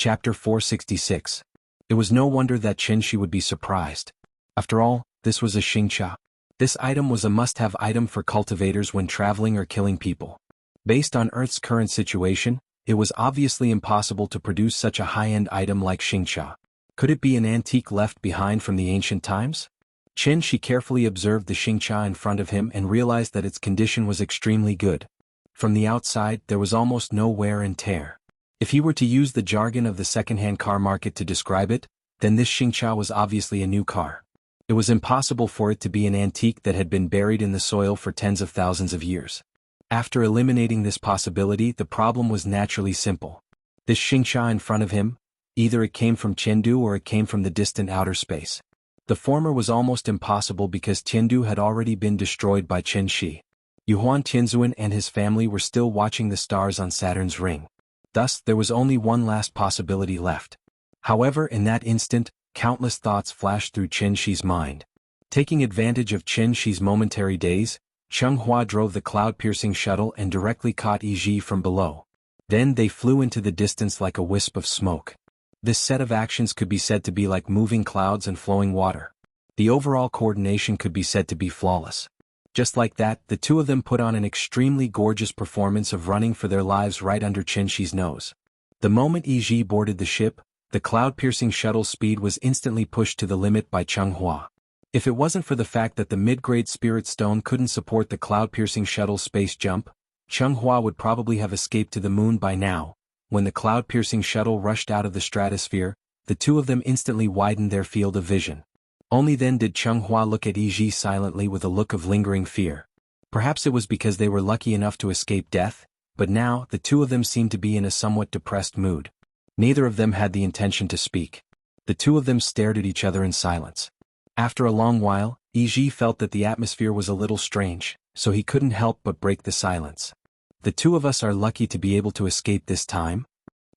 Chapter 466. It was no wonder that Qinshi would be surprised. After all, this was a xingcha. This item was a must-have item for cultivators when traveling or killing people. Based on Earth's current situation, it was obviously impossible to produce such a high-end item like xingcha. Could it be an antique left behind from the ancient times? Qinshi carefully observed the xingcha in front of him and realized that its condition was extremely good. From the outside, there was almost no wear and tear. If he were to use the jargon of the second-hand car market to describe it, then this xingcha was obviously a new car. It was impossible for it to be an antique that had been buried in the soil for tens of thousands of years. After eliminating this possibility, the problem was naturally simple. This xingcha in front of him, either it came from Chengdu or it came from the distant outer space. The former was almost impossible because Chengdu had already been destroyed by Qinshi. Yuhuan Tianzuan and his family were still watching the stars on Saturn's ring. Thus, there was only one last possibility left. However, in that instant, countless thoughts flashed through Qinshi's mind. Taking advantage of Qinshi's momentary daze, Chenghua drove the cloud-piercing shuttle and directly caught Yiji from below. Then they flew into the distance like a wisp of smoke. This set of actions could be said to be like moving clouds and flowing water. The overall coordination could be said to be flawless. Just like that, the two of them put on an extremely gorgeous performance of running for their lives right under Qinshi's nose. The moment Yiji boarded the ship, the cloud-piercing shuttle's speed was instantly pushed to the limit by Chenghua. If it wasn't for the fact that the mid-grade spirit stone couldn't support the cloud-piercing shuttle's space jump, Chenghua would probably have escaped to the moon by now. When the cloud-piercing shuttle rushed out of the stratosphere, the two of them instantly widened their field of vision. Only then did Chenghua look at Yiji silently with a look of lingering fear. Perhaps it was because they were lucky enough to escape death, but now the two of them seemed to be in a somewhat depressed mood. Neither of them had the intention to speak. The two of them stared at each other in silence. After a long while, Yiji felt that the atmosphere was a little strange, so he couldn't help but break the silence. The two of us are lucky to be able to escape this time?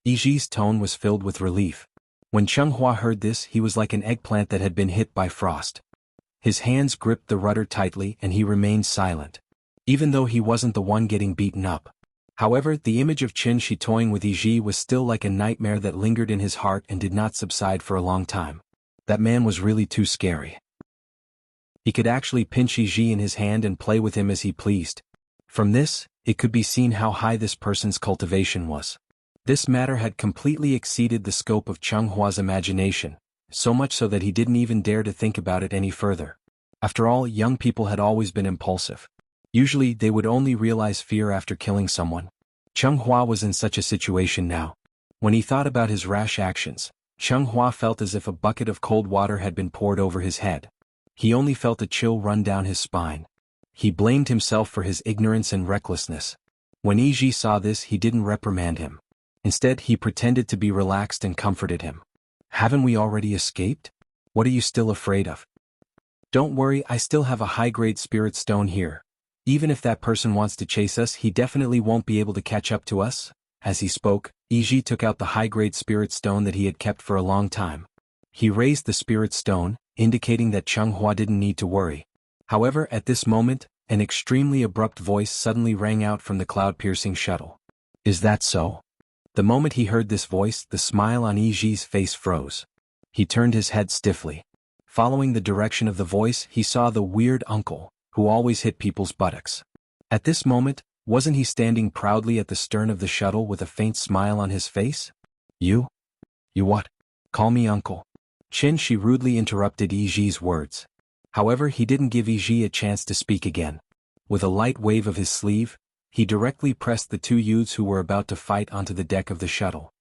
Yiji's tone was filled with relief. When Chenghua heard this, he was like an eggplant that had been hit by frost. His hands gripped the rudder tightly and he remained silent. Even though he wasn't the one getting beaten up. However, the image of Qinshi toying with Yiji was still like a nightmare that lingered in his heart and did not subside for a long time. That man was really too scary. He could actually pinch Yiji in his hand and play with him as he pleased. From this, it could be seen how high this person's cultivation was. This matter had completely exceeded the scope of Chenghua's imagination, so much so that he didn't even dare to think about it any further. After all, young people had always been impulsive. Usually, they would only realize fear after killing someone. Chenghua was in such a situation now. When he thought about his rash actions, Chenghua felt as if a bucket of cold water had been poured over his head. He only felt a chill run down his spine. He blamed himself for his ignorance and recklessness. When Yiji saw this, he didn't reprimand him. Instead, he pretended to be relaxed and comforted him. Haven't we already escaped? What are you still afraid of? Don't worry, I still have a high-grade spirit stone here. Even if that person wants to chase us, he definitely won't be able to catch up to us. As he spoke, Yiji took out the high-grade spirit stone that he had kept for a long time. He raised the spirit stone, indicating that Chenghua didn't need to worry. However, at this moment, an extremely abrupt voice suddenly rang out from the cloud-piercing shuttle. Is that so? The moment he heard this voice, the smile on Yiji's face froze. He turned his head stiffly. Following the direction of the voice, he saw the weird uncle, who always hit people's buttocks. At this moment, wasn't he standing proudly at the stern of the shuttle with a faint smile on his face? You what? Call me uncle. Qinshi rudely interrupted Yiji's words. However, he didn't give Yiji a chance to speak again. With a light wave of his sleeve, he directly pressed the two youths who were about to fight onto the deck of the shuttle.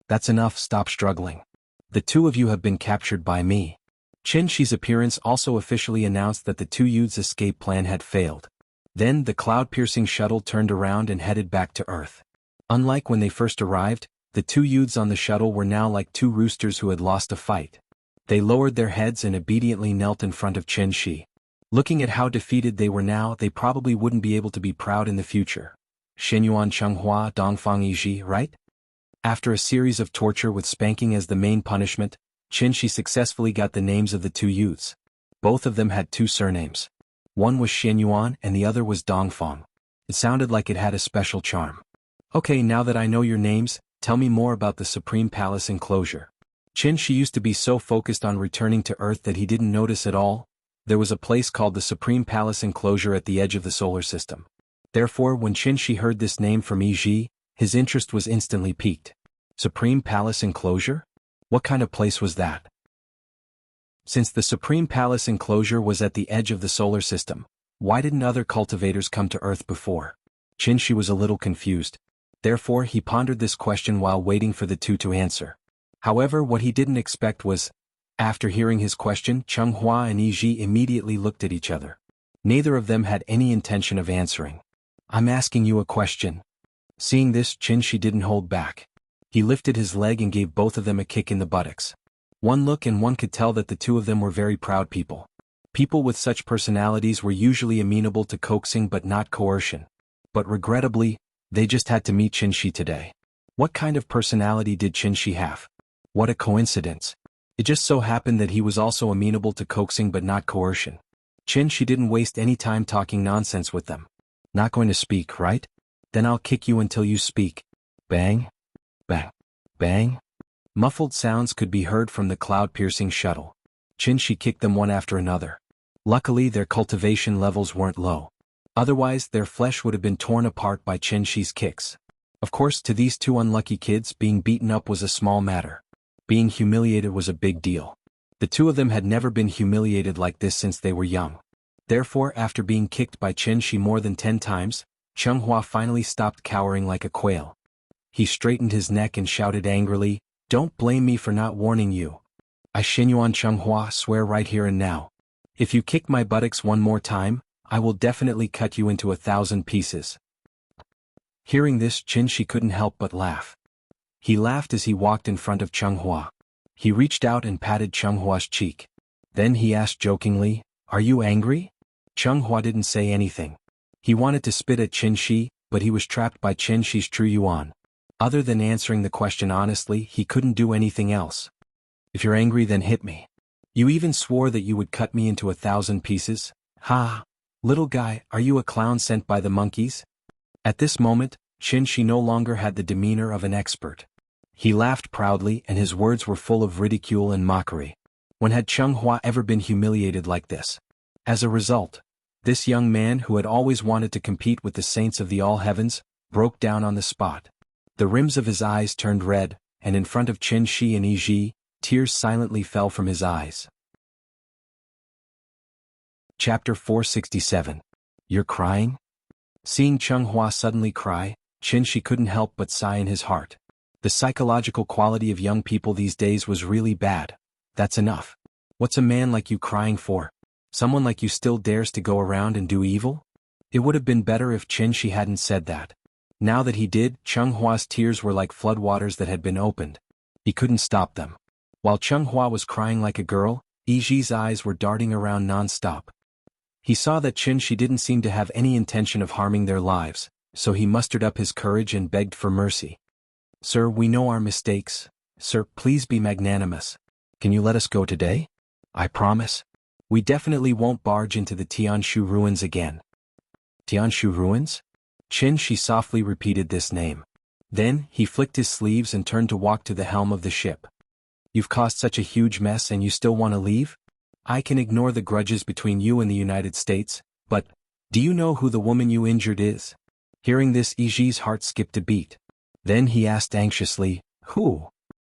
That's enough, stop struggling. The two of you have been captured by me. Qinshi's appearance also officially announced that the two youths' escape plan had failed. Then the cloud-piercing shuttle turned around and headed back to Earth. Unlike when they first arrived, the two youths on the shuttle were now like two roosters who had lost a fight. They lowered their heads and obediently knelt in front of Qinshi. Looking at how defeated they were now, they probably wouldn't be able to be proud in the future. Shenyuan Chenghua Dongfang Yiji, right? After a series of torture with spanking as the main punishment, Qinshi successfully got the names of the two youths. Both of them had two surnames. One was Shenyuan and the other was Dongfang. It sounded like it had a special charm. Okay, now that I know your names, Tell me more about the Supreme Palace enclosure. She used to be so focused on returning to Earth that he didn't notice at all. There was a place called the Supreme Palace enclosure at the edge of the solar system. Therefore, when Shi heard this name from Yi, his interest was instantly piqued. Supreme Palace enclosure? What kind of place was that? Since the Supreme Palace enclosure was at the edge of the solar system, why didn't other cultivators come to Earth before? Shi was a little confused. Therefore, he pondered this question while waiting for the two to answer. However, what he didn't expect was, after hearing his question, Changhua and Yi immediately looked at each other. Neither of them had any intention of answering. I'm asking you a question. Seeing this, Shi didn't hold back. He lifted his leg and gave both of them a kick in the buttocks. One look and one could tell that the two of them were very proud people. People with such personalities were usually amenable to coaxing but not coercion. But regrettably, they just had to meet Shi today. What kind of personality did Shi have? What a coincidence. It just so happened that he was also amenable to coaxing but not coercion. Shi didn't waste any time talking nonsense with them. Not going to speak, right? Then I'll kick you until you speak. Bang. Bang. Bang. Muffled sounds could be heard from the cloud-piercing shuttle. Shi kicked them one after another. Luckily, their cultivation levels weren't low. Otherwise, their flesh would have been torn apart by Shi's kicks. Of course, to these two unlucky kids, being beaten up was a small matter. Being humiliated was a big deal. The two of them had never been humiliated like this since they were young. Therefore, after being kicked by Shi more than 10 times, Changhua finally stopped cowering like a quail. He straightened his neck and shouted angrily, "Don't blame me for not warning you. I Xinyuan Changhua swear right here and now. If you kick my buttocks one more time, I will definitely cut you into 1,000 pieces." Hearing this, Shi couldn't help but laugh. He laughed as he walked in front of Changhua. He reached out and patted Chenghua's cheek. Then he asked jokingly, "Are you angry?" Changhua didn't say anything. He wanted to spit at Shi, but he was trapped by Shi's true yuan. Other than answering the question honestly, he couldn't do anything else. "If you're angry, then hit me. You even swore that you would cut me into 1,000 pieces. Ha! Little guy, are you a clown sent by the monkeys?" At this moment, Shi no longer had the demeanor of an expert. He laughed proudly and his words were full of ridicule and mockery. When had Changhua ever been humiliated like this? As a result, this young man who had always wanted to compete with the saints of the all heavens, broke down on the spot. The rims of his eyes turned red, and in front of Shi and Yi, tears silently fell from his eyes. Chapter 467. You're crying? Seeing Changhua suddenly cry, Shi couldn't help but sigh in his heart. The psychological quality of young people these days was really bad. That's enough. What's a man like you crying for? Someone like you still dares to go around and do evil? It would have been better if Shi hadn't said that. Now that he did, Chenghua's tears were like floodwaters that had been opened. He couldn't stop them. While Changhua was crying like a girl, Yi's eyes were darting around non-stop. He saw that Shi didn't seem to have any intention of harming their lives, so he mustered up his courage and begged for mercy. "Sir, we know our mistakes. Sir, please be magnanimous. Can you let us go today? I promise. We definitely won't barge into the Tianshu ruins again." Tianshu ruins? Shi softly repeated this name. Then, he flicked his sleeves and turned to walk to the helm of the ship. "You've caused such a huge mess and you still want to leave? I can ignore the grudges between you and the United States, but, do you know who the woman you injured is?" Hearing this, Yi's heart skipped a beat. Then he asked anxiously, "Who?"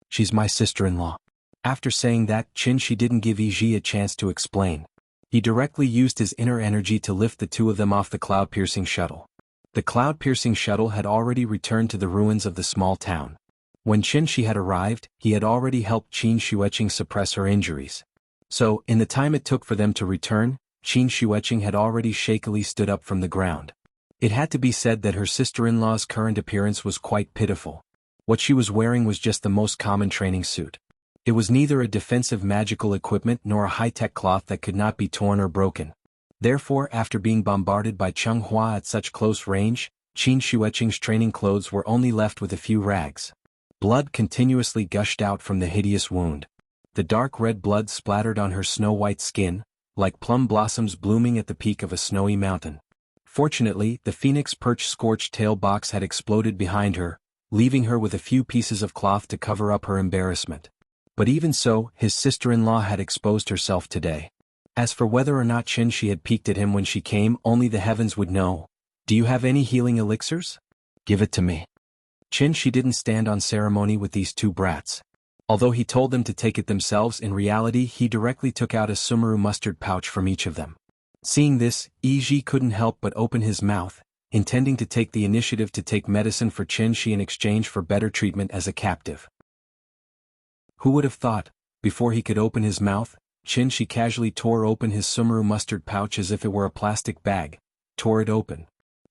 "She's my sister-in-law." After saying that, Shi didn't give Yi a chance to explain. He directly used his inner energy to lift the two of them off the cloud-piercing shuttle. The cloud-piercing shuttle had already returned to the ruins of the small town. When Shi had arrived, he had already helped Qin Shueqing suppress her injuries. So, in the time it took for them to return, Qin Shueqing had already shakily stood up from the ground. It had to be said that her sister-in-law's current appearance was quite pitiful. What she was wearing was just the most common training suit. It was neither a defensive magical equipment nor a high-tech cloth that could not be torn or broken. Therefore, after being bombarded by Changhua at such close range, Qin Shueqing's training clothes were only left with a few rags. Blood continuously gushed out from the hideous wound. The dark red blood splattered on her snow-white skin, like plum blossoms blooming at the peak of a snowy mountain. Fortunately, the phoenix perch scorched tail box had exploded behind her, leaving her with a few pieces of cloth to cover up her embarrassment. But even so, his sister-in-law had exposed herself today. As for whether or not Qin had peeked at him when she came, only the heavens would know. Do you have any healing elixirs? Give it to me. Qin didn't stand on ceremony with these two brats. Although he told them to take it themselves, in reality he directly took out a sumaru mustard pouch from each of them. Seeing this, Yi couldn't help but open his mouth, intending to take the initiative to take medicine for Qin in exchange for better treatment as a captive. Who would have thought, before he could open his mouth, Qin casually tore open his sumaru mustard pouch as if it were a plastic bag, tore it open.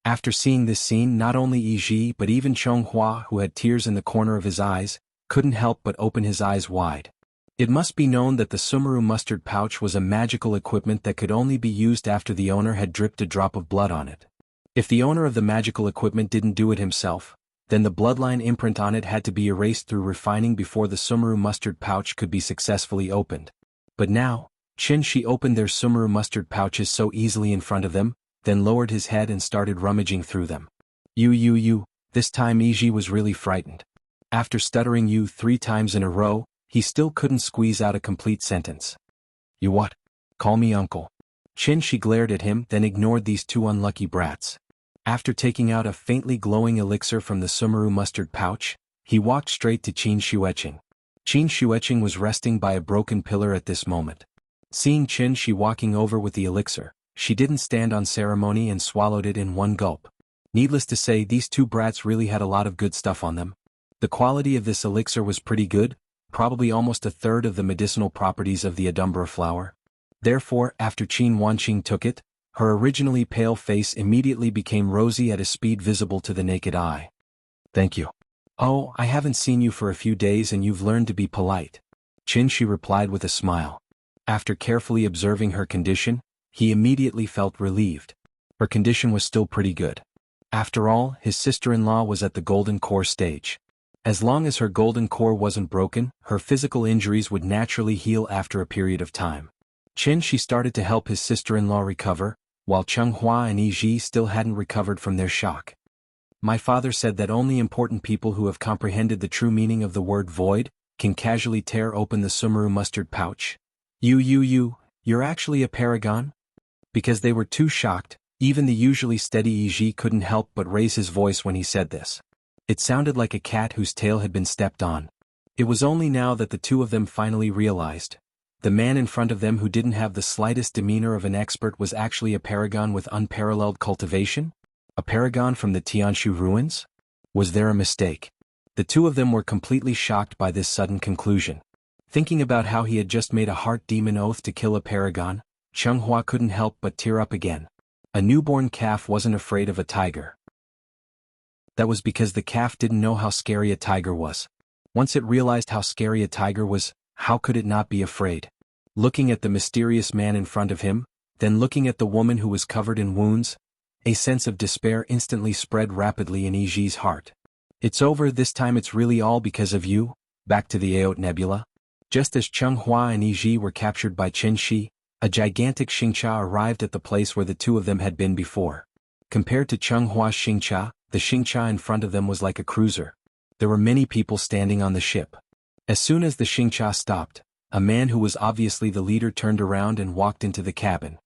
After seeing this scene, not only Yi but even Chonghua, who had tears in the corner of his eyes, couldn't help but open his eyes wide. It must be known that the sumaru mustard pouch was a magical equipment that could only be used after the owner had dripped a drop of blood on it. If the owner of the magical equipment didn't do it himself, then the bloodline imprint on it had to be erased through refining before the sumaru mustard pouch could be successfully opened. But now, Qin opened their sumaru mustard pouches so easily in front of them, then lowered his head and started rummaging through them. You. This time Yi was really frightened. After stuttering you 3 times in a row, he still couldn't squeeze out a complete sentence. You what? Call me uncle. Qin glared at him, then ignored these 2 unlucky brats. After taking out a faintly glowing elixir from the sumaru mustard pouch, he walked straight to Qin Xueqing. Qin Xueqing was resting by a broken pillar at this moment. Seeing Qin walking over with the elixir, she didn't stand on ceremony and swallowed it in one gulp. Needless to say, these 2 brats really had a lot of good stuff on them. The quality of this elixir was pretty good, probably almost a third of the medicinal properties of the Adumbra flower. Therefore, after Qin Wanqing took it, her originally pale face immediately became rosy at a speed visible to the naked eye. Thank you. Oh, I haven't seen you for a few days and you've learned to be polite. Qin replied with a smile. After carefully observing her condition, he immediately felt relieved. Her condition was still pretty good. After all, his sister-in-law was at the golden core stage. As long as her golden core wasn't broken, her physical injuries would naturally heal after a period of time. Qin started to help his sister-in-law recover, while Chonghua and Yi still hadn't recovered from their shock. My father said that only important people who have comprehended the true meaning of the word void can casually tear open the sumaru mustard pouch. You're actually a paragon? Because they were too shocked, even the usually steady Yi couldn't help but raise his voice when he said this. It sounded like a cat whose tail had been stepped on. It was only now that the 2 of them finally realized. The man in front of them who didn't have the slightest demeanor of an expert was actually a paragon with unparalleled cultivation? A paragon from the Tianshu ruins? Was there a mistake? The 2 of them were completely shocked by this sudden conclusion. Thinking about how he had just made a heart demon oath to kill a paragon, Chonghua couldn't help but tear up again. A newborn calf wasn't afraid of a tiger. That was because the calf didn't know how scary a tiger was. Once it realized how scary a tiger was, how could it not be afraid? Looking at the mysterious man in front of him, then looking at the woman who was covered in wounds, a sense of despair instantly spread rapidly in Yi's heart. It's over, this time it's really all because of you. Back to the Aot Nebula. Just as Chonghua and Yi were captured by Qin, a gigantic Xingcha arrived at the place where the 2 of them had been before. Compared to Chonghua's Xingcha, the Xingcha in front of them was like a cruiser. There were many people standing on the ship. As soon as the Xingcha stopped, a man who was obviously the leader turned around and walked into the cabin.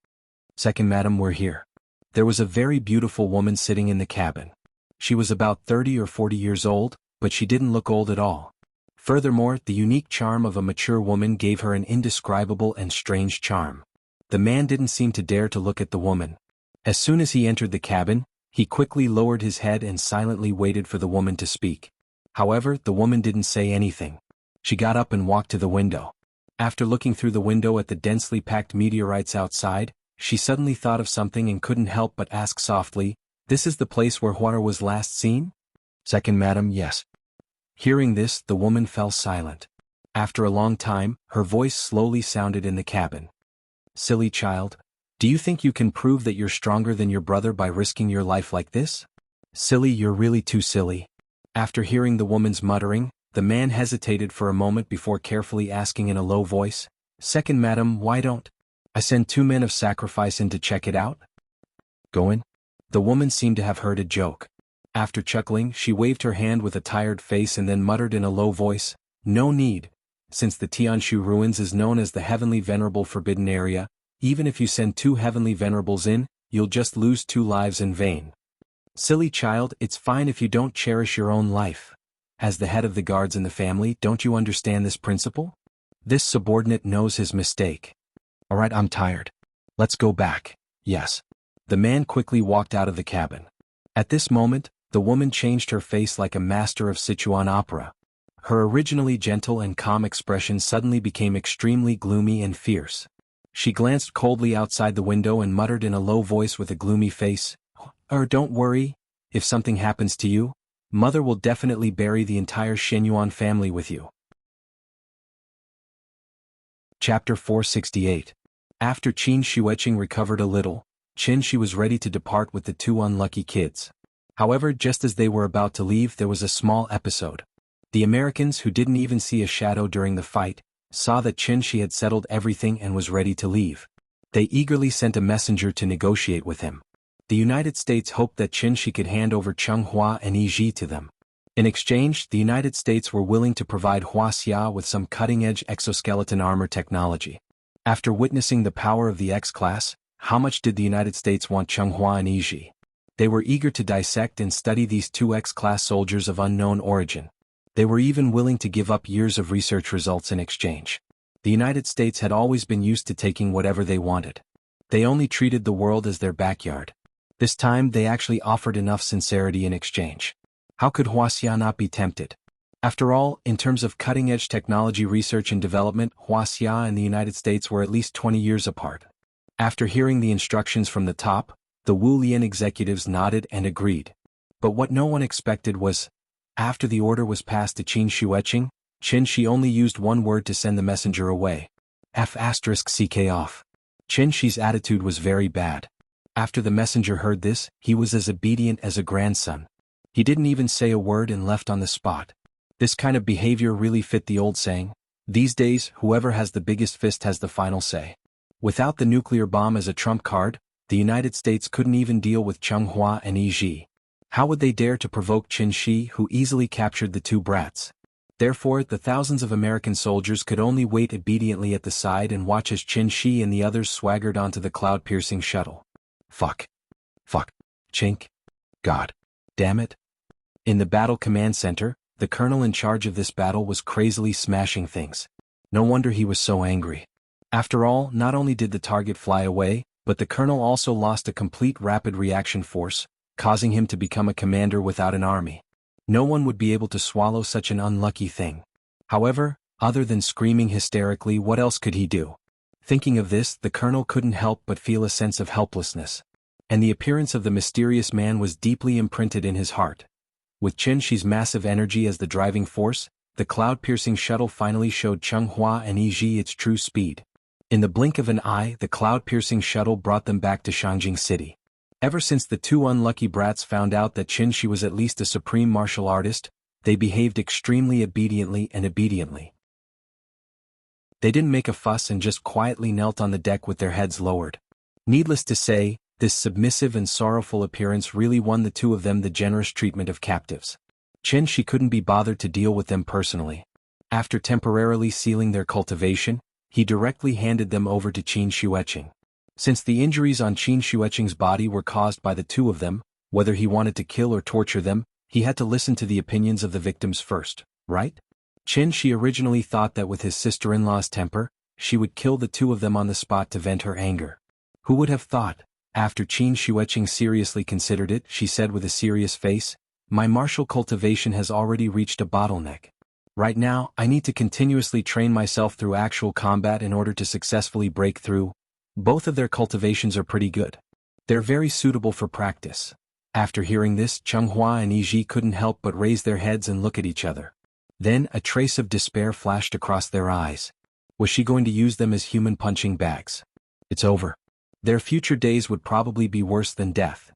Second madam, we're here. There was a very beautiful woman sitting in the cabin. She was about 30 or 40 years old, but she didn't look old at all. Furthermore, the unique charm of a mature woman gave her an indescribable and strange charm. The man didn't seem to dare to look at the woman. As soon as he entered the cabin, he quickly lowered his head and silently waited for the woman to speak. However, the woman didn't say anything. She got up and walked to the window. After looking through the window at the densely packed meteorites outside, she suddenly thought of something and couldn't help but ask softly, "This is the place where water was last seen?" "Second madam, yes." Hearing this, the woman fell silent. After a long time, her voice slowly sounded in the cabin. "Silly child. Do you think you can prove that you're stronger than your brother by risking your life like this? Silly, you're really too silly." After hearing the woman's muttering, the man hesitated for a moment before carefully asking in a low voice, "Second madam, why don't I send 2 men of sacrifice in to check it out?" "Go in." The woman seemed to have heard a joke. After chuckling, she waved her hand with a tired face and then muttered in a low voice, "No need. Since the Tianshu ruins is known as the Heavenly Venerable Forbidden Area, even if you send 2 Heavenly Venerables in, you'll just lose 2 lives in vain. Silly child, it's fine if you don't cherish your own life. As the head of the guards in the family, don't you understand this principle?" This subordinate knows his mistake. "Alright, I'm tired. Let's go back." "Yes." The man quickly walked out of the cabin. At this moment, the woman changed her face like a master of Sichuan opera. Her originally gentle and calm expression suddenly became extremely gloomy and fierce. She glanced coldly outside the window and muttered in a low voice with a gloomy face, Don't worry. If something happens to you, Mother will definitely bury the entire Shenyuan family with you." Chapter 468. After Qin Xueqing recovered a little, Qin Shi was ready to depart with the 2 unlucky kids. However, just as they were about to leave, there was a small episode. The Americans, who didn't even see a shadow during the fight, saw that Qin Shi had settled everything and was ready to leave. They eagerly sent a messenger to negotiate with him. The United States hoped that Qin Shi could hand over Changhua and Yi to them. In exchange, the United States were willing to provide Hua Xia with some cutting-edge exoskeleton armor technology. After witnessing the power of the X-Class, how much did the United States want Changhua and Yi? They were eager to dissect and study these 2 X-Class soldiers of unknown origin. They were even willing to give up years of research results in exchange. The United States had always been used to taking whatever they wanted. They only treated the world as their backyard. This time they actually offered enough sincerity in exchange. How could Hua Xia not be tempted? After all, in terms of cutting-edge technology research and development, Hua Xia and the United States were at least 20 years apart. After hearing the instructions from the top, the Wu Lian executives nodded and agreed. But what no one expected was, after the order was passed to Qin Xueqing, Qin Shi only used one word to send the messenger away. F***ck off. Qin Shi's attitude was very bad. After the messenger heard this, he was as obedient as a grandson. He didn't even say a word and left on the spot. This kind of behavior really fit the old saying, these days, whoever has the biggest fist has the final say. Without the nuclear bomb as a trump card, the United States couldn't even deal with Changhua and Yi. How would they dare to provoke Qin Shi, who easily captured the 2 brats? Therefore, the thousands of American soldiers could only wait obediently at the side and watch as Qin Shi and the others swaggered onto the cloud-piercing shuttle. Fuck. Chink. God. Damn it. In the battle command center, the colonel in charge of this battle was crazily smashing things. No wonder he was so angry. After all, not only did the target fly away, but the colonel also lost a complete rapid reaction force, causing him to become a commander without an army. No one would be able to swallow such an unlucky thing. However, other than screaming hysterically, what else could he do? Thinking of this, the colonel couldn't help but feel a sense of helplessness. And the appearance of the mysterious man was deeply imprinted in his heart. With Qin Shi's massive energy as the driving force, the cloud-piercing shuttle finally showed Changhua and Yi its true speed. In the blink of an eye, the cloud-piercing shuttle brought them back to Shangjing City. Ever since the 2 unlucky brats found out that Qin Shi was at least a supreme martial artist, they behaved extremely obediently. They didn't make a fuss and just quietly knelt on the deck with their heads lowered. Needless to say, this submissive and sorrowful appearance really won the 2 of them the generous treatment of captives. Qin Shi couldn't be bothered to deal with them personally. After temporarily sealing their cultivation, he directly handed them over to Qin Xueqing. Since the injuries on Qin Xueqing's body were caused by the 2 of them, whether he wanted to kill or torture them, he had to listen to the opinions of the victims first, right? Qin Shi originally thought that with his sister-in-law's temper, she would kill the 2 of them on the spot to vent her anger. Who would have thought? After Qin Xueqing seriously considered it, she said with a serious face, "My martial cultivation has already reached a bottleneck. Right now, I need to continuously train myself through actual combat in order to successfully break through. Both of their cultivations are pretty good. They're very suitable for practice." After hearing this, Changhua and Yi couldn't help but raise their heads and look at each other. Then a trace of despair flashed across their eyes. Was she going to use them as human punching bags? It's over. Their future days would probably be worse than death.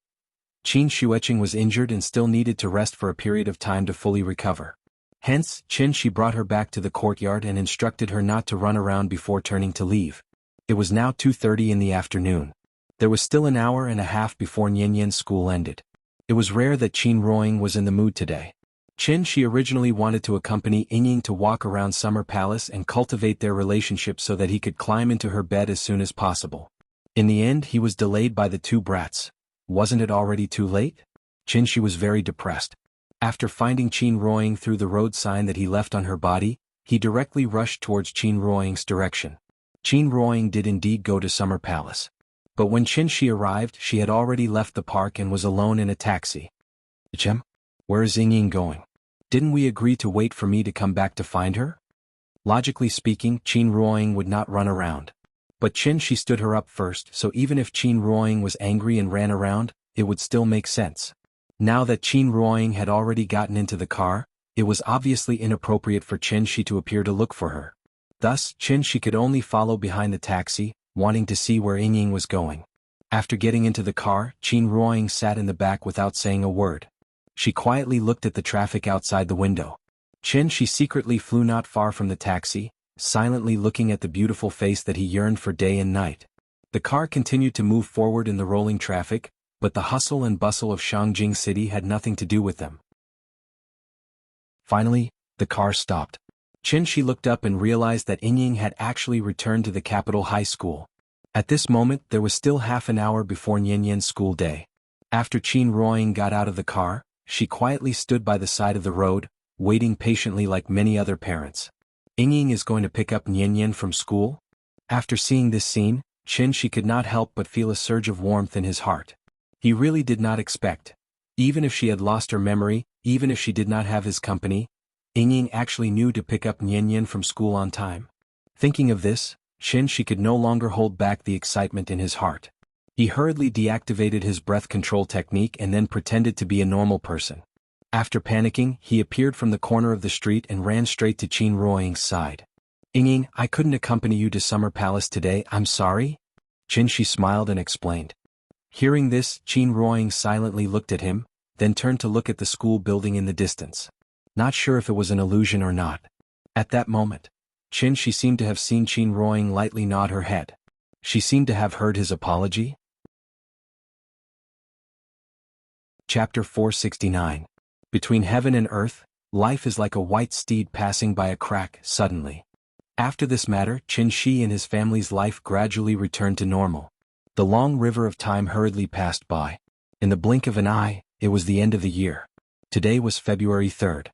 Qin Xueqing was injured and still needed to rest for a period of time to fully recover. Hence, Qin Shi brought her back to the courtyard and instructed her not to run around before turning to leave. It was now 2:30 in the afternoon. There was still an hour and a half before Nianyan's school ended. It was rare that Qin Ruoying was in the mood today. She originally wanted to accompany Ying to walk around Summer Palace and cultivate their relationship so that he could climb into her bed as soon as possible. In the end, he was delayed by the two brats. Wasn't it already too late? She was very depressed. After finding Qin Ruoying through the road sign that he left on her body, he directly rushed towards Qin Ruoying's direction. Qin Ruoying did indeed go to Summer Palace. But when Shi arrived, she had already left the park and was alone in a taxi. Chem? Where is Ying going? Didn't we agree to wait for me to come back to find her? Logically speaking, Qin Ruoying would not run around. But she stood her up first, so even if Qin Ruoying was angry and ran around, it would still make sense. Now that Qin Ruoying had already gotten into the car, it was obviously inappropriate for Shi to appear to look for her. Thus, Shi could only follow behind the taxi, wanting to see where Ying was going. After getting into the car, Qin Ruoying sat in the back without saying a word. She quietly looked at the traffic outside the window. She secretly flew not far from the taxi, silently looking at the beautiful face that he yearned for day and night. The car continued to move forward in the rolling traffic, but the hustle and bustle of Shangjing City had nothing to do with them. Finally, the car stopped. She looked up and realized that Ying had actually returned to the capital high school. At this moment, there was still half an hour before Nianyan's school day. After Qin Ruoying got out of the car, she quietly stood by the side of the road, waiting patiently like many other parents. Ying is going to pick up Nianyan from school? After seeing this scene, she could not help but feel a surge of warmth in his heart. He really did not expect. Even if she had lost her memory, even if she did not have his company, Ying actually knew to pick up Nianyan from school on time. Thinking of this, she could no longer hold back the excitement in his heart. He hurriedly deactivated his breath control technique and then pretended to be a normal person. After panicking, he appeared from the corner of the street and ran straight to Qin Ruoying's side. Ying, I couldn't accompany you to Summer Palace today, I'm sorry? She smiled and explained. Hearing this, Qin Ruoying silently looked at him, then turned to look at the school building in the distance. Not sure if it was an illusion or not. At that moment, she seemed to have seen Qin Ruoying lightly nod her head. She seemed to have heard his apology. Chapter 469. Between heaven and earth, life is like a white steed passing by a crack suddenly. After this matter, Shi and his family's life gradually returned to normal. The long river of time hurriedly passed by. In the blink of an eye, it was the end of the year. Today was February 3rd,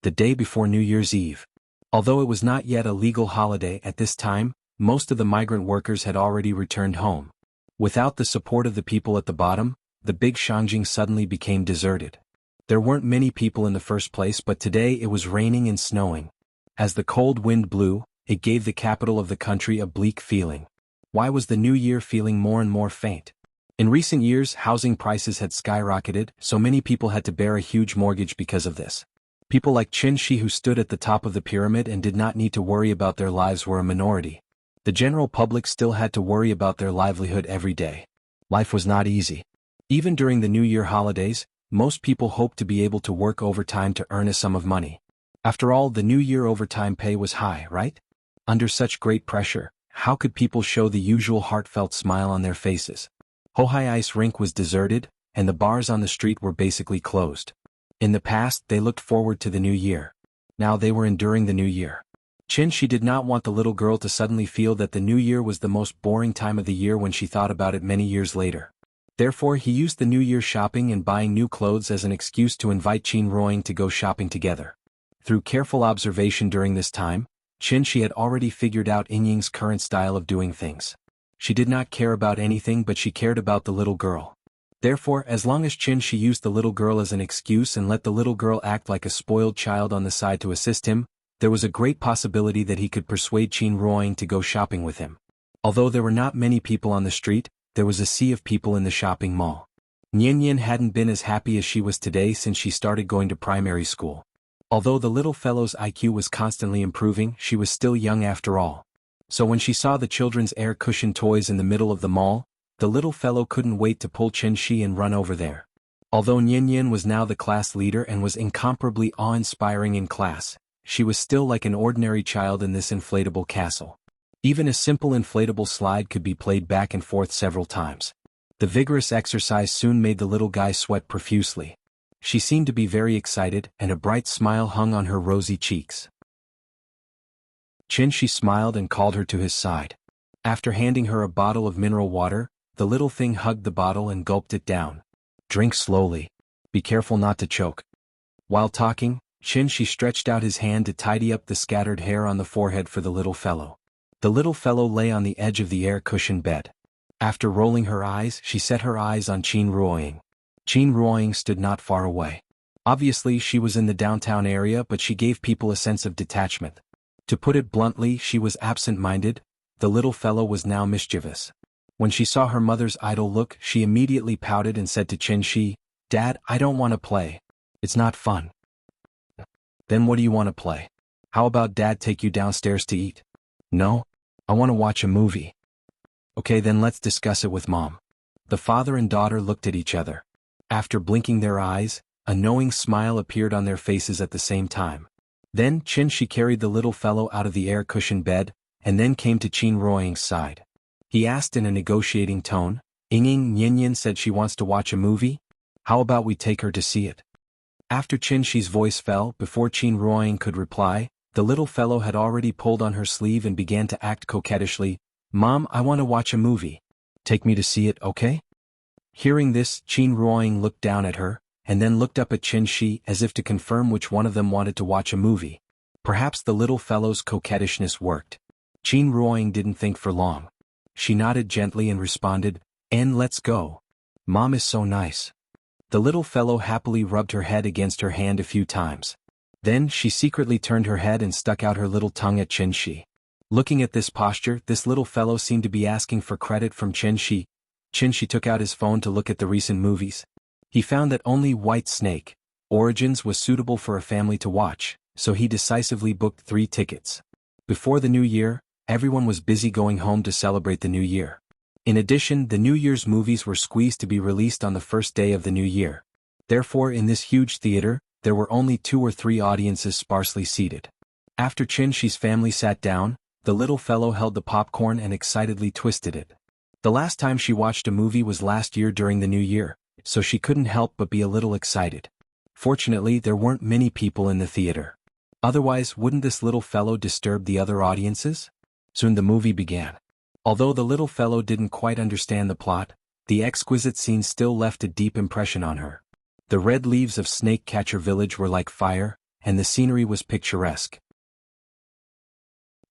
the day before New Year's Eve. Although it was not yet a legal holiday at this time, most of the migrant workers had already returned home. Without the support of the people at the bottom, the big Shangjing suddenly became deserted. There weren't many people in the first place, but today it was raining and snowing. As the cold wind blew, it gave the capital of the country a bleak feeling. Why was the new year feeling more and more faint? In recent years, housing prices had skyrocketed, so many people had to bear a huge mortgage because of this. People like Shi who stood at the top of the pyramid and did not need to worry about their lives were a minority. The general public still had to worry about their livelihood every day. Life was not easy. Even during the New Year holidays, most people hoped to be able to work overtime to earn a sum of money. After all, the New Year overtime pay was high, right? Under such great pressure, how could people show the usual heartfelt smile on their faces? Hohai Ice Rink was deserted, and the bars on the street were basically closed. In the past, they looked forward to the new year. Now they were enduring the new year. She did not want the little girl to suddenly feel that the new year was the most boring time of the year when she thought about it many years later. Therefore, he used the New Year shopping and buying new clothes as an excuse to invite Qin Ruoying to go shopping together. Through careful observation during this time, she had already figured out Ying's current style of doing things. She did not care about anything, but she cared about the little girl. Therefore, as long as she used the little girl as an excuse and let the little girl act like a spoiled child on the side to assist him, there was a great possibility that he could persuade Qin Ruoying to go shopping with him. Although there were not many people on the street, there was a sea of people in the shopping mall. Nianyan hadn't been as happy as she was today since she started going to primary school. Although the little fellow's IQ was constantly improving, she was still young after all. So when she saw the children's air-cushioned toys in the middle of the mall, the little fellow couldn't wait to pull Shi and run over there. Although Nianyan was now the class leader and was incomparably awe-inspiring in class, she was still like an ordinary child in this inflatable castle. Even a simple inflatable slide could be played back and forth several times. The vigorous exercise soon made the little guy sweat profusely. She seemed to be very excited, and a bright smile hung on her rosy cheeks. Chin-shi smiled and called her to his side. After handing her a bottle of mineral water, the little thing hugged the bottle and gulped it down. "Drink slowly. Be careful not to choke." While talking, Chin-shi stretched out his hand to tidy up the scattered hair on the forehead for the little fellow. The little fellow lay on the edge of the air-cushioned bed. After rolling her eyes, she set her eyes on Qin Ruoying. Qin Ruoying stood not far away. Obviously she was in the downtown area, but she gave people a sense of detachment. To put it bluntly, she was absent-minded. The little fellow was now mischievous. When she saw her mother's idle look, she immediately pouted and said to Chin-shi, "Dad, I don't want to play. It's not fun." "Then what do you want to play? How about Dad take you downstairs to eat?" "No, I want to watch a movie." "Okay, then let's discuss it with Mom." The father and daughter looked at each other. After blinking their eyes, a knowing smile appeared on their faces at the same time. Then Chin-shi carried the little fellow out of the air-cushioned bed, and then came to Qin Ruoying's side. He asked in a negotiating tone, "Ying Nyenyen said she wants to watch a movie? How about we take her to see it?" After Chin-shi's voice fell, before Qin Ruoying could reply, the little fellow had already pulled on her sleeve and began to act coquettishly. "Mom, I want to watch a movie. Take me to see it, okay?" Hearing this, Qin Ruoying looked down at her, and then looked up at Chin-shi as if to confirm which one of them wanted to watch a movie. Perhaps the little fellow's coquettishness worked. Qin Ruoying didn't think for long. She nodded gently and responded, "Let's go. Mom is so nice." The little fellow happily rubbed her head against her hand a few times. Then she secretly turned her head and stuck out her little tongue at Chin-shi. Looking at this posture, this little fellow seemed to be asking for credit from Chin-shi. Chin-shi took out his phone to look at the recent movies. He found that only White Snake Origins was suitable for a family to watch, so he decisively booked 3 tickets. Before the new year, everyone was busy going home to celebrate the new year. In addition, the New Year's movies were squeezed to be released on the first day of the new year. Therefore, in this huge theater, there were only 2 or 3 audiences sparsely seated. After Chin-shi's family sat down, the little fellow held the popcorn and excitedly twisted it. The last time she watched a movie was last year during the new year, so she couldn't help but be a little excited. Fortunately, there weren't many people in the theater. Otherwise, wouldn't this little fellow disturb the other audiences? Soon the movie began. Although the little fellow didn't quite understand the plot, the exquisite scene still left a deep impression on her. The red leaves of Snake Catcher Village were like fire, and the scenery was picturesque.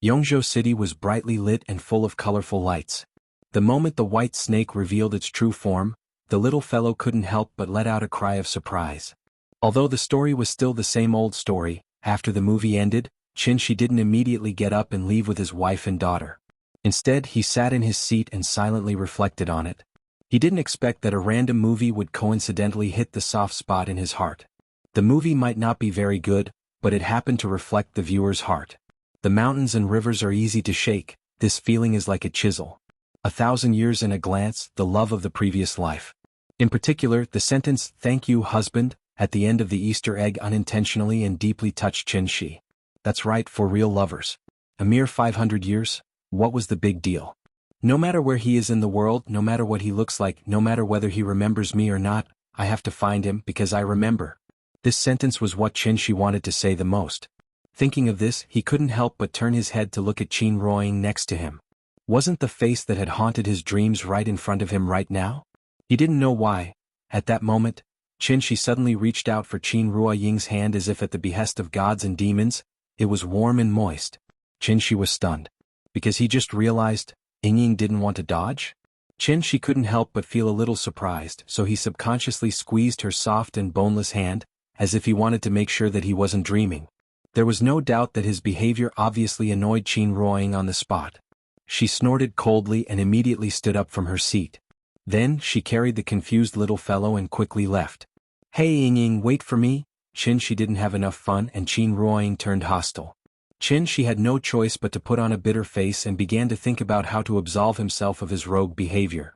Yongzhou City was brightly lit and full of colorful lights. The moment the white snake revealed its true form, the little fellow couldn't help but let out a cry of surprise. Although the story was still the same old story, after the movie ended, Chin-shi didn't immediately get up and leave with his wife and daughter. Instead, he sat in his seat and silently reflected on it. He didn't expect that a random movie would coincidentally hit the soft spot in his heart. The movie might not be very good, but it happened to reflect the viewer's heart. The mountains and rivers are easy to shake, this feeling is like a chisel. 1,000 years in a glance, the love of the previous life. In particular, the sentence, "Thank you, husband," at the end of the Easter egg unintentionally and deeply touched Chin-shi. That's right, for real lovers. A mere 500 years? What was the big deal? No matter where he is in the world, no matter what he looks like, no matter whether he remembers me or not, I have to find him because I remember. This sentence was what Chin-shi wanted to say the most. Thinking of this, he couldn't help but turn his head to look at Qin Ruoying next to him. Wasn't the face that had haunted his dreams right in front of him right now? He didn't know why. At that moment, Chin-shi suddenly reached out for Qin Ruoying's hand as if at the behest of gods and demons. It was warm and moist. Chin-shi was stunned. Because he just realized, Ying didn't want to dodge? Chin-shi couldn't help but feel a little surprised, so he subconsciously squeezed her soft and boneless hand, as if he wanted to make sure that he wasn't dreaming. There was no doubt that his behavior obviously annoyed Qin Ruoying on the spot. She snorted coldly and immediately stood up from her seat. Then, she carried the confused little fellow and quickly left. "Hey Ying, wait for me." Chin-shi didn't have enough fun and Qin Ruoying turned hostile. Chin-shi had no choice but to put on a bitter face and began to think about how to absolve himself of his rogue behavior.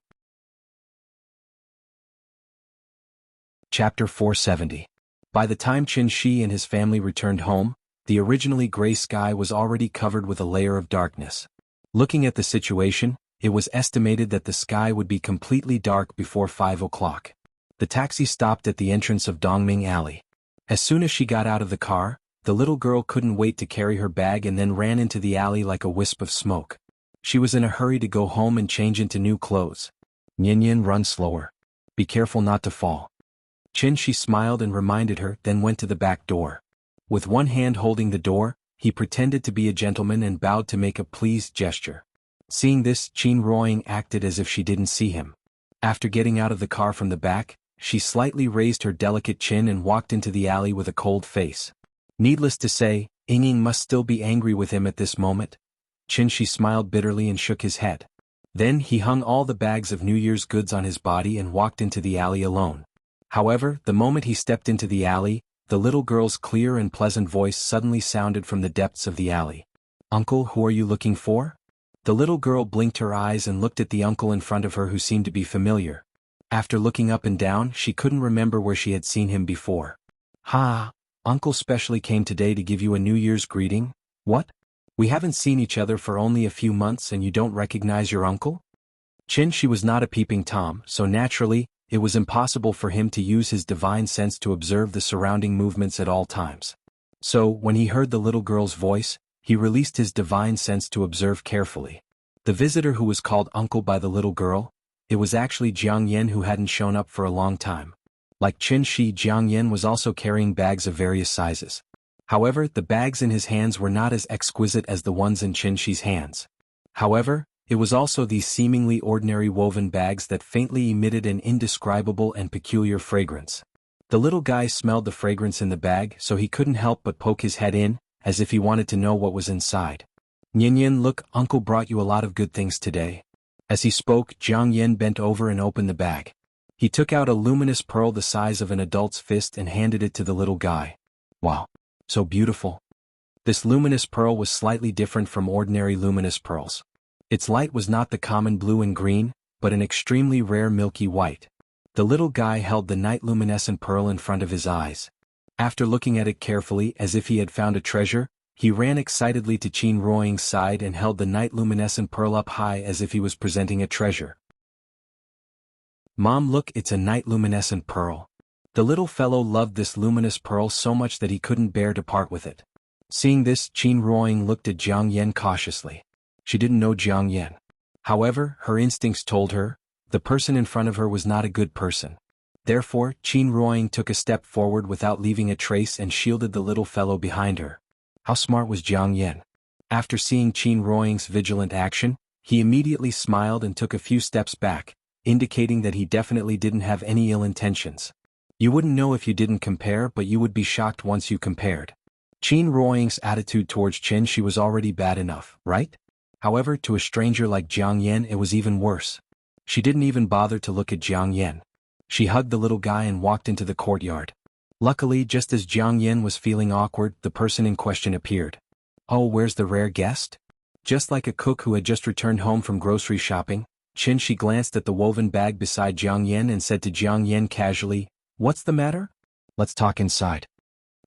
Chapter 470. By the time Chin-shi and his family returned home, the originally gray sky was already covered with a layer of darkness. Looking at the situation, It was estimated that the sky would be completely dark before 5 o'clock. The taxi stopped at the entrance of Dongming Alley. As soon as she got out of the car, the little girl couldn't wait to carry her bag and then ran into the alley like a wisp of smoke. She was in a hurry to go home and change into new clothes. Nyin, run slower. Be careful not to fall. She smiled and reminded her, then went to the back door. With one hand holding the door, he pretended to be a gentleman and bowed to make a pleased gesture. Seeing this, Qin Ruoying acted as if she didn't see him. After getting out of the car from the back, she slightly raised her delicate chin and walked into the alley with a cold face. Needless to say, Ying must still be angry with him at this moment. She smiled bitterly and shook his head. Then he hung all the bags of New Year's goods on his body and walked into the alley alone. However, the moment he stepped into the alley, the little girl's clear and pleasant voice suddenly sounded from the depths of the alley. "Uncle, who are you looking for?" The little girl blinked her eyes and looked at the uncle in front of her who seemed to be familiar. After looking up and down, she couldn't remember where she had seen him before. "Ha! Uncle specially came today to give you a New Year's greeting? What? We haven't seen each other for only a few months and you don't recognize your uncle?" She was not a peeping Tom, so naturally, it was impossible for him to use his divine sense to observe the surrounding movements at all times. So, when he heard the little girl's voice, he released his divine sense to observe carefully. The visitor who was called uncle by the little girl, it was actually Jiang Yan who hadn't shown up for a long time. Like Jiang Yan was also carrying bags of various sizes. However, the bags in his hands were not as exquisite as the ones in Shi's hands. However, it was also these seemingly ordinary woven bags that faintly emitted an indescribable and peculiar fragrance. The little guy smelled the fragrance in the bag, so he couldn't help but poke his head in, as if he wanted to know what was inside. "Nyin, look, Uncle brought you a lot of good things today." As he spoke, Jiang Yan bent over and opened the bag. He took out a luminous pearl the size of an adult's fist and handed it to the little guy. "Wow. So beautiful." This luminous pearl was slightly different from ordinary luminous pearls. Its light was not the common blue and green, but an extremely rare milky white. The little guy held the night luminescent pearl in front of his eyes. After looking at it carefully as if he had found a treasure, he ran excitedly to Qin Ruoying's side and held the night luminescent pearl up high as if he was presenting a treasure. "Mom, look, it's a night luminescent pearl." The little fellow loved this luminous pearl so much that he couldn't bear to part with it. Seeing this, Qin Ruoying looked at Jiang Yan cautiously. She didn't know Jiang Yan. However, her instincts told her, the person in front of her was not a good person. Therefore, Qin Ruoying took a step forward without leaving a trace and shielded the little fellow behind her. How smart was Jiang Yan? After seeing Qin Ruoying's vigilant action, he immediately smiled and took a few steps back, indicating that he definitely didn't have any ill intentions. You wouldn't know if you didn't compare, but you would be shocked once you compared. Qin Ruoying's attitude towards Shi was already bad enough, right? However, to a stranger like Jiang Yan it was even worse. She didn't even bother to look at Jiang Yan. She hugged the little guy and walked into the courtyard. Luckily, just as Jiang Yan was feeling awkward, the person in question appeared. "Oh, where's the rare guest?" Just like a cook who had just returned home from grocery shopping, Shi glanced at the woven bag beside Jiang Yan and said to Jiang Yan casually, "What's the matter? Let's talk inside."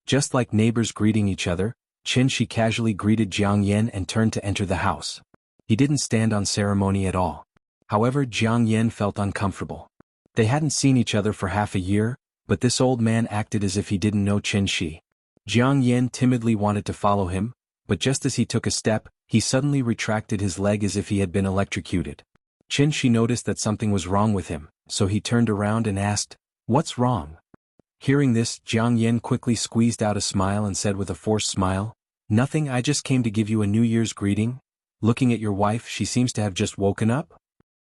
Just like neighbors greeting each other, Shi casually greeted Jiang Yan and turned to enter the house. He didn't stand on ceremony at all. However, Jiang Yan felt uncomfortable. They hadn't seen each other for half a year, but this old man acted as if he didn't know Shi. Jiang Yan timidly wanted to follow him, but just as he took a step, he suddenly retracted his leg as if he had been electrocuted. Shi noticed that something was wrong with him, so he turned around and asked, "What's wrong?" Hearing this, Jiang Yan quickly squeezed out a smile and said with a forced smile, "Nothing, I just came to give you a New Year's greeting. Looking at your wife, she seems to have just woken up.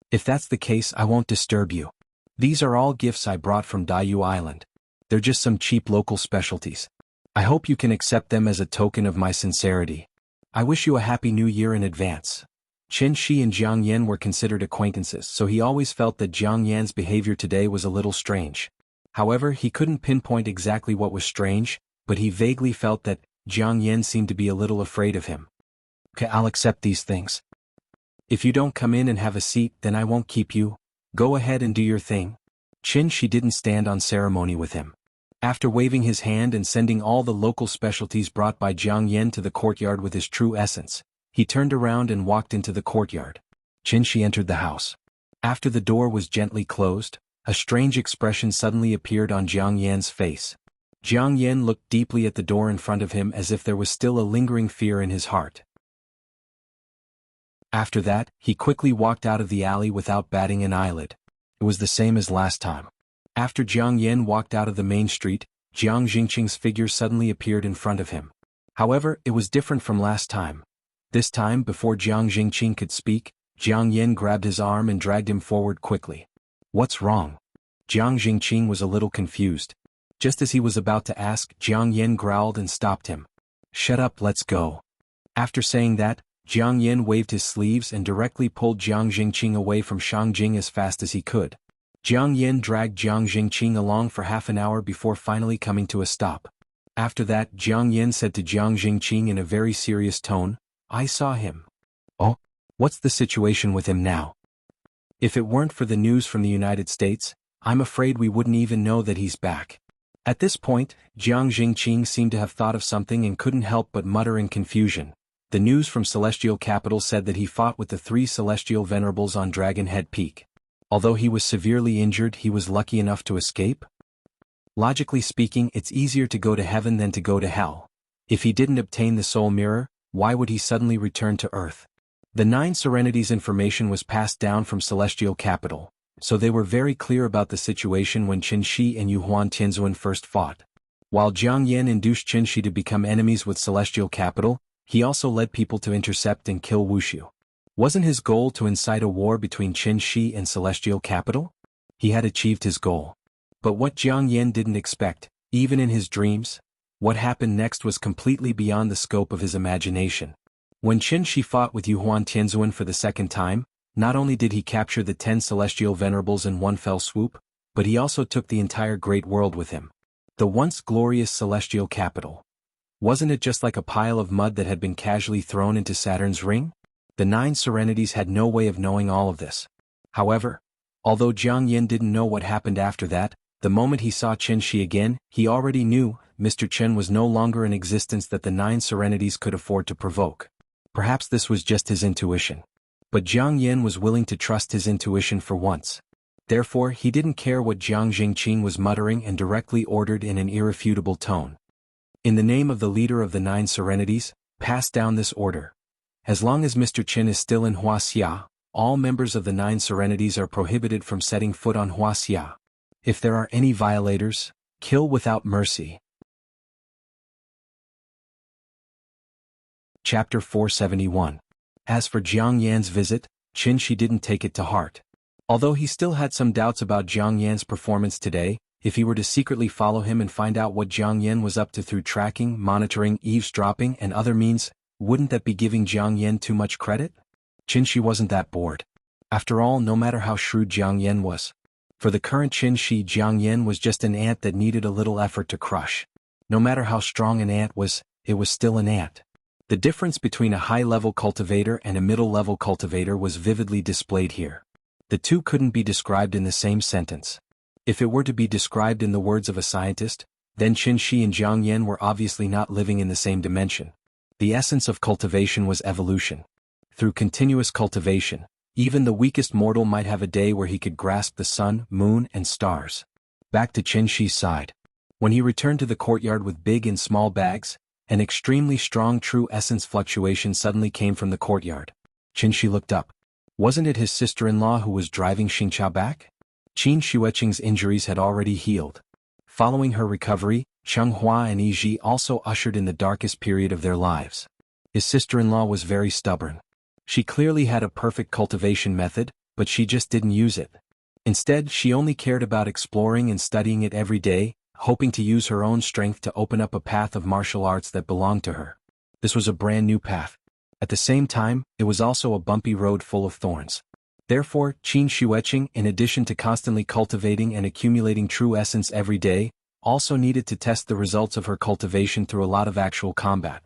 If that's the case, I won't disturb you. These are all gifts I brought from Daiyu Island. They're just some cheap local specialties. I hope you can accept them as a token of my sincerity. I wish you a happy new year in advance." Shi and Jiang Yan were considered acquaintances, so he always felt that Jiang Yan's behavior today was a little strange. However, he couldn't pinpoint exactly what was strange, but he vaguely felt that Jiang Yan seemed to be a little afraid of him. "Okay, I'll accept these things. If you don't come in and have a seat, then I won't keep you. Go ahead and do your thing." Shi didn't stand on ceremony with him. After waving his hand and sending all the local specialties brought by Jiang Yan to the courtyard with his true essence, he turned around and walked into the courtyard. Qin Shi entered the house. After the door was gently closed, a strange expression suddenly appeared on Jiang Yan's face. Jiang Yan looked deeply at the door in front of him as if there was still a lingering fear in his heart. After that, he quickly walked out of the alley without batting an eyelid. It was the same as last time. After Jiang Yan walked out of the main street, Jiang Jingqing's figure suddenly appeared in front of him. However, it was different from last time. This time, before Jiang Jingqing could speak, Jiang Yan grabbed his arm and dragged him forward quickly. What's wrong? Jiang Jingqing was a little confused. Just as he was about to ask, Jiang Yan growled and stopped him. Shut up, let's go. After saying that, Jiang Yan waved his sleeves and directly pulled Jiang Jingqing away from Shang Jing as fast as he could. Jiang Yan dragged Jiang Jingqing along for half an hour before finally coming to a stop. After that, Jiang Yan said to Jiang Jingqing in a very serious tone, I saw him. Oh? What's the situation with him now? If it weren't for the news from the United States, I'm afraid we wouldn't even know that he's back. At this point, Jiang Jingqing seemed to have thought of something and couldn't help but mutter in confusion. The news from Celestial Capital said that he fought with the 3 Celestial Venerables on Dragon Head Peak. Although he was severely injured, he was lucky enough to escape? Logically speaking, it's easier to go to heaven than to go to hell. If he didn't obtain the Soul Mirror, why would he suddenly return to Earth? The 9 Serenities information was passed down from Celestial Capital, so they were very clear about the situation when Qin Shi and Yuhuan Tianzuan first fought. While Jiang Yan induced Qin Shi to become enemies with Celestial Capital, he also led people to intercept and kill Wushu. Wasn't his goal to incite a war between Qin Shi and Celestial Capital? He had achieved his goal. But what Jiang Yan didn't expect, even in his dreams, what happened next was completely beyond the scope of his imagination. When Qin Shi fought with Yuhuan Tianzuan for the second time, not only did he capture the 10 Celestial Venerables in one fell swoop, but he also took the entire Great World with him. The once glorious Celestial Capital. Wasn't it just like a pile of mud that had been casually thrown into Saturn's ring? The 9 Serenities had no way of knowing all of this. However, although Jiang Yan didn't know what happened after that, the moment he saw Qin Shi again, he already knew Mr. Chen was no longer in existence that the 9 Serenities could afford to provoke. Perhaps this was just his intuition. But Jiang Yan was willing to trust his intuition for once. Therefore, he didn't care what Jiang Jingqing was muttering and directly ordered in an irrefutable tone. In the name of the leader of the 9 Serenities, pass down this order. As long as Mr. Chen is still in Huaxia, all members of the 9 Serenities are prohibited from setting foot on Huaxia. If there are any violators, kill without mercy. Chapter 471. As for Jiang Yan's visit, Qin Shi didn't take it to heart. Although he still had some doubts about Jiang Yan's performance today, if he were to secretly follow him and find out what Jiang Yan was up to through tracking, monitoring, eavesdropping, and other means, wouldn't that be giving Jiang Yan too much credit? Qin Shi wasn't that bored. After all, no matter how shrewd Jiang Yan was, for the current Qin Shi, Jiang Yan was just an ant that needed a little effort to crush. No matter how strong an ant was, it was still an ant. The difference between a high-level cultivator and a middle-level cultivator was vividly displayed here. The two couldn't be described in the same sentence. If it were to be described in the words of a scientist, then Qin Shi and Jiang Yan were obviously not living in the same dimension. The essence of cultivation was evolution. Through continuous cultivation, even the weakest mortal might have a day where he could grasp the sun, moon, and stars. Back to Qin Shi's side. When he returned to the courtyard with big and small bags, an extremely strong true essence fluctuation suddenly came from the courtyard. Qin Shi looked up. Wasn't it his sister-in-law who was driving Xingqiao back? Qin Xueqing's injuries had already healed. Following her recovery, Cheng Hua and Yi Ji also ushered in the darkest period of their lives. His sister-in-law was very stubborn. She clearly had a perfect cultivation method, but she just didn't use it. Instead, she only cared about exploring and studying it every day, hoping to use her own strength to open up a path of martial arts that belonged to her. This was a brand new path. At the same time, it was also a bumpy road full of thorns. Therefore, Qin Xueqing, in addition to constantly cultivating and accumulating true essence every day, also needed to test the results of her cultivation through a lot of actual combat.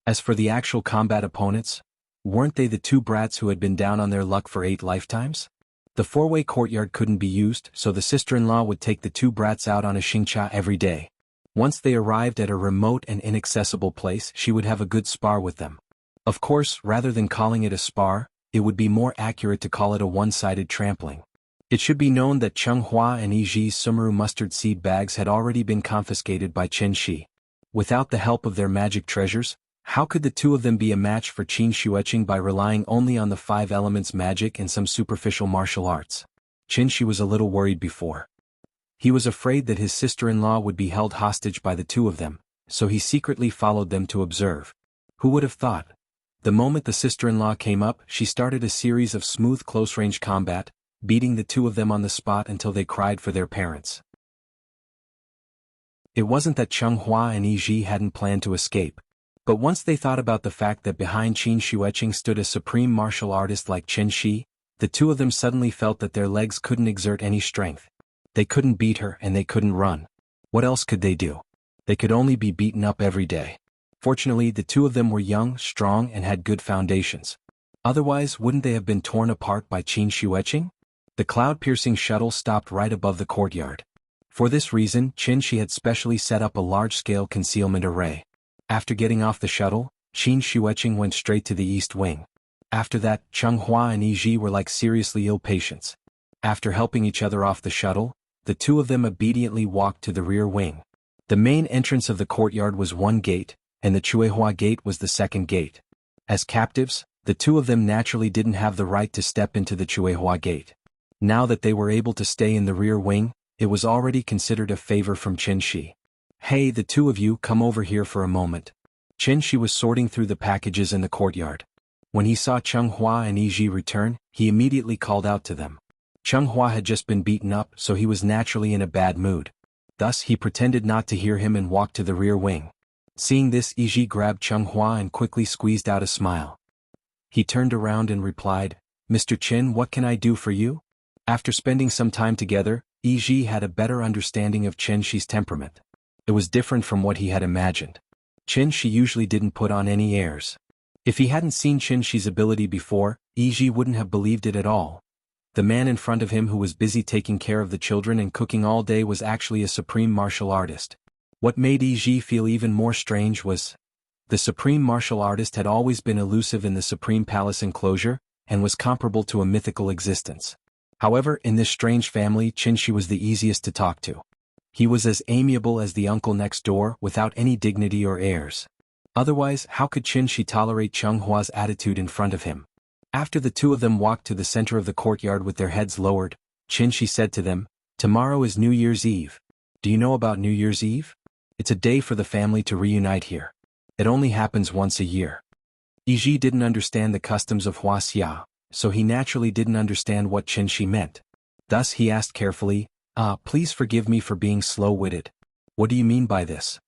As for the actual combat opponents, weren't they the 2 brats who had been down on their luck for 8 lifetimes? The 4-way courtyard couldn't be used, so the sister-in-law would take the 2 brats out on a Xingqiao every day. Once they arrived at a remote and inaccessible place, she would have a good spar with them. Of course, rather than calling it a spar, it would be more accurate to call it a one-sided trampling. It should be known that Cheng Hua and Yiji's Sumeru mustard seed bags had already been confiscated by Chen Shi. Without the help of their magic treasures, how could the two of them be a match for Qin Xueqing by relying only on the 5 elements magic and some superficial martial arts? Qin Shi was a little worried before. He was afraid that his sister-in-law would be held hostage by the two of them, so he secretly followed them to observe. Who would have thought? The moment the sister-in-law came up, she started a series of smooth close-range combat, beating the two of them on the spot until they cried for their parents. It wasn't that Cheng Hua and Yiji hadn't planned to escape, but once they thought about the fact that behind Qin Xueqing stood a supreme martial artist like Chen Shi, the two of them suddenly felt that their legs couldn't exert any strength. They couldn't beat her and they couldn't run. What else could they do? They could only be beaten up every day. Fortunately, the two of them were young, strong, and had good foundations. Otherwise, wouldn't they have been torn apart by Qin Xueqing? The cloud-piercing shuttle stopped right above the courtyard. For this reason, Qin Shi had specially set up a large-scale concealment array. After getting off the shuttle, Qin Xueqing went straight to the east wing. After that, Cheng Hua and Yiji were like seriously ill patients. After helping each other off the shuttle, the two of them obediently walked to the rear wing. The main entrance of the courtyard was one gate, and the Chuehua gate was the second gate. As captives, the two of them naturally didn't have the right to step into the Chuehua gate. Now that they were able to stay in the rear wing, it was already considered a favor from Chen Shi. "Hey, the two of you, come over here for a moment." Chen Shi was sorting through the packages in the courtyard. When he saw Cheng Hua and Yiji return, he immediately called out to them. Cheng Hua had just been beaten up, so he was naturally in a bad mood. Thus, he pretended not to hear him and walked to the rear wing. Seeing this, Yiji grabbed Cheng Hua and quickly squeezed out a smile. He turned around and replied, "Mr. Chen, what can I do for you?" After spending some time together, Yiji had a better understanding of Chen Shi's temperament. It was different from what he had imagined. Chen Shi usually didn't put on any airs. If he hadn't seen Chen Shi's ability before, Yiji wouldn't have believed it at all. The man in front of him who was busy taking care of the children and cooking all day was actually a supreme martial artist. What made Yiji feel even more strange was, the supreme martial artist had always been elusive in the Supreme Palace enclosure, and was comparable to a mythical existence. However, in this strange family, Chen Shi was the easiest to talk to. He was as amiable as the uncle next door, without any dignity or airs. Otherwise, how could Chen Shi tolerate Cheng Hua's attitude in front of him? After the two of them walked to the center of the courtyard with their heads lowered, Chen Shi said to them, "Tomorrow is New Year's Eve. Do you know about New Year's Eve? It's a day for the family to reunite here. It only happens once a year." Yiji didn't understand the customs of Huaxia, so he naturally didn't understand what Chen Shi meant. Thus he asked carefully, "Please forgive me for being slow-witted. What do you mean by this?"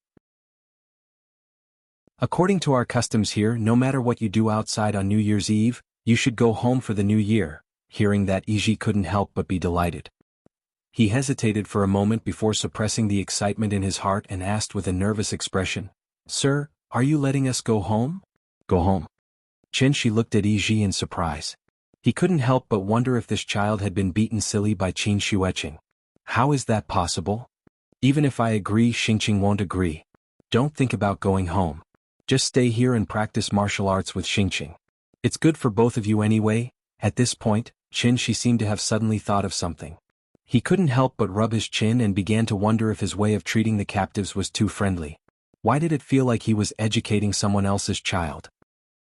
"According to our customs here, no matter what you do outside on New Year's Eve, you should go home for the new year." Hearing that, Yiji couldn't help but be delighted. He hesitated for a moment before suppressing the excitement in his heart and asked with a nervous expression, "Sir, are you letting us go home?" "Go home?" Chen Shi looked at Yiji in surprise. He couldn't help but wonder if this child had been beaten silly by Qin Xueqing. How is that possible? "Even if I agree, Xingqing won't agree. Don't think about going home. Just stay here and practice martial arts with Xingqing. It's good for both of you anyway." At this point, Chen Shi seemed to have suddenly thought of something. He couldn't help but rub his chin and began to wonder if his way of treating the captives was too friendly. Why did it feel like he was educating someone else's child?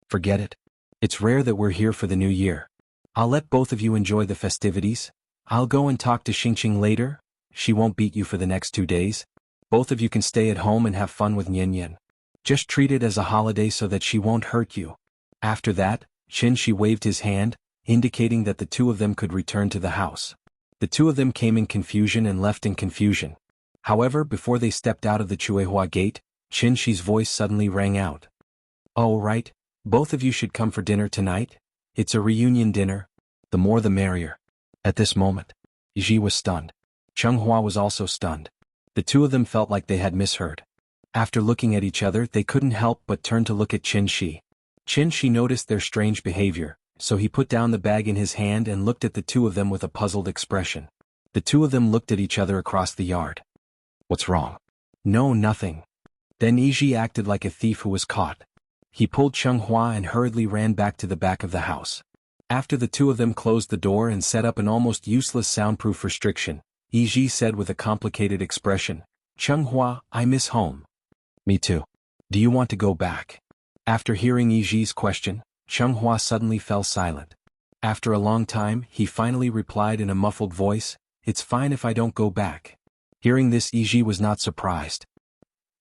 "Forget it. It's rare that we're here for the new year. I'll let both of you enjoy the festivities. I'll go and talk to Xingqing later. She won't beat you for the next 2 days. Both of you can stay at home and have fun with Nian Nian. Just treat it as a holiday so that she won't hurt you." After that, Chen Shi waved his hand, indicating that the two of them could return to the house. The two of them came in confusion and left in confusion. However, before they stepped out of the Chuehua gate, Chen Shi's voice suddenly rang out. "Oh right, both of you should come for dinner tonight. It's a reunion dinner. The more the merrier." At this moment, Yiji was stunned. Cheng Hua was also stunned. The two of them felt like they had misheard. After looking at each other, they couldn't help but turn to look at Chen Shi. Chen Shi noticed their strange behavior, so he put down the bag in his hand and looked at the two of them with a puzzled expression. The two of them looked at each other across the yard. "What's wrong?" "No, nothing." Then Yiji acted like a thief who was caught. He pulled Cheng Hua and hurriedly ran back to the back of the house. After the two of them closed the door and set up an almost useless soundproof restriction, Yi said with a complicated expression, "Chunghua, I miss home." "Me too. Do you want to go back?" After hearing Yi's question, Chunghua suddenly fell silent. After a long time, he finally replied in a muffled voice, "It's fine if I don't go back." Hearing this, Yi was not surprised.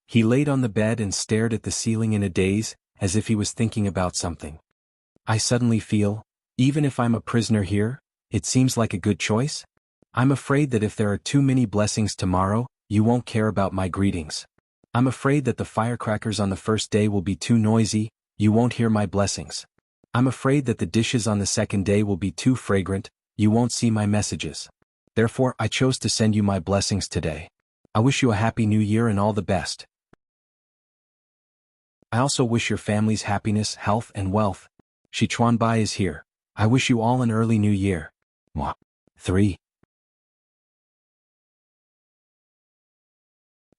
He laid on the bed and stared at the ceiling in a daze, as if he was thinking about something. "I suddenly feel, even if I'm a prisoner here, it seems like a good choice. I'm afraid that if there are too many blessings tomorrow, you won't care about my greetings. I'm afraid that the firecrackers on the first day will be too noisy, you won't hear my blessings. I'm afraid that the dishes on the second day will be too fragrant, you won't see my messages. Therefore I chose to send you my blessings today. I wish you a happy new year and all the best. I also wish your family's happiness, health and wealth. Sichuan Bai is here. I wish you all an early new year. Mwah. 3.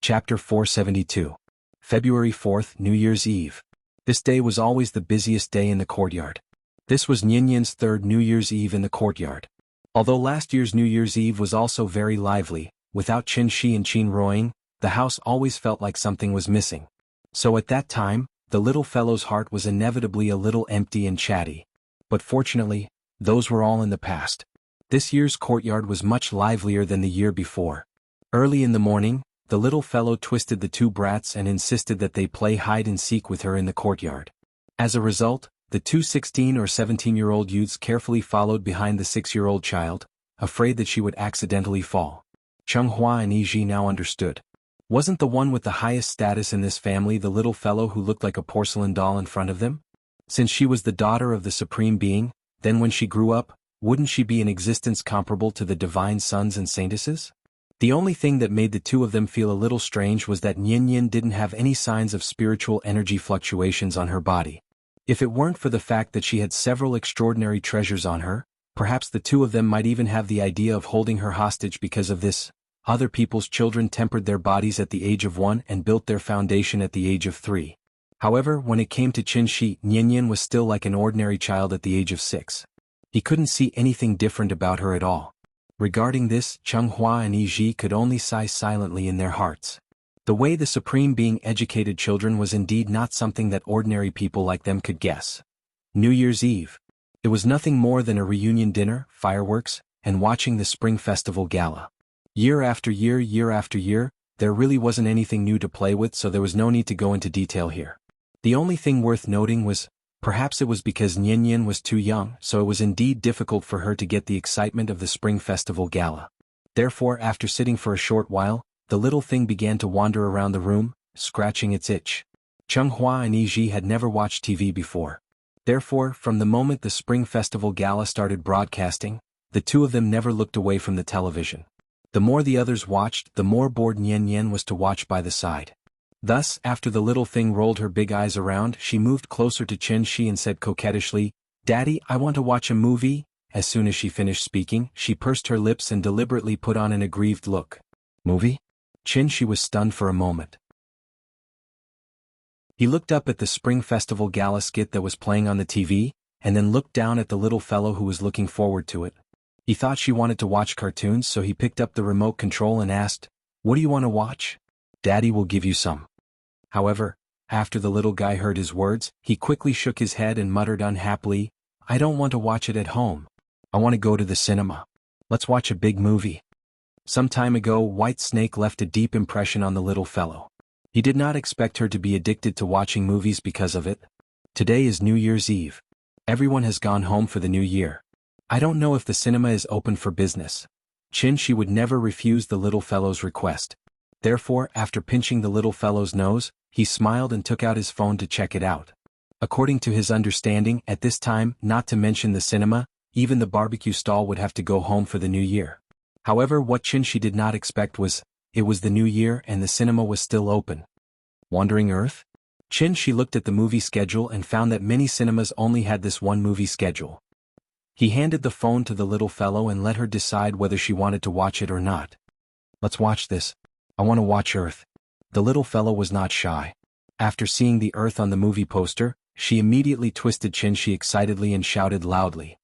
Chapter 472. February 4th, New Year's Eve. This day was always the busiest day in the courtyard. This was Nianyan's third New Year's Eve in the courtyard. Although last year's New Year's Eve was also very lively, without Qin Shi and Qin Ruoying, the house always felt like something was missing. So at that time, the little fellow's heart was inevitably a little empty and chatty. But fortunately, those were all in the past. This year's courtyard was much livelier than the year before. Early in the morning, the little fellow twisted the two brats and insisted that they play hide-and-seek with her in the courtyard. As a result, the two 16 or 17-year-old youths carefully followed behind the 6-year-old child, afraid that she would accidentally fall. Chunghua and Yi now understood. Wasn't the one with the highest status in this family the little fellow who looked like a porcelain doll in front of them? Since she was the daughter of the Supreme Being, then when she grew up, wouldn't she be in existence comparable to the divine sons and saintesses? The only thing that made the two of them feel a little strange was that Nianyan didn't have any signs of spiritual energy fluctuations on her body. If it weren't for the fact that she had several extraordinary treasures on her, perhaps the two of them might even have the idea of holding her hostage because of this. Other people's children tempered their bodies at the age of 1 and built their foundation at the age of 3. However, when it came to Qin Shi, Nianyan was still like an ordinary child at the age of 6. He couldn't see anything different about her at all. Regarding this, Chunghua and Yi could only sigh silently in their hearts. The way the Supreme Being educated children was indeed not something that ordinary people like them could guess. New Year's Eve. It was nothing more than a reunion dinner, fireworks, and watching the Spring Festival Gala. Year after year, there really wasn't anything new to play with, so there was no need to go into detail here. The only thing worth noting was, perhaps it was because Nianyan was too young, so it was indeed difficult for her to get the excitement of the Spring Festival Gala. Therefore, after sitting for a short while, the little thing began to wander around the room, scratching its itch. Chunghua and Yi had never watched TV before. Therefore, from the moment the Spring Festival Gala started broadcasting, the two of them never looked away from the television. The more the others watched, the more bored Nianyan was to watch by the side. Thus, after the little thing rolled her big eyes around, she moved closer to Qin Shi and said coquettishly, "Daddy, I want to watch a movie." As soon as she finished speaking, she pursed her lips and deliberately put on an aggrieved look. "Movie?" Qin Shi was stunned for a moment. He looked up at the Spring Festival Gala skit that was playing on the TV, and then looked down at the little fellow who was looking forward to it. He thought she wanted to watch cartoons, so he picked up the remote control and asked, "What do you want to watch?" "Daddy will give you some." However, after the little guy heard his words, he quickly shook his head and muttered unhappily, "I don't want to watch it at home. I want to go to the cinema. Let's watch a big movie." Some time ago, White Snake left a deep impression on the little fellow. He did not expect her to be addicted to watching movies because of it. Today is New Year's Eve. Everyone has gone home for the new year. I don't know if the cinema is open for business. Qin Shi would never refuse the little fellow's request. Therefore, after pinching the little fellow's nose, he smiled and took out his phone to check it out. According to his understanding, at this time, not to mention the cinema, even the barbecue stall would have to go home for the new year. However, what Qin Shi did not expect was, it was the new year and the cinema was still open. Wandering Earth? Qin Shi looked at the movie schedule and found that many cinemas only had this one movie schedule. He handed the phone to the little fellow and let her decide whether she wanted to watch it or not. "Let's watch this. I want to watch Earth." The little fellow was not shy. After seeing the Earth on the movie poster, she immediately twisted Qin Shi excitedly and shouted loudly,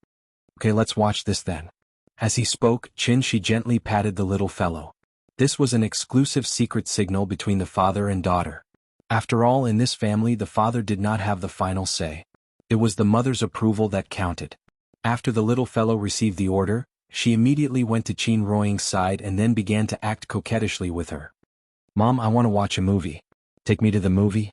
Okay, let's watch this then. As he spoke, Qin gently patted the little fellow. This was an exclusive secret signal between the father and daughter. After all, in this family the father did not have the final say. It was the mother's approval that counted. After the little fellow received the order, she immediately went to Qin Ruoying's side and then began to act coquettishly with her. Mom, I want to watch a movie. Take me to the movie?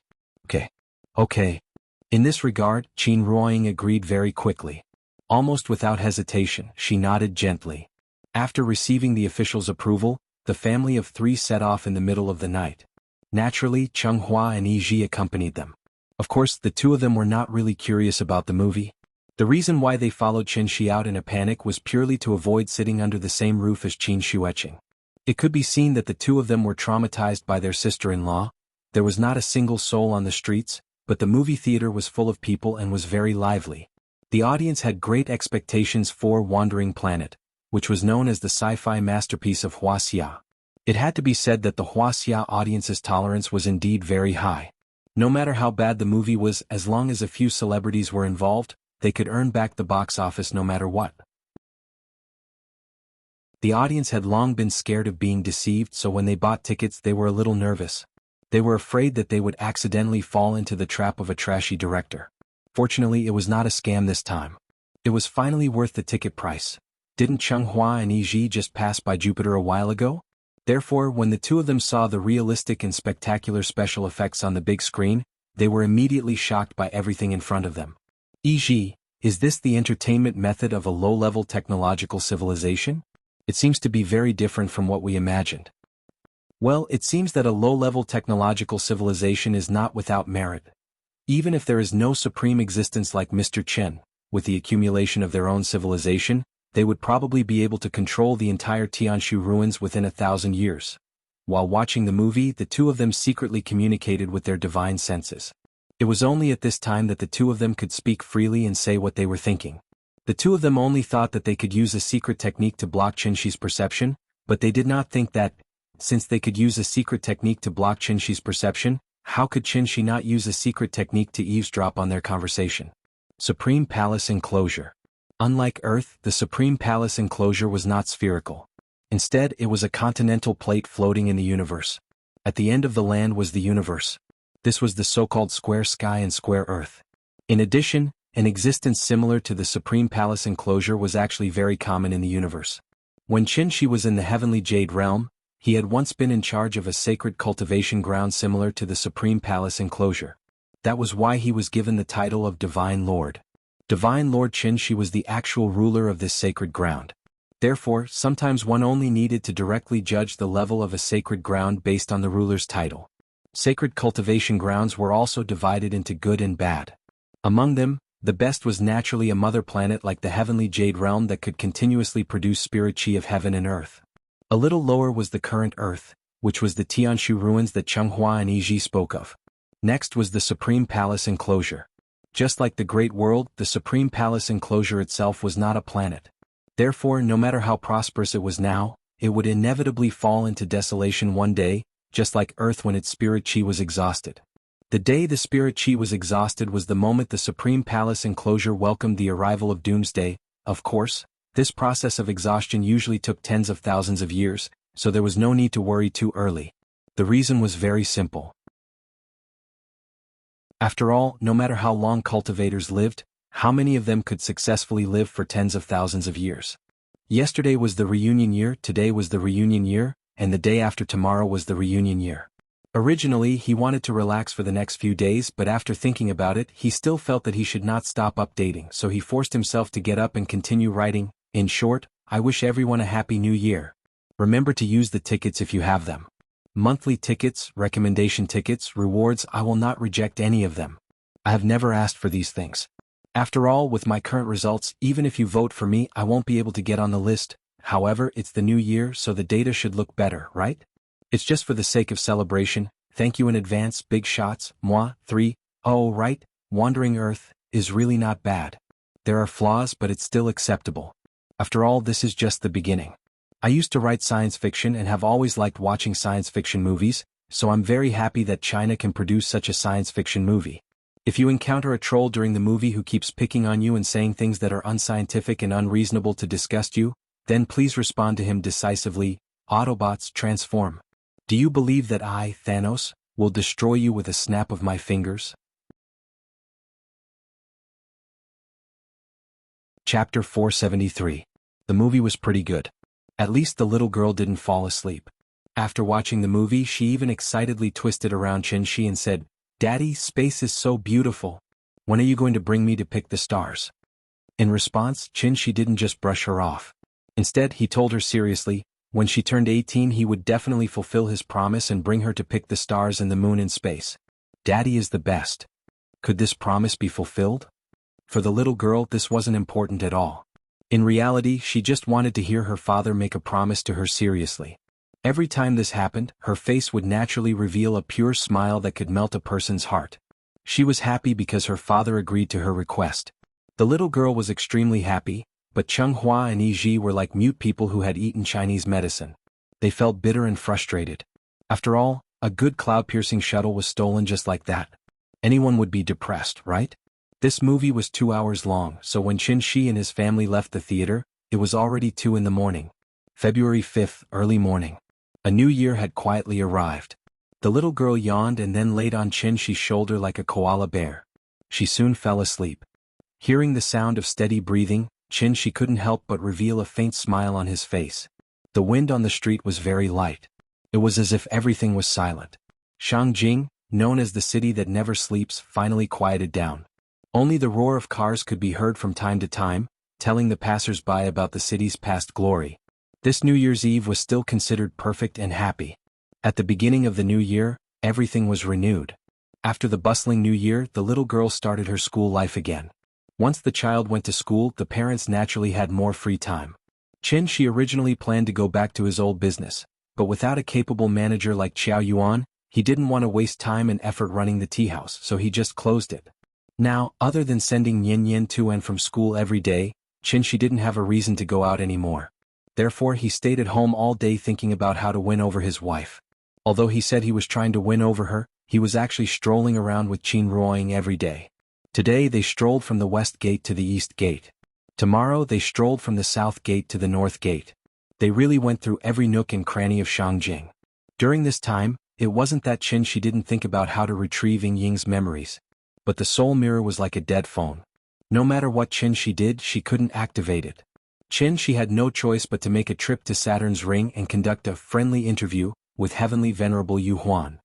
Okay. In this regard, Qin Ruoying agreed very quickly. Almost without hesitation, she nodded gently. After receiving the official's approval, the family of three set off in the middle of the night. Naturally, Chenghua and Yi accompanied them. Of course, the two of them were not really curious about the movie. The reason why they followed Qin out in a panic was purely to avoid sitting under the same roof as Qin Xueqing. It could be seen that the two of them were traumatized by their sister-in-law. There was not a single soul on the streets, but the movie theater was full of people and was very lively. The audience had great expectations for Wandering Planet, which was known as the sci-fi masterpiece of Huaxia. It had to be said that the Huaxia audience's tolerance was indeed very high. No matter how bad the movie was, as long as a few celebrities were involved, they could earn back the box office no matter what. The audience had long been scared of being deceived, so when they bought tickets they were a little nervous. They were afraid that they would accidentally fall into the trap of a trashy director. Fortunately, it was not a scam this time. It was finally worth the ticket price. Didn't Chenghua and Yi just pass by Jupiter a while ago? Therefore, when the two of them saw the realistic and spectacular special effects on the big screen, they were immediately shocked by everything in front of them. Yi, is this the entertainment method of a low-level technological civilization? It seems to be very different from what we imagined. Well, it seems that a low-level technological civilization is not without merit. Even if there is no supreme existence like Mr. Chen, with the accumulation of their own civilization, they would probably be able to control the entire Tianshu ruins within 1,000 years. While watching the movie, the two of them secretly communicated with their divine senses. It was only at this time that the two of them could speak freely and say what they were thinking. The two of them only thought that they could use a secret technique to block Qinshi's perception, but they did not think that, since they could use a secret technique to block Qinshi's perception, how could Qinshi not use a secret technique to eavesdrop on their conversation? Supreme Palace Enclosure. Unlike Earth, the Supreme Palace Enclosure was not spherical. Instead, it was a continental plate floating in the universe. At the end of the land was the universe. This was the so-called square sky and square Earth. In addition, an existence similar to the Supreme Palace Enclosure was actually very common in the universe. When Qinshi was in the Heavenly Jade Realm, he had once been in charge of a sacred cultivation ground similar to the Supreme Palace Enclosure. That was why he was given the title of Divine Lord. Divine Lord Qinshi was the actual ruler of this sacred ground. Therefore, sometimes one only needed to directly judge the level of a sacred ground based on the ruler's title. Sacred cultivation grounds were also divided into good and bad. Among them, the best was naturally a mother planet like the Heavenly Jade Realm that could continuously produce spirit chi of heaven and earth. A little lower was the current Earth, which was the Tianshu ruins that Chenghua and Yi spoke of. Next was the Supreme Palace Enclosure. Just like the Great World, the Supreme Palace Enclosure itself was not a planet. Therefore, no matter how prosperous it was now, it would inevitably fall into desolation one day, just like Earth when its spirit chi was exhausted. The day the spirit chi was exhausted was the moment the Supreme Palace Enclosure welcomed the arrival of Doomsday. Of course, this process of exhaustion usually took tens of thousands of years, so there was no need to worry too early. The reason was very simple. After all, no matter how long cultivators lived, how many of them could successfully live for tens of thousands of years? Yesterday was the reunion year, today was the reunion year, and the day after tomorrow was the reunion year. Originally, he wanted to relax for the next few days, but after thinking about it, he still felt that he should not stop updating, so he forced himself to get up and continue writing. In short, I wish everyone a happy new year. Remember to use the tickets if you have them. Monthly tickets, recommendation tickets, rewards, I will not reject any of them. I have never asked for these things. After all, with my current results, even if you vote for me, I won't be able to get on the list. However, it's the new year, so the data should look better, right? It's just for the sake of celebration. Thank you in advance, big shots, moi, 3. Oh, right, Wandering Earth is really not bad. There are flaws, but it's still acceptable. After all, this is just the beginning. I used to write science fiction and have always liked watching science fiction movies, so I'm very happy that China can produce such a science fiction movie. If you encounter a troll during the movie who keeps picking on you and saying things that are unscientific and unreasonable to disgust you, then please respond to him decisively. Autobots transform. Do you believe that I, Thanos, will destroy you with a snap of my fingers? Chapter 473. The movie was pretty good. At least the little girl didn't fall asleep. After watching the movie, she even excitedly twisted around Qin and said, "Daddy, space is so beautiful. When are you going to bring me to pick the stars?" In response, Qin didn't just brush her off. Instead, he told her seriously, when she turned 18 he would definitely fulfill his promise and bring her to pick the stars and the moon in space. Daddy is the best. Could this promise be fulfilled? For the little girl, this wasn't important at all. In reality, she just wanted to hear her father make a promise to her seriously. Every time this happened, her face would naturally reveal a pure smile that could melt a person's heart. She was happy because her father agreed to her request. The little girl was extremely happy, but Chunghua and Yi were like mute people who had eaten Chinese medicine. They felt bitter and frustrated. After all, a good cloud-piercing shuttle was stolen just like that. Anyone would be depressed, right? This movie was 2 hours long, so when Qin and his family left the theater, it was already 2 in the morning. February 5th, early morning. A new year had quietly arrived. The little girl yawned and then laid on Qin's shoulder like a koala bear. She soon fell asleep. Hearing the sound of steady breathing, Qin couldn't help but reveal a faint smile on his face. The wind on the street was very light. It was as if everything was silent. Shangjing, known as the city that never sleeps, finally quieted down. Only the roar of cars could be heard from time to time, telling the passers-by about the city's past glory. This New Year's Eve was still considered perfect and happy. At the beginning of the new year, everything was renewed. After the bustling new year, the little girl started her school life again. Once the child went to school, the parents naturally had more free time. Qin originally planned to go back to his old business, but without a capable manager like Qiao Yuan, he didn't want to waste time and effort running the tea house, so he just closed it. Now, other than sending Yin to and from school every day, Qin didn't have a reason to go out anymore. Therefore, he stayed at home all day thinking about how to win over his wife. Although he said he was trying to win over her, he was actually strolling around with Qin Ruoying every day. Today they strolled from the west gate to the east gate. Tomorrow they strolled from the south gate to the north gate. They really went through every nook and cranny of Shangjing. During this time, it wasn't that Qin didn't think about how to retrieve Ying's memories. But the soul mirror was like a dead phone. No matter what Qin did, she couldn't activate it. Qin had no choice but to make a trip to Saturn's ring and conduct a friendly interview with Heavenly Venerable Yu Huan.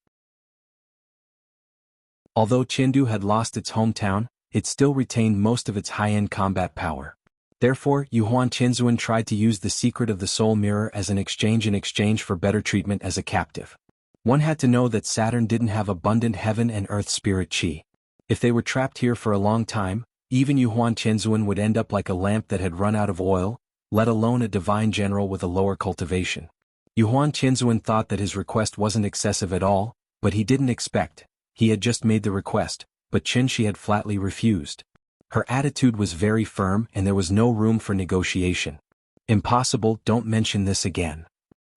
Although Chengdu had lost its hometown, it still retained most of its high-end combat power. Therefore, Yu Huan Tianzuan tried to use the secret of the soul mirror as an exchange in exchange for better treatment as a captive. One had to know that Saturn didn't have abundant heaven and earth spirit qi. If they were trapped here for a long time, even Yu Huan Tianzuan would end up like a lamp that had run out of oil, let alone a divine general with a lower cultivation. Yu Huan Tianzuan thought that his request wasn't excessive at all, but he didn't expect. He had just made the request, but Qin had flatly refused. Her attitude was very firm and there was no room for negotiation. "Impossible, don't mention this again.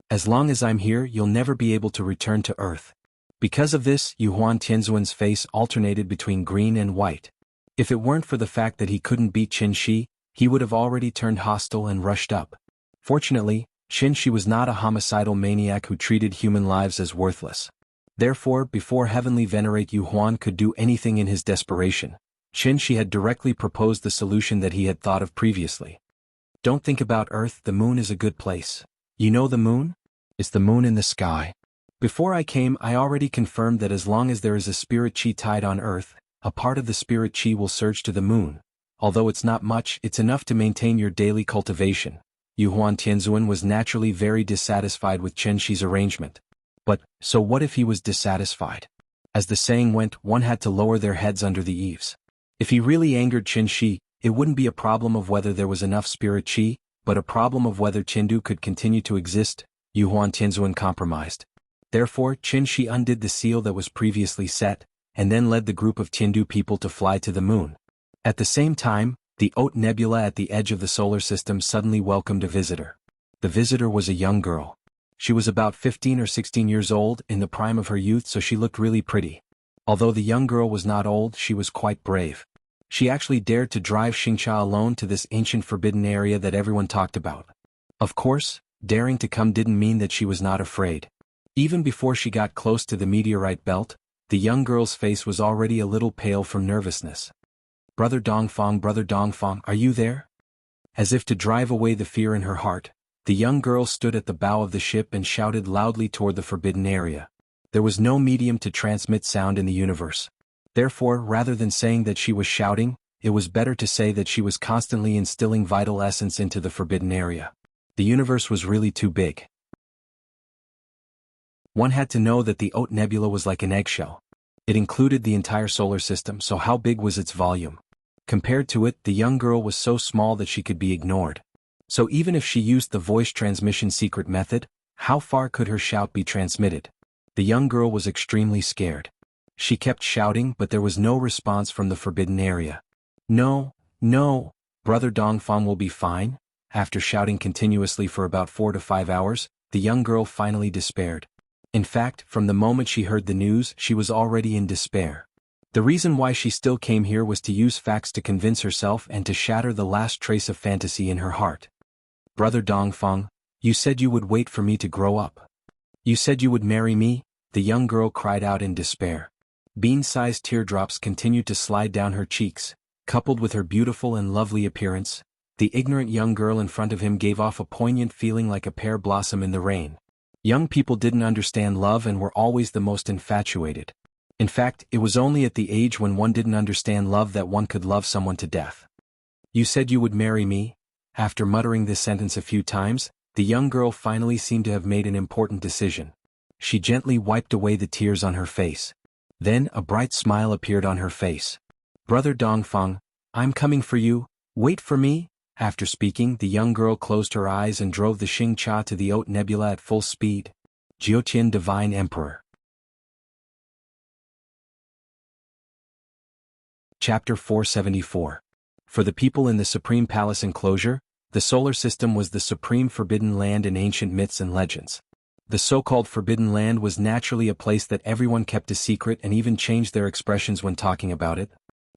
As long as I'm here, you'll never be able to return to Earth." Because of this, Yu Huan Tianzuan's face alternated between green and white. If it weren't for the fact that he couldn't beat Qin, he would have already turned hostile and rushed up. Fortunately, Qin was not a homicidal maniac who treated human lives as worthless. Therefore, before Heavenly Venerate Yu Huan could do anything in his desperation, Qin had directly proposed the solution that he had thought of previously. "Don't think about Earth, the moon is a good place. You know the moon? It's the moon in the sky. Before I came, I already confirmed that as long as there is a spirit qi tied on Earth, a part of the spirit qi will surge to the moon. Although it's not much, it's enough to maintain your daily cultivation." Yu Huan Tianzuan was naturally very dissatisfied with Qin's arrangement. But, so what if he was dissatisfied? As the saying went, one had to lower their heads under the eaves. If he really angered Qin, it wouldn't be a problem of whether there was enough spirit qi, but a problem of whether Chengdu could continue to exist. Yu Huan Tianzuan compromised. Therefore, Qin undid the seal that was previously set, and then led the group of Tiandu people to fly to the moon. At the same time, the Haute Nebula at the edge of the solar system suddenly welcomed a visitor. The visitor was a young girl. She was about 15 or 16 years old, in the prime of her youth, so she looked really pretty. Although the young girl was not old, she was quite brave. She actually dared to drive Xingcha alone to this ancient forbidden area that everyone talked about. Of course, daring to come didn't mean that she was not afraid. Even before she got close to the meteorite belt, the young girl's face was already a little pale from nervousness. Brother Dongfang, are you there? As if to drive away the fear in her heart, the young girl stood at the bow of the ship and shouted loudly toward the forbidden area. There was no medium to transmit sound in the universe. Therefore, rather than saying that she was shouting, it was better to say that she was constantly instilling vital essence into the forbidden area. The universe was really too big. One had to know that the Oat Nebula was like an eggshell. It included the entire solar system, so how big was its volume? Compared to it, the young girl was so small that she could be ignored. So even if she used the voice transmission secret method, how far could her shout be transmitted? The young girl was extremely scared. She kept shouting, but there was no response from the forbidden area. No, Brother Dongfang will be fine. After shouting continuously for about 4 to 5 hours, the young girl finally despaired. In fact, from the moment she heard the news, she was already in despair. The reason why she still came here was to use facts to convince herself and to shatter the last trace of fantasy in her heart. Brother Dongfang, you said you would wait for me to grow up. You said you would marry me, the young girl cried out in despair. Bean-sized teardrops continued to slide down her cheeks. Coupled with her beautiful and lovely appearance, the ignorant young girl in front of him gave off a poignant feeling like a pear blossom in the rain. Young people didn't understand love and were always the most infatuated. In fact, it was only at the age when one didn't understand love that one could love someone to death. You said you would marry me? After muttering this sentence a few times, the young girl finally seemed to have made an important decision. She gently wiped away the tears on her face. Then a bright smile appeared on her face. Brother Dongfang, I'm coming for you, wait for me. After speaking, the young girl closed her eyes and drove the Xingcha to the Oat Nebula at full speed. Jiutian Divine Emperor. Chapter 474. For the people in the Supreme Palace enclosure, the solar system was the supreme forbidden land in ancient myths and legends. The so-called Forbidden Land was naturally a place that everyone kept a secret and even changed their expressions when talking about it.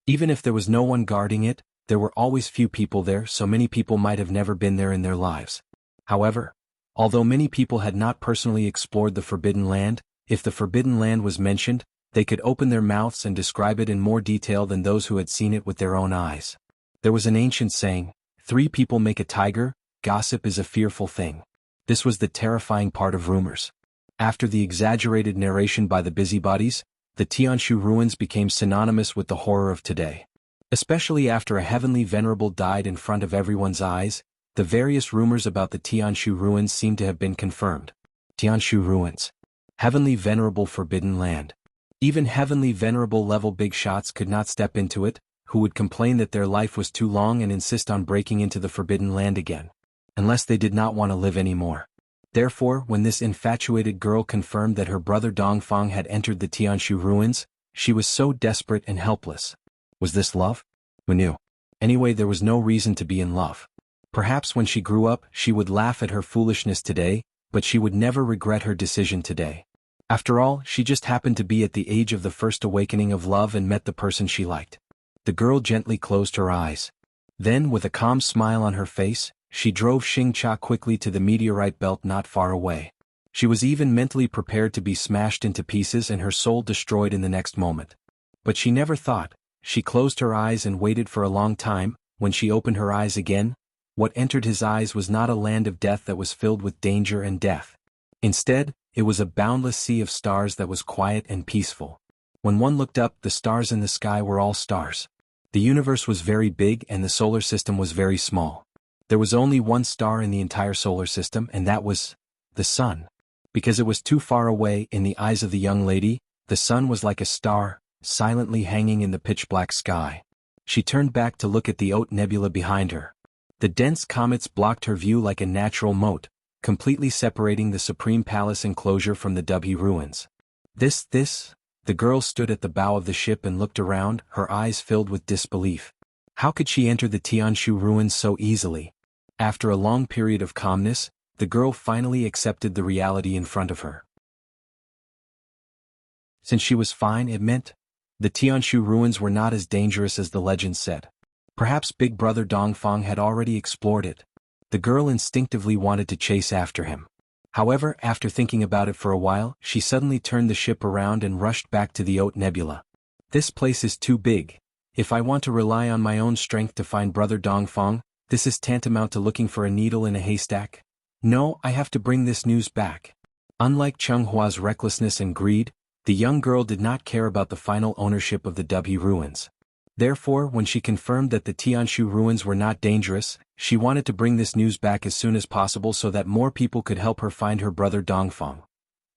Even if there was no one guarding it, there were always few people there, so many people might have never been there in their lives. However, although many people had not personally explored the Forbidden Land, if the Forbidden Land was mentioned, they could open their mouths and describe it in more detail than those who had seen it with their own eyes. There was an ancient saying, 3 people make a tiger, gossip is a fearful thing. This was the terrifying part of rumors. After the exaggerated narration by the busybodies, the Tianshu ruins became synonymous with the horror of today. Especially after a heavenly venerable died in front of everyone's eyes, the various rumors about the Tianshu ruins seemed to have been confirmed. Tianshu ruins. Heavenly venerable forbidden land. Even heavenly venerable level big shots could not step into it, who would complain that their life was too long and insist on breaking into the forbidden land again. Unless they did not want to live anymore. Therefore, when this infatuated girl confirmed that her brother Dongfang had entered the Tianshu ruins, she was so desperate and helpless. Was this love? Who knew? Anyway, there was no reason to be in love. Perhaps when she grew up, she would laugh at her foolishness today, but she would never regret her decision today. After all, she just happened to be at the age of the first awakening of love and met the person she liked. The girl gently closed her eyes. Then, with a calm smile on her face, she drove Xingcha quickly to the meteorite belt not far away. She was even mentally prepared to be smashed into pieces and her soul destroyed in the next moment. But she never thought. She closed her eyes and waited for a long time. When she opened her eyes again, what entered his eyes was not a land of death that was filled with danger and death. Instead, it was a boundless sea of stars that was quiet and peaceful. When one looked up, the stars in the sky were all stars. The universe was very big and the solar system was very small. There was only one star in the entire solar system, and that was the sun. Because it was too far away, in the eyes of the young lady, the sun was like a star, silently hanging in the pitch-black sky. She turned back to look at the Oat Nebula behind her. The dense comets blocked her view like a natural moat, completely separating the Supreme Palace enclosure from the Dubhe ruins. The girl stood at the bow of the ship and looked around, her eyes filled with disbelief. How could she enter the Tianshu ruins so easily? After a long period of calmness, the girl finally accepted the reality in front of her. Since she was fine, it meant The Tianshu ruins were not as dangerous as the legend said. Perhaps Big Brother Dongfang had already explored it. The girl instinctively wanted to chase after him. However, after thinking about it for a while, she suddenly turned the ship around and rushed back to the Oat Nebula. This place is too big. If I want to rely on my own strength to find Brother Dongfang, this is tantamount to looking for a needle in a haystack. No, I have to bring this news back. Unlike Cheng Hua's recklessness and greed, the young girl did not care about the final ownership of the Dubhe ruins. Therefore, when she confirmed that the Tianshu ruins were not dangerous, she wanted to bring this news back as soon as possible so that more people could help her find her brother Dongfang.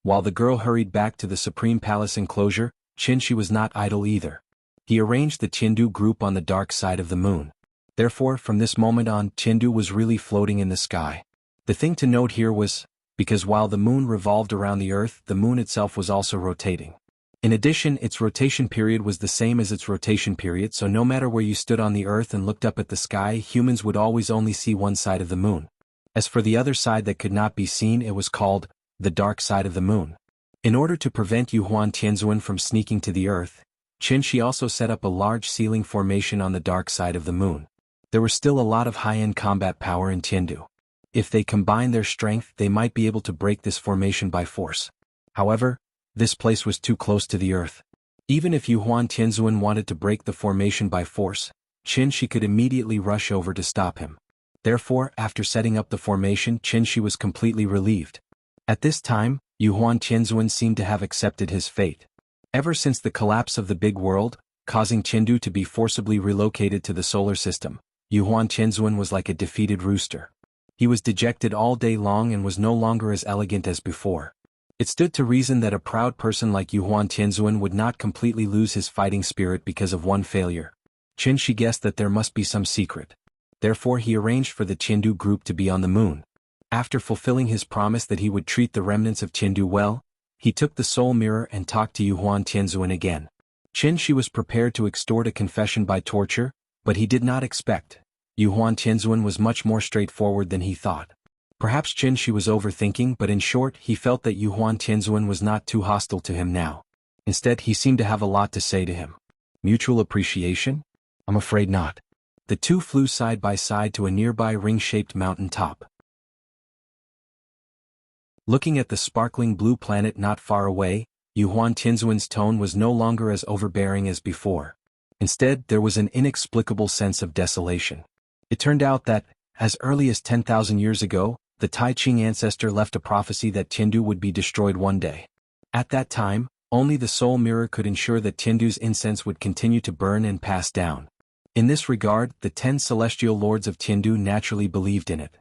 While the girl hurried back to the Supreme Palace enclosure, Qinshi was not idle either. He arranged the Qindu group on the dark side of the moon. Therefore, from this moment on, Qindu was really floating in the sky. The thing to note here was, because while the moon revolved around the Earth, the moon itself was also rotating. In addition, its rotation period was the same as its rotation period, so no matter where you stood on the Earth and looked up at the sky, humans would always only see one side of the moon. As for the other side that could not be seen, it was called the dark side of the moon. In order to prevent Yuhuan Tianzuan from sneaking to the Earth, Qinshi also set up a large ceiling formation on the dark side of the moon. There was still a lot of high-end combat power in Tiandu. If they combined their strength, they might be able to break this formation by force. However, this place was too close to the Earth. Even if Yuhuan Tianzuan wanted to break the formation by force, Qinshi could immediately rush over to stop him. Therefore, after setting up the formation, Qinshi was completely relieved. At this time, Yuhuan Tianzuan seemed to have accepted his fate. Ever since the collapse of the big world, causing Qindu to be forcibly relocated to the solar system, Yuhuan Tianzuan was like a defeated rooster. He was dejected all day long and was no longer as elegant as before. It stood to reason that a proud person like Yuhuan Tianzuan would not completely lose his fighting spirit because of one failure. Qinshi guessed that there must be some secret. Therefore he arranged for the Qindu group to be on the moon. After fulfilling his promise that he would treat the remnants of Qindu well, he took the soul mirror and talked to Yuhuan Tianzuan again. Qinshi was prepared to extort a confession by torture, but he did not expect. Yuhuan Tianzuan was much more straightforward than he thought. Perhaps Qinshi was overthinking, but in short, he felt that Yuhuan Tianzuan was not too hostile to him now. Instead, he seemed to have a lot to say to him. Mutual appreciation? I'm afraid not. The two flew side by side to a nearby ring-shaped mountain top. Looking at the sparkling blue planet not far away, Yuhuan Tianzuan's tone was no longer as overbearing as before. Instead, there was an inexplicable sense of desolation. It turned out that, as early as 10,000 years ago, the Tai Ching ancestor left a prophecy that Tiandu would be destroyed one day. At that time, only the soul mirror could ensure that Tiandu's incense would continue to burn and pass down. In this regard, the 10 celestial lords of Tiandu naturally believed in it.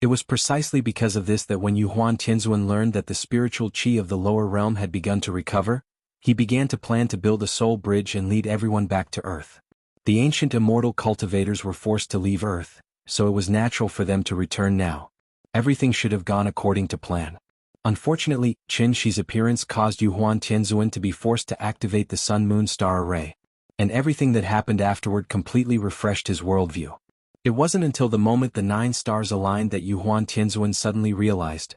It was precisely because of this that when Yuhuan Tianzuan learned that the spiritual qi of the lower realm had begun to recover, he began to plan to build a soul bridge and lead everyone back to Earth. The ancient immortal cultivators were forced to leave Earth, so it was natural for them to return now. Everything should have gone according to plan. Unfortunately, Qinshi's appearance caused Yuhuan Tianzuan to be forced to activate the Sun-Moon Star Array, and everything that happened afterward completely refreshed his worldview. It wasn't until the moment the 9 stars aligned that Yuhuan Tianzuan suddenly realized.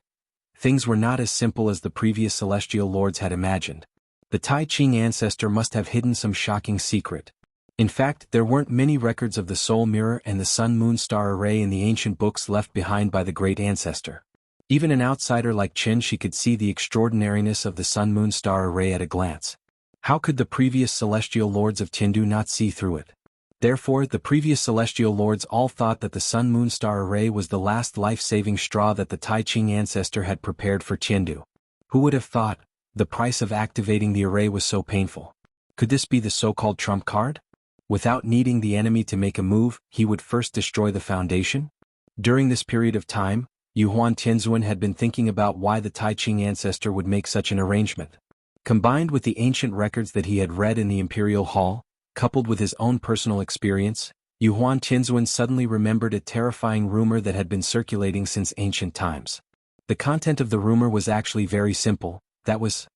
Things were not as simple as the previous celestial lords had imagined. The Tai Ching ancestor must have hidden some shocking secret. In fact, there weren't many records of the Soul Mirror and the Sun-Moon Star Array in the ancient books left behind by the great ancestor. Even an outsider like Qinshi could see the extraordinariness of the Sun-Moon Star Array at a glance. How could the previous celestial lords of Tiandu not see through it? Therefore, the previous celestial lords all thought that the Sun-Moon Star Array was the last life-saving straw that the Tai Ching ancestor had prepared for Tiandu. Who would have thought the price of activating the array was so painful? Could this be the so-called trump card? Without needing the enemy to make a move, he would first destroy the foundation? During this period of time, Yuhuan Tianzuan had been thinking about why the Tai Ching ancestor would make such an arrangement. Combined with the ancient records that he had read in the Imperial Hall, coupled with his own personal experience, Yuhuan Tianzuan suddenly remembered a terrifying rumor that had been circulating since ancient times. The content of the rumor was actually very simple. That was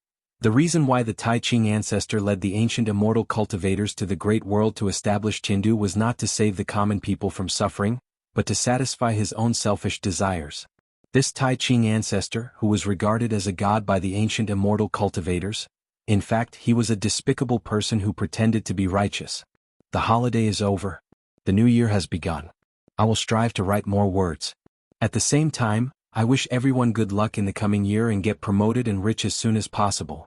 the reason why the Tai Ching ancestor led the ancient immortal cultivators to the great world to establish Tiandu was not to save the common people from suffering, but to satisfy his own selfish desires. This Tai Ching ancestor, who was regarded as a god by the ancient immortal cultivators, In fact, he was a despicable person who pretended to be righteous. The holiday is over. The new year has begun. I will strive to write more words. At the same time, I wish everyone good luck in the coming year and get promoted and rich as soon as possible.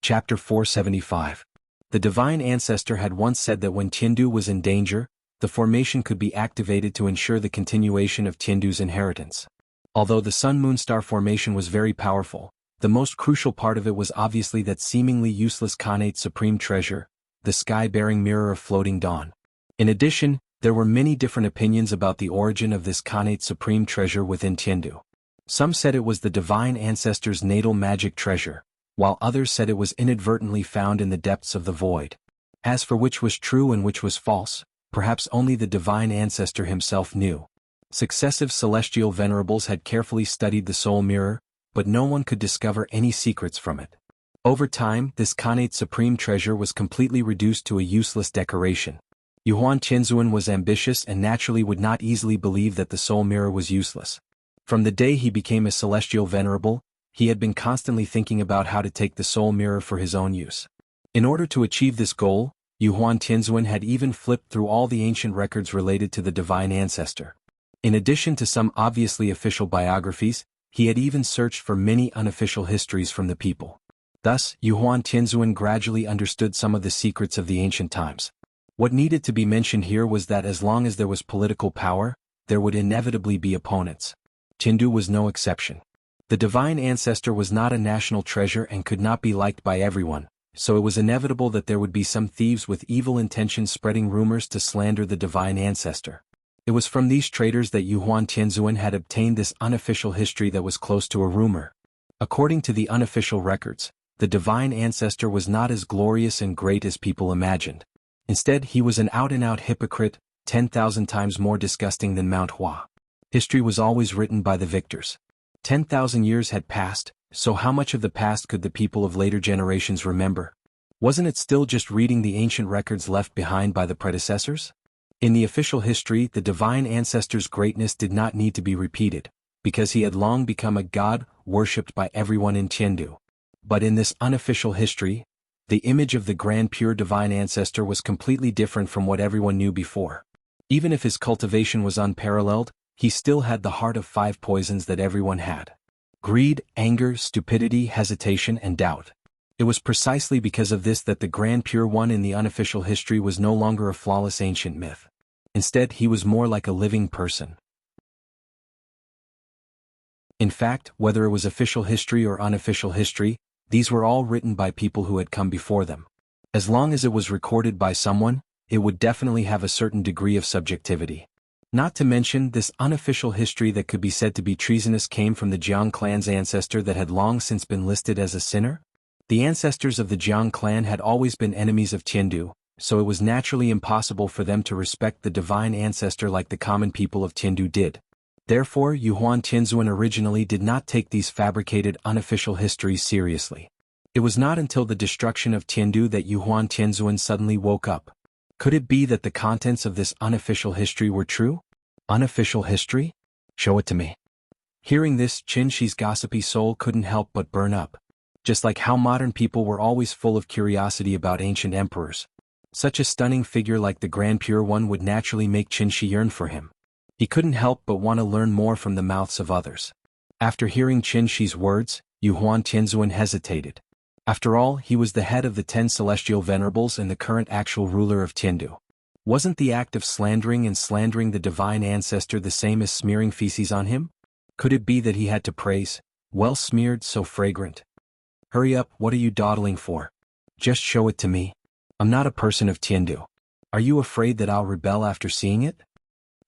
Chapter 475. The Divine Ancestor had once said that when Tiandu was in danger, the formation could be activated to ensure the continuation of Tiandu's inheritance. Although the Sun-Moon Star formation was very powerful, the most crucial part of it was obviously that seemingly useless Khanate Supreme Treasure, the sky-bearing mirror of floating dawn. In addition, there were many different opinions about the origin of this Khanate Supreme Treasure within Tiandu. Some said it was the Divine Ancestor's natal magic treasure, while others said it was inadvertently found in the depths of the void. As for which was true and which was false, perhaps only the Divine Ancestor himself knew. Successive celestial venerables had carefully studied the soul mirror, but no one could discover any secrets from it. Over time, this Khanate Supreme Treasure was completely reduced to a useless decoration. Yuhuan Tianzuan was ambitious and naturally would not easily believe that the soul mirror was useless. From the day he became a celestial venerable, he had been constantly thinking about how to take the soul mirror for his own use. In order to achieve this goal, Yuhuan Tianzuan had even flipped through all the ancient records related to the Divine Ancestor. In addition to some obviously official biographies, he had even searched for many unofficial histories from the people. Thus, Yuhuan Tianzuan gradually understood some of the secrets of the ancient times. What needed to be mentioned here was that as long as there was political power, there would inevitably be opponents. Tiandu was no exception. The Divine Ancestor was not a national treasure and could not be liked by everyone, so it was inevitable that there would be some thieves with evil intentions spreading rumors to slander the Divine Ancestor. It was from these traitors that Yuhuan Tianzuan had obtained this unofficial history that was close to a rumor. According to the unofficial records, the Divine Ancestor was not as glorious and great as people imagined. Instead, he was an out-and-out hypocrite, 10,000 times more disgusting than Mount Hua. History was always written by the victors. 10,000 years had passed, so how much of the past could the people of later generations remember? Wasn't it still just reading the ancient records left behind by the predecessors? In the official history, the Divine Ancestor's greatness did not need to be repeated, because he had long become a god, worshipped by everyone in Tiandu. But in this unofficial history, the image of the grand pure Divine Ancestor was completely different from what everyone knew before. Even if his cultivation was unparalleled, he still had the heart of 5 poisons that everyone had: greed, anger, stupidity, hesitation, and doubt. It was precisely because of this that the Grand Pure One in the unofficial history was no longer a flawless ancient myth. Instead, he was more like a living person. In fact, whether it was official history or unofficial history, these were all written by people who had come before them. As long as it was recorded by someone, it would definitely have a certain degree of subjectivity. Not to mention, this unofficial history that could be said to be treasonous came from the Jiang clan's ancestor that had long since been listed as a sinner. The ancestors of the Jiang clan had always been enemies of Tiandu, so it was naturally impossible for them to respect the Divine Ancestor like the common people of Tiandu did. Therefore, Yuhuan Tianzuan originally did not take these fabricated unofficial histories seriously. It was not until the destruction of Tiandu that Yuhuan Tianzuan suddenly woke up. Could it be that the contents of this unofficial history were true? Unofficial history? Show it to me. Hearing this, Qin Shi's gossipy soul couldn't help but burn up. Just like how modern people were always full of curiosity about ancient emperors, such a stunning figure like the Grand Pure One would naturally make Qin Shi yearn for him. He couldn't help but want to learn more from the mouths of others. After hearing Qin Shi's words, Yuhuan Tianzuan hesitated. After all, he was the head of the 10 celestial venerables and the current actual ruler of Tiandu. Wasn't the act of slandering the Divine Ancestor the same as smearing feces on him? Could it be that he had to praise, well smeared, so fragrant? Hurry up, what are you dawdling for? Just show it to me. I'm not a person of Tiandu. Are you afraid that I'll rebel after seeing it?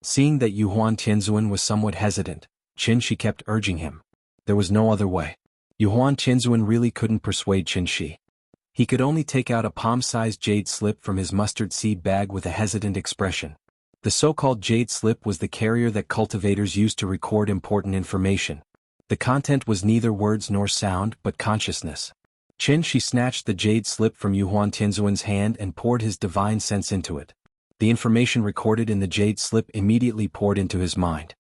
Seeing that Yuhuan Tianzuan was somewhat hesitant, Qin Shi kept urging him. There was no other way. Yuhuan Tianzuan really couldn't persuade Qin Shi. He could only take out a palm-sized jade slip from his mustard seed bag with a hesitant expression. The so-called jade slip was the carrier that cultivators used to record important information. The content was neither words nor sound, but consciousness. Qin Shi snatched the jade slip from Yuhuan Tianzuan's hand and poured his divine sense into it. The information recorded in the jade slip immediately poured into his mind.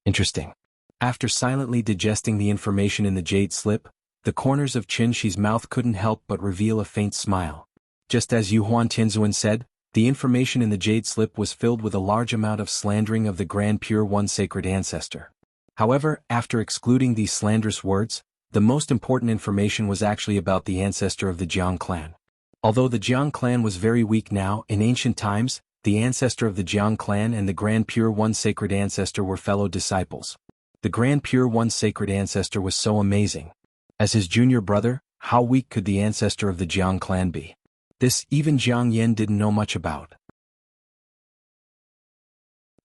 Interesting. After silently digesting the information in the jade slip, the corners of Qin Shi's mouth couldn't help but reveal a faint smile. Just as Yuhuan Tianzuan said, the information in the jade slip was filled with a large amount of slandering of the Grand Pure One sacred ancestor. However, after excluding these slanderous words, the most important information was actually about the ancestor of the Jiang clan. Although the Jiang clan was very weak now, in ancient times, the ancestor of the Jiang clan and the Grand Pure One sacred ancestor were fellow disciples. The Grand Pure One sacred ancestor was so amazing. As his junior brother, how weak could the ancestor of the Jiang clan be? This even Jiang Yan didn't know much about.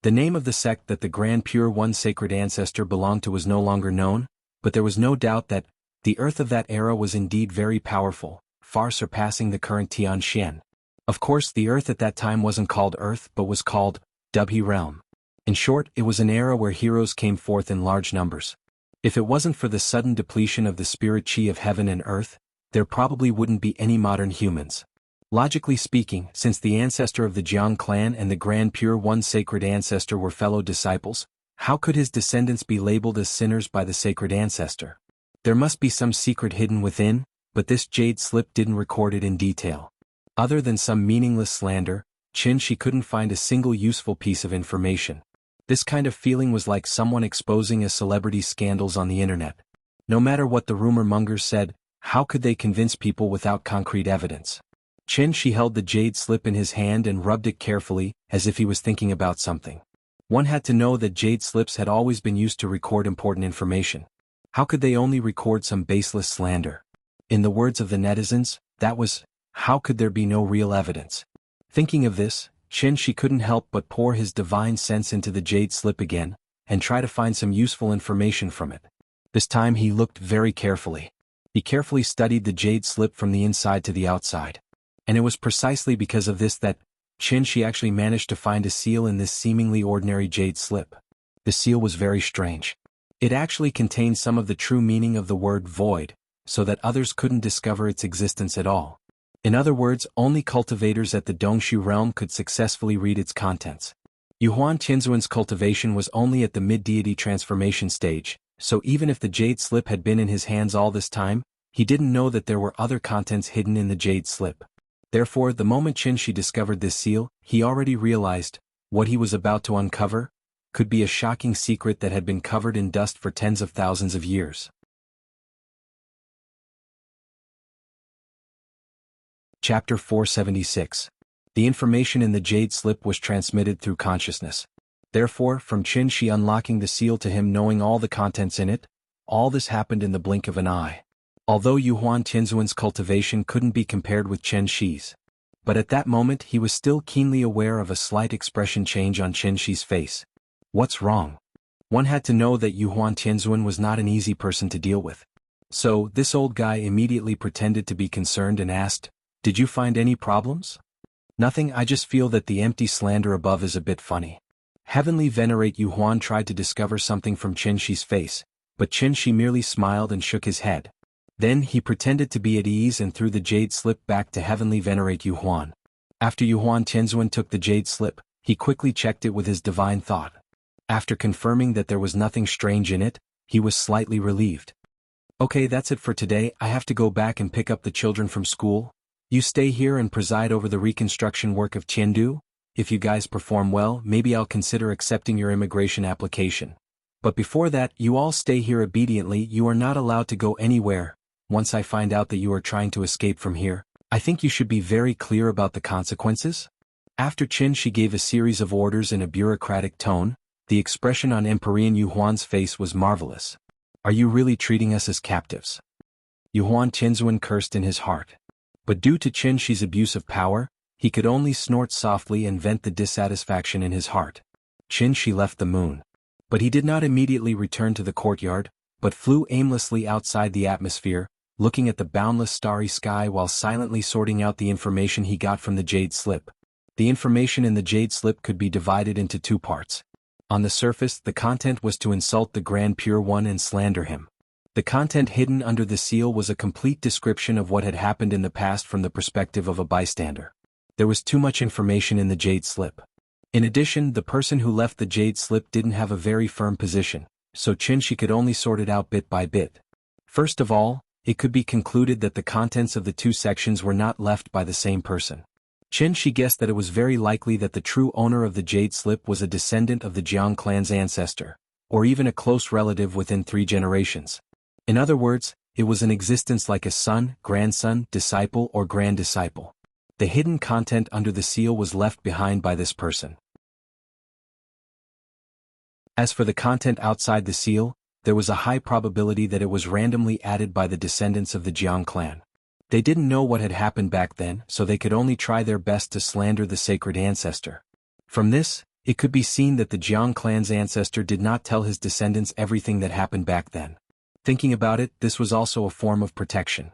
The name of the sect that the Grand Pure One sacred ancestor belonged to was no longer known, but there was no doubt that the earth of that era was indeed very powerful, far surpassing the current Tianxian. Of course, the earth at that time wasn't called Earth but was called Dubhe Realm. In short, it was an era where heroes came forth in large numbers. If it wasn't for the sudden depletion of the spirit chi of heaven and earth, there probably wouldn't be any modern humans. Logically speaking, since the ancestor of the Jiang clan and the Grand Pure One sacred ancestor were fellow disciples, how could his descendants be labeled as sinners by the sacred ancestor? There must be some secret hidden within, but this jade slip didn't record it in detail. Other than some meaningless slander, Qin Shi couldn't find a single useful piece of information. This kind of feeling was like someone exposing a celebrity's scandals on the internet. No matter what the rumor mongers said, how could they convince people without concrete evidence? Qin Shi held the jade slip in his hand and rubbed it carefully, as if he was thinking about something. One had to know that jade slips had always been used to record important information. How could they only record some baseless slander? In the words of the netizens, that was, how could there be no real evidence? Thinking of this, Qin Shi couldn't help but pour his divine sense into the jade slip again, and try to find some useful information from it. This time he looked very carefully. He carefully studied the jade slip from the inside to the outside. And it was precisely because of this that Qin Shi actually managed to find a seal in this seemingly ordinary jade slip. The seal was very strange. It actually contained some of the true meaning of the word void, so that others couldn't discover its existence at all. In other words, only cultivators at the Dongshu realm could successfully read its contents. Yuhuan Tianzuan's cultivation was only at the mid-deity transformation stage, so even if the jade slip had been in his hands all this time, he didn't know that there were other contents hidden in the jade slip. Therefore, the moment Qin Shi discovered this seal, he already realized, what he was about to uncover could be a shocking secret that had been covered in dust for tens of thousands of years. Chapter 476. The information in the jade slip was transmitted through consciousness. Therefore, from Qin Shi unlocking the seal to him knowing all the contents in it, all this happened in the blink of an eye. Although Yuhuan Tianzuan's cultivation couldn't be compared with Qin Shi's, but at that moment he was still keenly aware of a slight expression change on Qin Shi's face. What's wrong? One had to know that Yuhuan Tianzuan was not an easy person to deal with. So, this old guy immediately pretended to be concerned and asked, "Did you find any problems?" "Nothing, I just feel that the empty slander above is a bit funny." Heavenly Venerate Yuhuan tried to discover something from Qin Shi's face, but Qin Shi merely smiled and shook his head. Then he pretended to be at ease and threw the jade slip back to Heavenly Venerate Yuhuan. After Yuhuan Tianzuan took the jade slip, he quickly checked it with his divine thought. After confirming that there was nothing strange in it, he was slightly relieved. "Okay, that's it for today, I have to go back and pick up the children from school. You stay here and preside over the reconstruction work of Tiandu. If you guys perform well, maybe I'll consider accepting your immigration application. But before that, you all stay here obediently, you are not allowed to go anywhere. Once I find out that you are trying to escape from here, I think you should be very clear about the consequences." After Qin Shi gave a series of orders in a bureaucratic tone, the expression on Emperor Yuhuan's face was marvelous. "Are you really treating us as captives?" Yuhuan Tianzuan cursed in his heart. But due to Qin Shi's abuse of power, he could only snort softly and vent the dissatisfaction in his heart. Qin Shi left the moon. But he did not immediately return to the courtyard, but flew aimlessly outside the atmosphere, looking at the boundless starry sky while silently sorting out the information he got from the jade slip. The information in the jade slip could be divided into two parts. On the surface, the content was to insult the Grand Pure One and slander him. The content hidden under the seal was a complete description of what had happened in the past from the perspective of a bystander. There was too much information in the jade slip. In addition, the person who left the jade slip didn't have a very firm position, so Qin could only sort it out bit by bit. First of all, it could be concluded that the contents of the two sections were not left by the same person. Qin guessed that it was very likely that the true owner of the jade slip was a descendant of the Jiang clan's ancestor, or even a close relative within 3 generations. In other words, it was in existence like a son, grandson, disciple or grand-disciple. The hidden content under the seal was left behind by this person. As for the content outside the seal, there was a high probability that it was randomly added by the descendants of the Jiang clan. They didn't know what had happened back then, so they could only try their best to slander the sacred ancestor. From this, it could be seen that the Jiang clan's ancestor did not tell his descendants everything that happened back then. Thinking about it, this was also a form of protection.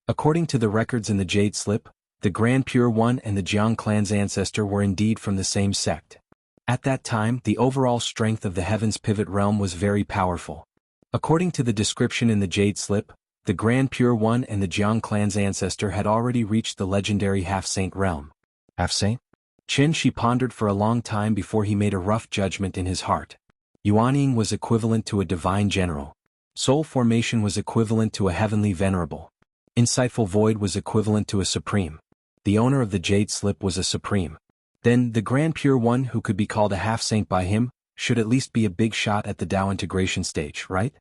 According to the records in the Jade Slip, the Grand Pure One and the Jiang clan's ancestor were indeed from the same sect. At that time, the overall strength of the Heaven's Pivot Realm was very powerful. According to the description in the Jade Slip, the Grand Pure One and the Jiang clan's ancestor had already reached the legendary Half-Saint realm. Half-Saint? Qin pondered for a long time before he made a rough judgment in his heart. Yuanying was equivalent to a divine general. Soul Formation was equivalent to a heavenly venerable. Insightful Void was equivalent to a supreme. The owner of the Jade Slip was a supreme. Then, the Grand Pure One who could be called a half-saint by him, should at least be a big shot at the Tao integration stage, right?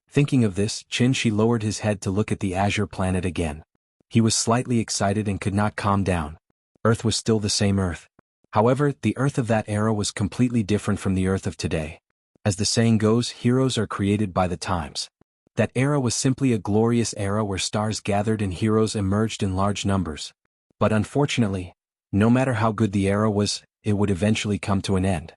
Thinking of this, Qin lowered his head to look at the azure planet again. He was slightly excited and could not calm down. Earth was still the same Earth. However, the Earth of that era was completely different from the Earth of today. As the saying goes, heroes are created by the times. That era was simply a glorious era where stars gathered and heroes emerged in large numbers. But unfortunately, no matter how good the era was, it would eventually come to an end.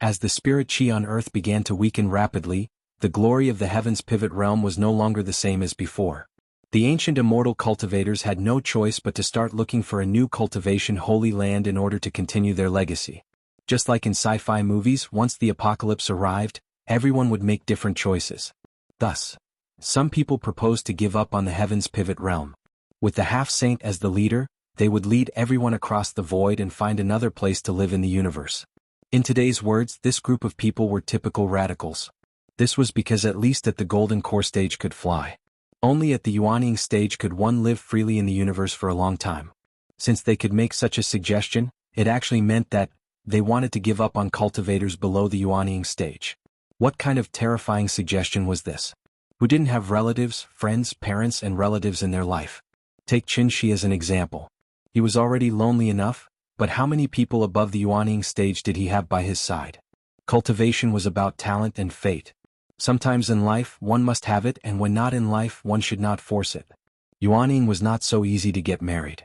As the spirit chi on Earth began to weaken rapidly, the glory of the Heaven's Pivot Realm was no longer the same as before. The ancient immortal cultivators had no choice but to start looking for a new cultivation holy land in order to continue their legacy. Just like in sci-fi movies, once the apocalypse arrived, everyone would make different choices. Thus, some people proposed to give up on the Heaven's Pivot Realm. With the half-saint as the leader, they would lead everyone across the void and find another place to live in the universe. In today's words, this group of people were typical radicals. This was because at least at the Golden Core stage could fly. Only at the Yuanying stage could one live freely in the universe for a long time. Since they could make such a suggestion, it actually meant that they wanted to give up on cultivators below the Yuanying stage. What kind of terrifying suggestion was this? Who didn't have relatives, friends, parents and relatives in their life? Take Qin as an example. He was already lonely enough, but how many people above the Yuanying stage did he have by his side? Cultivation was about talent and fate. Sometimes in life one must have it, and when not in life one should not force it. Yuanying was not so easy to get married.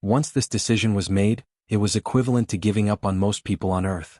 Once this decision was made, it was equivalent to giving up on most people on Earth.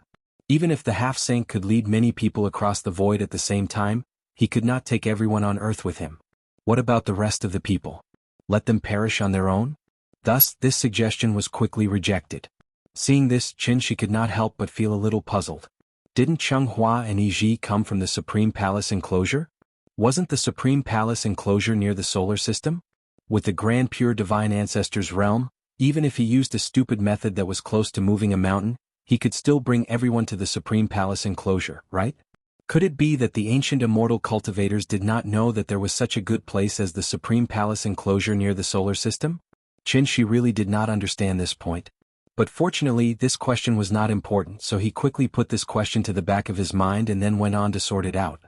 Even if the half-saint could lead many people across the void at the same time, he could not take everyone on Earth with him. What about the rest of the people? Let them perish on their own? Thus, this suggestion was quickly rejected. Seeing this, Qin could not help but feel a little puzzled. Didn't Changhua and Yiji come from the Supreme Palace enclosure? Wasn't the Supreme Palace enclosure near the solar system? With the Grand Pure Divine Ancestor's realm, even if he used a stupid method that was close to moving a mountain, he could still bring everyone to the Supreme Palace enclosure, right? Could it be that the ancient immortal cultivators did not know that there was such a good place as the Supreme Palace enclosure near the solar system? Qin really did not understand this point. But fortunately, this question was not important, so he quickly put this question to the back of his mind and then went on to sort it out.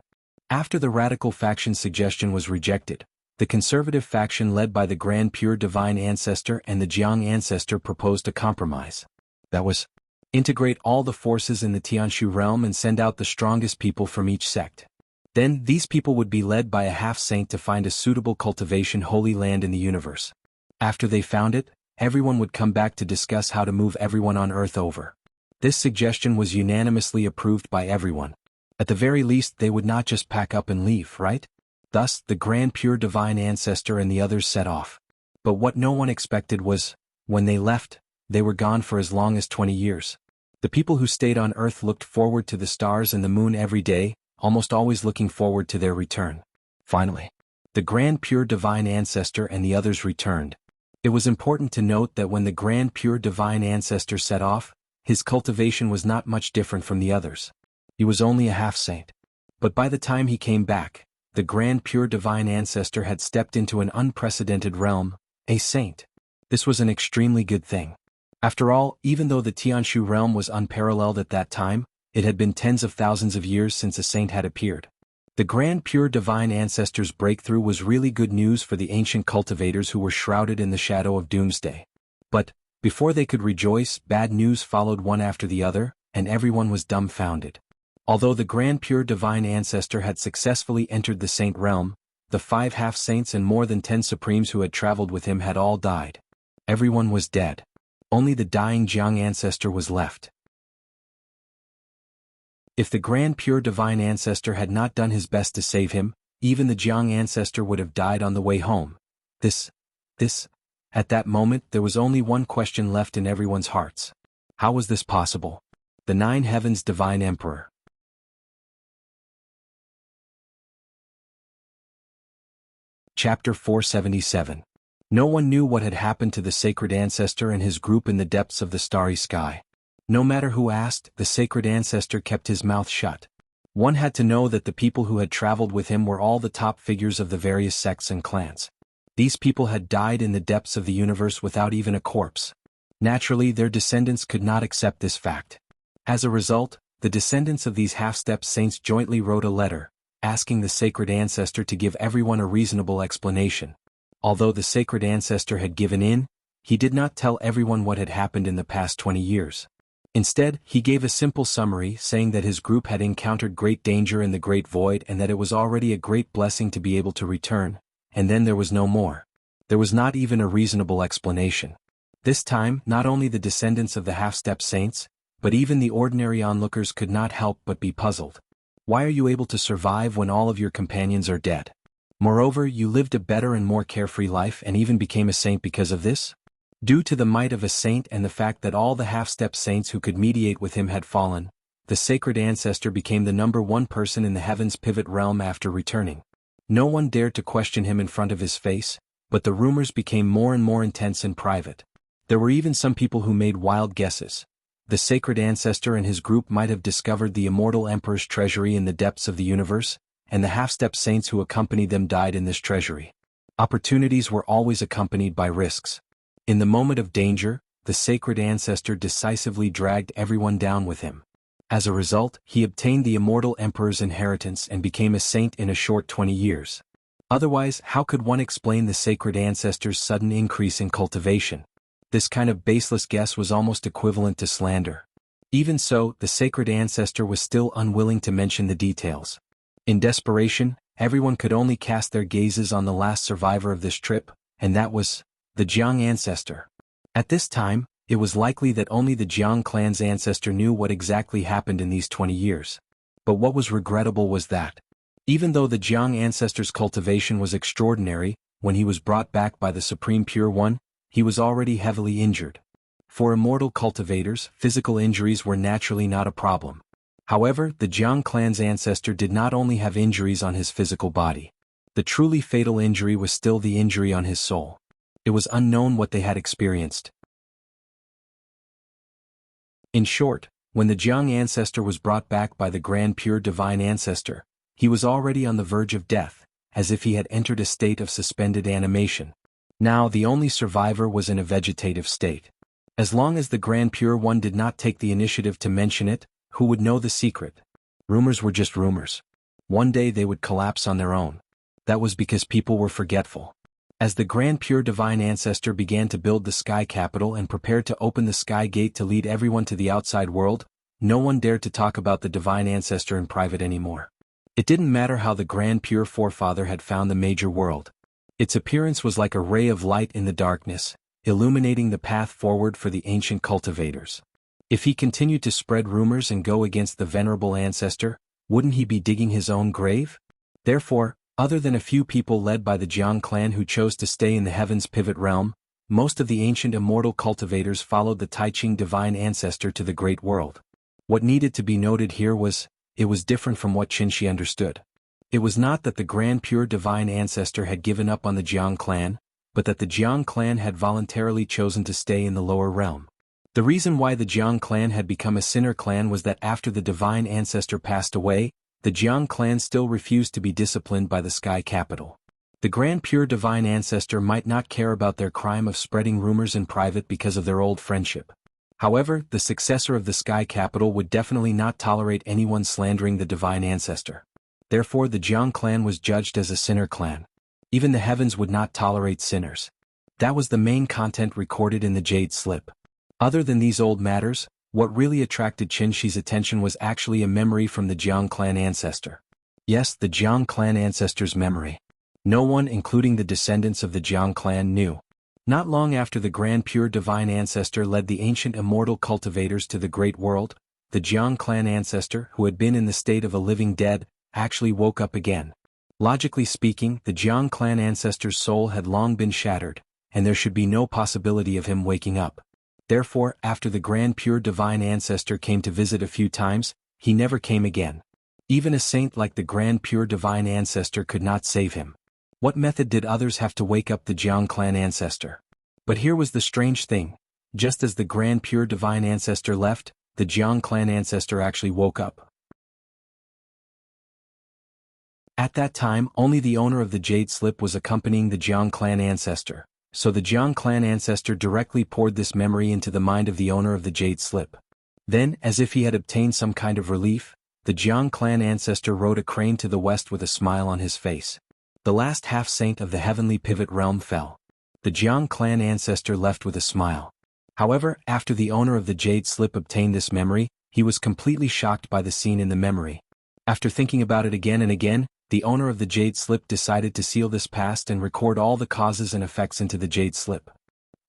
After the radical faction's suggestion was rejected, the conservative faction led by the Grand Pure Divine Ancestor and the Jiang Ancestor proposed a compromise. That was, integrate all the forces in the Tianshu realm and send out the strongest people from each sect. Then, these people would be led by a half-saint to find a suitable cultivation holy land in the universe. After they found it, everyone would come back to discuss how to move everyone on Earth over. This suggestion was unanimously approved by everyone. At the very least, they would not just pack up and leave, right? Thus, the Grand Pure Divine Ancestor and the others set off. But what no one expected was, when they left, they were gone for as long as 20 years. The people who stayed on Earth looked forward to the stars and the moon every day, almost always looking forward to their return. Finally, the Grand Pure Divine Ancestor and the others returned. It was important to note that when the Grand Pure Divine Ancestor set off, his cultivation was not much different from the others. He was only a half-saint. But by the time he came back, the grand pure divine ancestor had stepped into an unprecedented realm, a saint. This was an extremely good thing. After all, even though the Tianshu realm was unparalleled at that time, it had been tens of thousands of years since a saint had appeared. The grand pure divine ancestor's breakthrough was really good news for the ancient cultivators who were shrouded in the shadow of doomsday. But, before they could rejoice, bad news followed one after the other, and everyone was dumbfounded. Although the grand pure divine ancestor had successfully entered the saint realm, the 5 half-saints and more than 10 supremes who had traveled with him had all died. Everyone was dead. Only the dying Jiang ancestor was left. If the grand pure divine ancestor had not done his best to save him, even the Jiang ancestor would have died on the way home. At that moment there was only one question left in everyone's hearts. How was this possible? The 9 heavens divine emperor. Chapter 477. No one knew what had happened to the sacred ancestor and his group in the depths of the starry sky. No matter who asked, the sacred ancestor kept his mouth shut. One had to know that the people who had traveled with him were all the top figures of the various sects and clans. These people had died in the depths of the universe without even a corpse. Naturally, their descendants could not accept this fact. As a result, the descendants of these half-step saints jointly wrote a letter, asking the sacred ancestor to give everyone a reasonable explanation. Although the sacred ancestor had given in, he did not tell everyone what had happened in the past 20 years. Instead, he gave a simple summary saying that his group had encountered great danger in the great void and that it was already a great blessing to be able to return, and then there was no more. There was not even a reasonable explanation. This time, not only the descendants of the half-step saints, but even the ordinary onlookers could not help but be puzzled. Why are you able to survive when all of your companions are dead? Moreover, you lived a better and more carefree life and even became a saint because of this? Due to the might of a saint and the fact that all the half-step saints who could mediate with him had fallen, the sacred ancestor became the #1 person in the heavens pivot realm after returning. No one dared to question him in front of his face, but the rumors became more and more intense and private. There were even some people who made wild guesses. The sacred ancestor and his group might have discovered the immortal emperor's treasury in the depths of the universe, and the half-step saints who accompanied them died in this treasury. Opportunities were always accompanied by risks. In the moment of danger, the sacred ancestor decisively dragged everyone down with him. As a result, he obtained the immortal emperor's inheritance and became a saint in a short 20 years. Otherwise, how could one explain the sacred ancestor's sudden increase in cultivation? This kind of baseless guess was almost equivalent to slander. Even so, the sacred ancestor was still unwilling to mention the details. In desperation, everyone could only cast their gazes on the last survivor of this trip, and that was the Jiang ancestor. At this time, it was likely that only the Jiang clan's ancestor knew what exactly happened in these 20 years. But what was regrettable was that, even though the Jiang ancestor's cultivation was extraordinary, when he was brought back by the Supreme Pure One, he was already heavily injured. For immortal cultivators, physical injuries were naturally not a problem. However, the Jiang clan's ancestor did not only have injuries on his physical body. The truly fatal injury was still the injury on his soul. It was unknown what they had experienced. In short, when the Jiang ancestor was brought back by the grand pure divine ancestor, he was already on the verge of death, as if he had entered a state of suspended animation. Now the only survivor was in a vegetative state. As long as the Grand Pure One did not take the initiative to mention it, who would know the secret? Rumors were just rumors. One day they would collapse on their own. That was because people were forgetful. As the Grand Pure Divine Ancestor began to build the Sky Capital and prepared to open the Sky Gate to lead everyone to the outside world, no one dared to talk about the Divine Ancestor in private anymore. It didn't matter how the Grand Pure Forefather had found the major world. Its appearance was like a ray of light in the darkness, illuminating the path forward for the ancient cultivators. If he continued to spread rumors and go against the venerable ancestor, wouldn't he be digging his own grave? Therefore, other than a few people led by the Jiang clan who chose to stay in the heavens pivot realm, most of the ancient immortal cultivators followed the Taiching divine ancestor to the great world. What needed to be noted here was, it was different from what Qinshi understood. It was not that the grand pure divine ancestor had given up on the Jiang clan, but that the Jiang clan had voluntarily chosen to stay in the lower realm. The reason why the Jiang clan had become a sinner clan was that after the divine ancestor passed away, the Jiang clan still refused to be disciplined by the Sky Capital. The Grand Pure Divine Ancestor might not care about their crime of spreading rumors in private because of their old friendship. However, the successor of the Sky Capital would definitely not tolerate anyone slandering the Divine Ancestor. Therefore the Jiang clan was judged as a sinner clan. Even the heavens would not tolerate sinners. That was the main content recorded in the Jade Slip. Other than these old matters, what really attracted Qin Shi's attention was actually a memory from the Jiang clan ancestor. Yes, the Jiang clan ancestor's memory. No one, including the descendants of the Jiang clan, knew. Not long after the Grand Pure Divine Ancestor led the ancient immortal cultivators to the Great World, the Jiang clan ancestor, who had been in the state of a living dead, actually woke up again. Logically speaking, the Jiang clan ancestor's soul had long been shattered, and there should be no possibility of him waking up. Therefore, after the Grand Pure Divine Ancestor came to visit a few times, he never came again. Even a saint like the Grand Pure Divine Ancestor could not save him. What method did others have to wake up the Jiang clan ancestor? But here was the strange thing. Just as the Grand Pure Divine Ancestor left, the Jiang clan ancestor actually woke up. At that time, only the owner of the Jade Slip was accompanying the Jiang clan ancestor. So the Jiang clan ancestor directly poured this memory into the mind of the owner of the Jade Slip. Then, as if he had obtained some kind of relief, the Jiang clan ancestor rode a crane to the west with a smile on his face. The last half-saint of the heavenly pivot realm fell. The Jiang clan ancestor left with a smile. However, after the owner of the Jade Slip obtained this memory, he was completely shocked by the scene in the memory. After thinking about it again and again, the owner of the Jade Slip decided to seal this past and record all the causes and effects into the Jade Slip.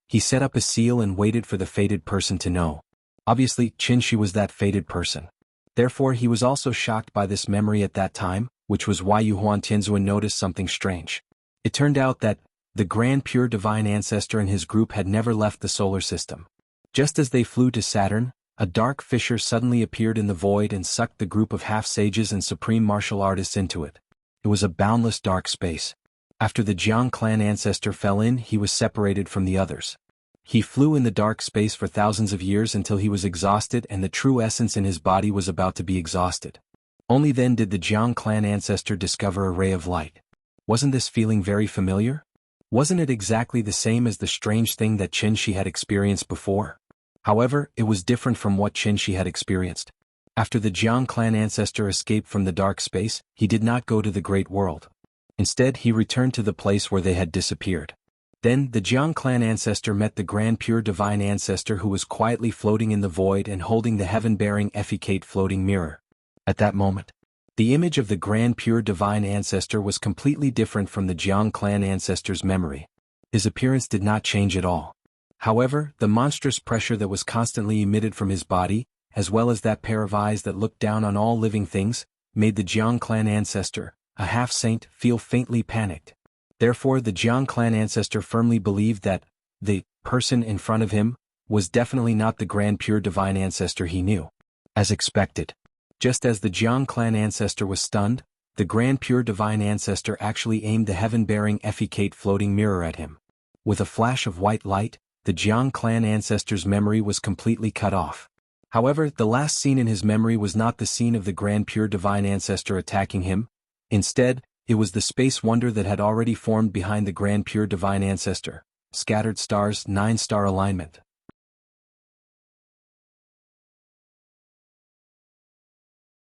He set up a seal and waited for the fated person to know. Obviously, Qin Shi was that fated person. Therefore he was also shocked by this memory at that time, which was why Yuhuan Tianzuan noticed something strange. It turned out that the Grand Pure Divine Ancestor and his group had never left the solar system. Just as they flew to Saturn, a dark fissure suddenly appeared in the void and sucked the group of half-sages and supreme martial artists into it. It was a boundless dark space. After the Jiang clan ancestor fell in, he was separated from the others. He flew in the dark space for thousands of years until he was exhausted and the true essence in his body was about to be exhausted. Only then did the Jiang clan ancestor discover a ray of light. Wasn't this feeling very familiar? Wasn't it exactly the same as the strange thing that Qin Shi had experienced before? However, it was different from what Qin Shi had experienced. After the Jiang clan ancestor escaped from the dark space, he did not go to the Great World. Instead, he returned to the place where they had disappeared. Then, the Jiang clan ancestor met the Grand Pure Divine Ancestor who was quietly floating in the void and holding the heaven-bearing effecate floating mirror. At that moment, the image of the Grand Pure Divine Ancestor was completely different from the Jiang clan ancestor's memory. His appearance did not change at all. However, the monstrous pressure that was constantly emitted from his body, as well as that pair of eyes that looked down on all living things, made the Jiang clan ancestor, a half-saint, feel faintly panicked. Therefore the Jiang clan ancestor firmly believed that the person in front of him was definitely not the Grand Pure Divine Ancestor he knew. As expected. Just as the Jiang clan ancestor was stunned, the Grand Pure Divine Ancestor actually aimed the heaven-bearing effecate floating mirror at him. With a flash of white light, the Jiang clan ancestor's memory was completely cut off. However, the last scene in his memory was not the scene of the Grand Pure Divine Ancestor attacking him. Instead, it was the space wonder that had already formed behind the Grand Pure Divine Ancestor. Scattered stars, 9-star alignment.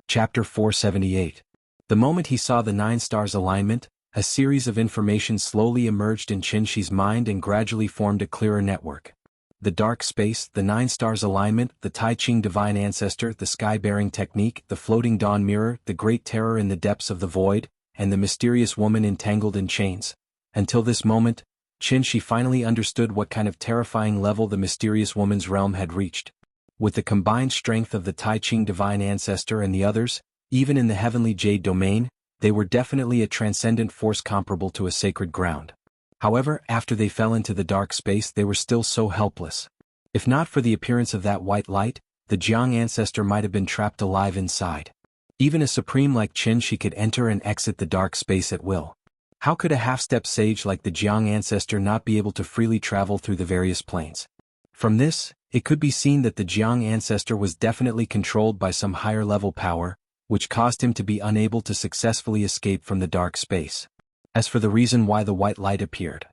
Chapter 478. The moment he saw the 9 stars alignment, a series of information slowly emerged in Qin Shi's mind and gradually formed a clearer network. The dark space, the 9 stars alignment, the Tai Ching Divine Ancestor, the sky-bearing technique, the floating dawn mirror, the great terror in the depths of the void, and the mysterious woman entangled in chains. Until this moment, Qin Shi finally understood what kind of terrifying level the mysterious woman's realm had reached. With the combined strength of the Tai Ching Divine Ancestor and the others, even in the heavenly jade domain, they were definitely a transcendent force comparable to a sacred ground. However, after they fell into the dark space they were still so helpless. If not for the appearance of that white light, the Jiang ancestor might have been trapped alive inside. Even a supreme like Qin Shi could enter and exit the dark space at will. How could a half-step sage like the Jiang ancestor not be able to freely travel through the various planes? From this, It could be seen that the Jiang ancestor was definitely controlled by some higher-level power, which caused him to be unable to successfully escape from the dark space. As for the reason why the white light appeared,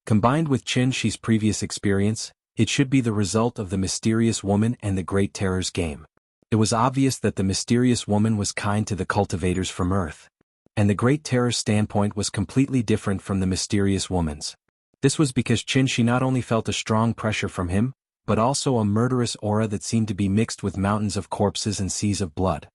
combined with Qin Shi's previous experience, it should be the result of the mysterious woman and the Great Terror's game. It was obvious that the mysterious woman was kind to the cultivators from Earth, and the Great Terror's standpoint was completely different from the mysterious woman's. This was because Qin Shi not only felt a strong pressure from him, but also a murderous aura that seemed to be mixed with mountains of corpses and seas of blood.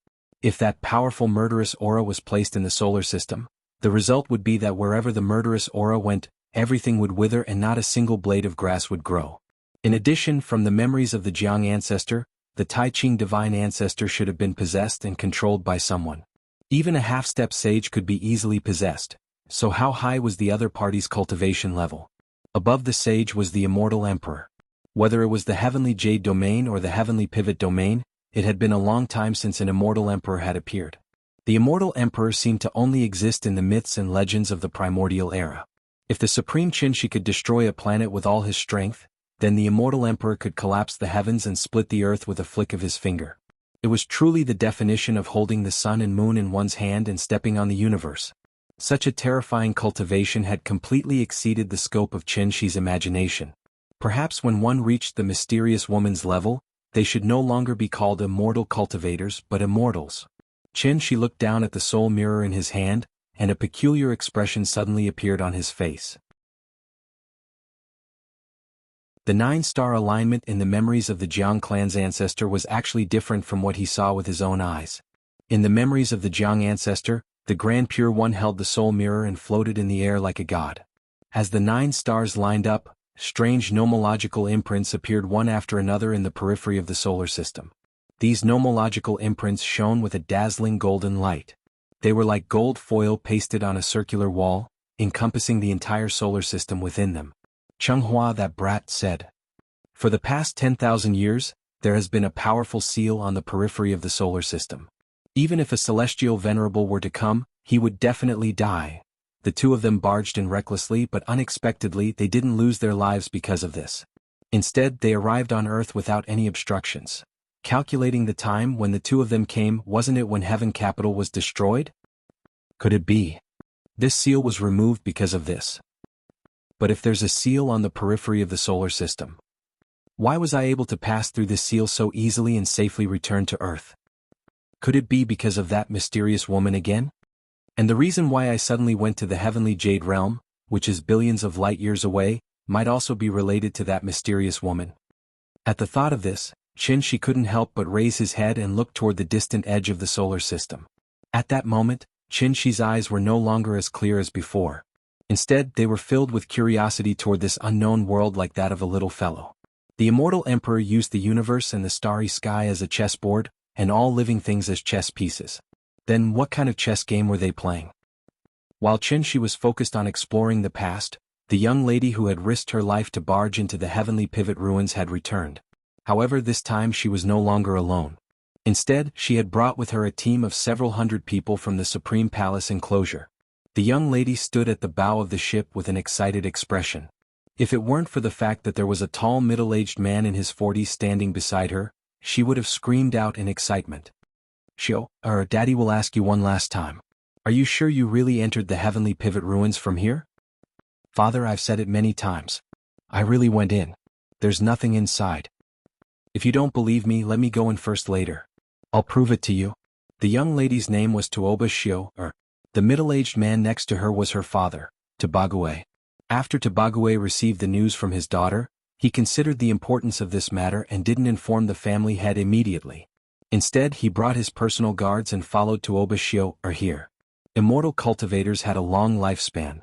If that powerful murderous aura was placed in the solar system, the result would be that wherever the murderous aura went, everything would wither and not a single blade of grass would grow. In addition, from the memories of the Jiang ancestor, the Tai Ching divine ancestor should have been possessed and controlled by someone. Even a half-step sage could be easily possessed, so how high was the other party's cultivation level? Above the sage was the immortal emperor. Whether it was the heavenly jade domain or the heavenly pivot domain, it had been a long time since an immortal emperor had appeared. The immortal emperor seemed to only exist in the myths and legends of the primordial era. If the supreme Qin Shi could destroy a planet with all his strength, then the immortal emperor could collapse the heavens and split the earth with a flick of his finger. It was truly the definition of holding the sun and moon in one's hand and stepping on the universe. Such a terrifying cultivation had completely exceeded the scope of Qin Shi's imagination. Perhaps when one reached the mysterious woman's level, they should no longer be called immortal cultivators but immortals. Qin Shi looked down at the soul mirror in his hand, and a peculiar expression suddenly appeared on his face. The 9-star alignment in the memories of the Jiang clan's ancestor was actually different from what he saw with his own eyes. In the memories of the Jiang ancestor, the Grand Pure One held the soul mirror and floated in the air like a god. As the 9 stars lined up, strange nomological imprints appeared one after another in the periphery of the solar system. These nomological imprints shone with a dazzling golden light. They were like gold foil pasted on a circular wall, encompassing the entire solar system within them. Chunghua, that brat, said. For the past 10,000 years, there has been a powerful seal on the periphery of the solar system. Even if a celestial venerable were to come, he would definitely die. The two of them barged in recklessly, but unexpectedly they didn't lose their lives because of this. Instead, they arrived on Earth without any obstructions. Calculating the time when the two of them came, wasn't it when Heaven Capital was destroyed? Could it be? This seal was removed because of this. But if there's a seal on the periphery of the solar system, why was I able to pass through this seal so easily and safely return to Earth? Could it be because of that mysterious woman again? And the reason why I suddenly went to the heavenly jade realm, which is billions of light years away, might also be related to that mysterious woman. At the thought of this, Qin Shi couldn't help but raise his head and look toward the distant edge of the solar system. At that moment, Qin Shi's eyes were no longer as clear as before. Instead, they were filled with curiosity toward this unknown world like that of a little fellow. The immortal emperor used the universe and the starry sky as a chessboard, and all living things as chess pieces. Then what kind of chess game were they playing? While Qin Shi was focused on exploring the past, the young lady who had risked her life to barge into the heavenly pivot ruins had returned. However, this time she was no longer alone. Instead, she had brought with her a team of several hundred people from the Supreme Palace enclosure. The young lady stood at the bow of the ship with an excited expression. If it weren't for the fact that there was a tall middle-aged man in his 40s standing beside her, she would have screamed out in excitement. Daddy will ask you one last time. Are you sure you really entered the heavenly pivot ruins from here? Father, I've said it many times. I really went in. There's nothing inside. If you don't believe me, let me go in first later. I'll prove it to you. The young lady's name was Tuoba Shio, the middle-aged man next to her was her father, Tabague. After Tabague received the news from his daughter, he considered the importance of this matter and didn't inform the family head immediately. Instead, he brought his personal guards and followed Tuoba Shio, here. Immortal cultivators had a long lifespan.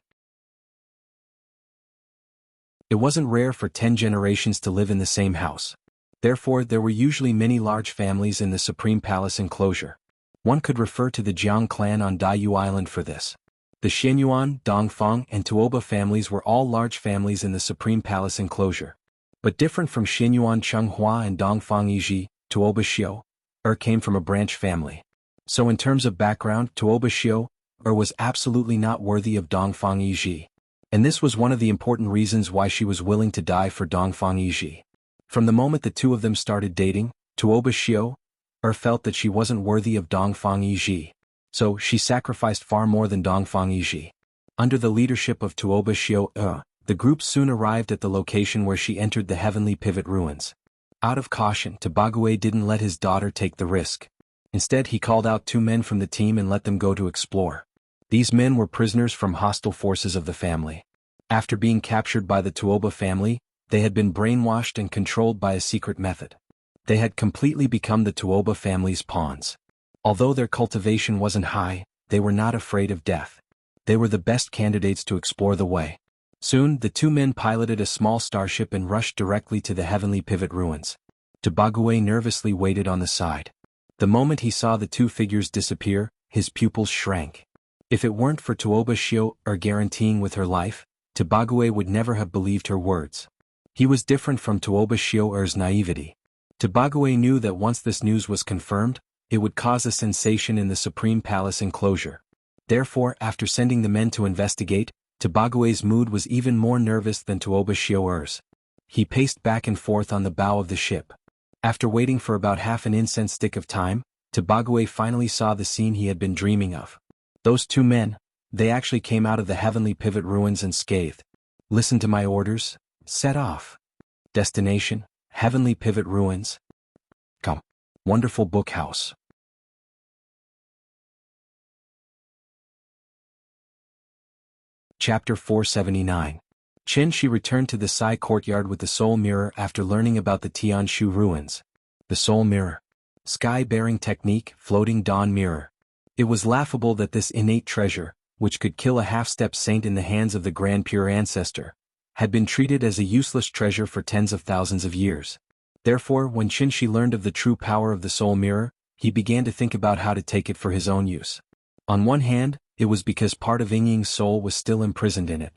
It wasn't rare for 10 generations to live in the same house. Therefore, there were usually many large families in the Supreme Palace enclosure. One could refer to the Jiang clan on Daiyu Island for this. The Xianyuan, Dongfang, and Tuoba families were all large families in the Supreme Palace enclosure. But different from Xianyuan Chunghua and Dongfang Yiji, Tuoba Shio, came from a branch family. So in terms of background, Tuoba Shio, was absolutely not worthy of Dongfang Yiji. And this was one of the important reasons why she was willing to die for Dongfang Yiji. From the moment the two of them started dating, Tuoba Xiao felt that she wasn't worthy of Dongfang Yiji. So, she sacrificed far more than Dongfang Yiji. Under the leadership of Tuoba Xiao, the group soon arrived at the location where she entered the Heavenly Pivot ruins. Out of caution, Tobague didn't let his daughter take the risk. Instead, he called out 2 men from the team and let them go to explore. These men were prisoners from hostile forces of the family. After being captured by the Tuoba family, they had been brainwashed and controlled by a secret method. They had completely become the Tuoba family's pawns. Although their cultivation wasn't high, they were not afraid of death. They were the best candidates to explore the way. Soon, the 2 men piloted a small starship and rushed directly to the Heavenly Pivot ruins. Tobague nervously waited on the side. The moment he saw the 2 figures disappear, his pupils shrank. If it weren't for Tuoba Xiao guaranteeing with her life, Tobague would never have believed her words. He was different from Tuoba Xiao's naivety. Tobague knew that once this news was confirmed, it would cause a sensation in the Supreme Palace enclosure. Therefore, after sending the men to investigate, Tobague's mood was even more nervous than Tuoba Xiao's. He paced back and forth on the bow of the ship. After waiting for about half an incense stick of time, Tobague finally saw the scene he had been dreaming of. Those 2 men, they actually came out of the Heavenly Pivot ruins unscathed. Listen to my orders, set off. Destination, Heavenly Pivot ruins. Come. Wonderful book house. Chapter 479. Qin returned to the Sai courtyard with the soul mirror after learning about the Tianshu ruins. The soul mirror. Sky-bearing technique, floating dawn mirror. It was laughable that this innate treasure, which could kill a half-step saint in the hands of the Grand Pure Ancestor, had been treated as a useless treasure for tens of thousands of years. Therefore, when Qin learned of the true power of the soul mirror, he began to think about how to take it for his own use. On one hand, it was because part of Yingying's soul was still imprisoned in it.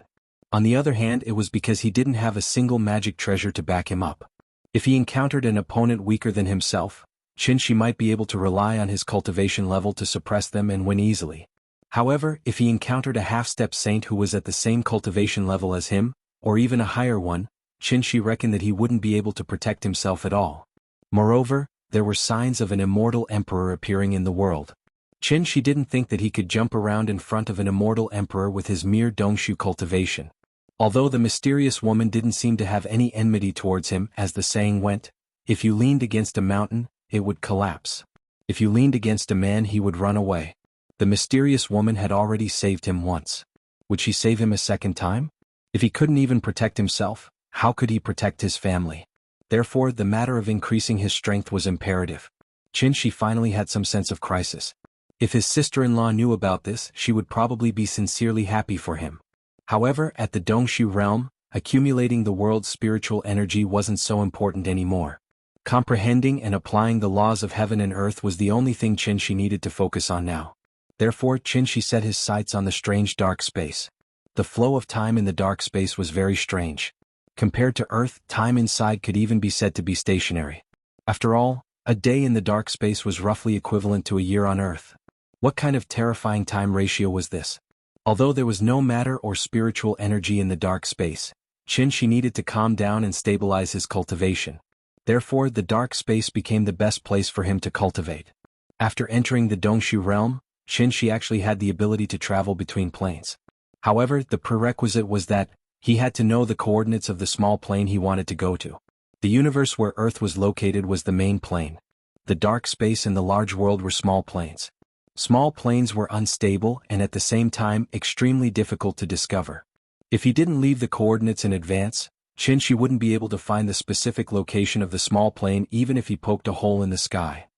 On the other hand, it was because he didn't have a single magic treasure to back him up. If he encountered an opponent weaker than himself, Qin might be able to rely on his cultivation level to suppress them and win easily. However, if he encountered a half-step saint who was at the same cultivation level as him, or even a higher one, Qin reckoned that he wouldn't be able to protect himself at all. Moreover, there were signs of an immortal emperor appearing in the world. Qin didn't think that he could jump around in front of an immortal emperor with his mere dongshu cultivation. Although the mysterious woman didn't seem to have any enmity towards him, as the saying went, if you leaned against a mountain, it would collapse. If you leaned against a man, he would run away. The mysterious woman had already saved him once. Would she save him a second time? If he couldn't even protect himself, how could he protect his family? Therefore, the matter of increasing his strength was imperative. Qin finally had some sense of crisis. If his sister-in-law knew about this, she would probably be sincerely happy for him. However, at the Dongshu realm, accumulating the world's spiritual energy wasn't so important anymore. Comprehending and applying the laws of heaven and earth was the only thing Qin needed to focus on now. Therefore, Qin set his sights on the strange dark space. The flow of time in the dark space was very strange. Compared to Earth, time inside could even be said to be stationary. After all, a day in the dark space was roughly equivalent to a year on Earth. What kind of terrifying time ratio was this? Although there was no matter or spiritual energy in the dark space, Qin needed to calm down and stabilize his cultivation. Therefore, the dark space became the best place for him to cultivate. After entering the Dongshu realm, Qin actually had the ability to travel between planes. However, the prerequisite was that he had to know the coordinates of the small plane he wanted to go to. The universe where Earth was located was the main plane. The dark space and the large world were small planes. Small planes were unstable and at the same time extremely difficult to discover. If he didn't leave the coordinates in advance, Qin wouldn't be able to find the specific location of the small plane even if he poked a hole in the sky.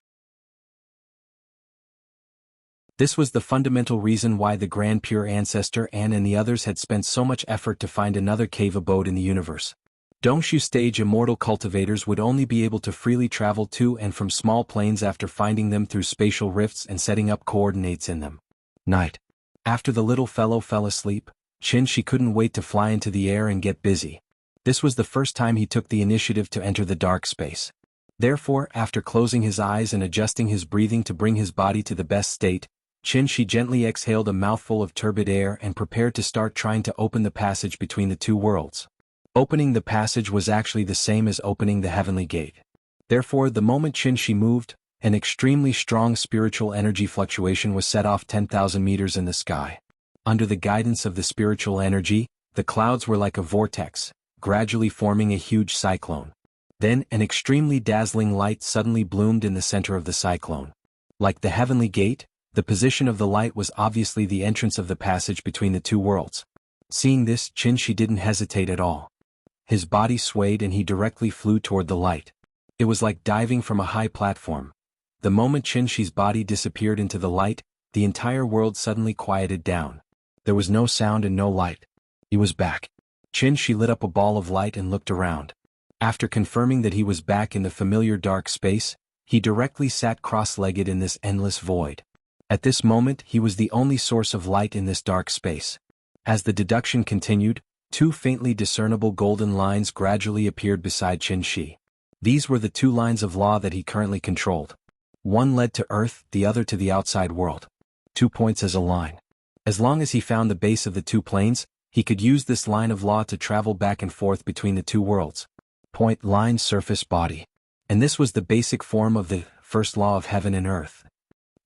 This was the fundamental reason why the Grand Pure Ancestor and the others had spent so much effort to find another cave abode in the universe. Dongshu stage immortal cultivators would only be able to freely travel to and from small planes after finding them through spatial rifts and setting up coordinates in them. Night. After the little fellow fell asleep, Qin couldn't wait to fly into the air and get busy. This was the first time he took the initiative to enter the dark space. Therefore, after closing his eyes and adjusting his breathing to bring his body to the best state, Qin gently exhaled a mouthful of turbid air and prepared to start trying to open the passage between the two worlds. Opening the passage was actually the same as opening the heavenly gate. Therefore, the moment Qinshi moved, an extremely strong spiritual energy fluctuation was set off 10,000 meters in the sky. Under the guidance of the spiritual energy, the clouds were like a vortex, gradually forming a huge cyclone. Then, an extremely dazzling light suddenly bloomed in the center of the cyclone. Like the heavenly gate, the position of the light was obviously the entrance of the passage between the two worlds. Seeing this, Qinshi didn't hesitate at all. His body swayed and he directly flew toward the light. It was like diving from a high platform. The moment Qinshi's body disappeared into the light, the entire world suddenly quieted down. There was no sound and no light. He was back. Qinshi lit up a ball of light and looked around. After confirming that he was back in the familiar dark space, he directly sat cross-legged in this endless void. At this moment he was the only source of light in this dark space. As the deduction continued, two faintly discernible golden lines gradually appeared beside Qinshi. These were the two lines of law that he currently controlled. One led to Earth, the other to the outside world. 2 points as a line. As long as he found the base of the two planes, he could use this line of law to travel back and forth between the two worlds. Point, line, surface, body. And this was the basic form of the first law of heaven and earth.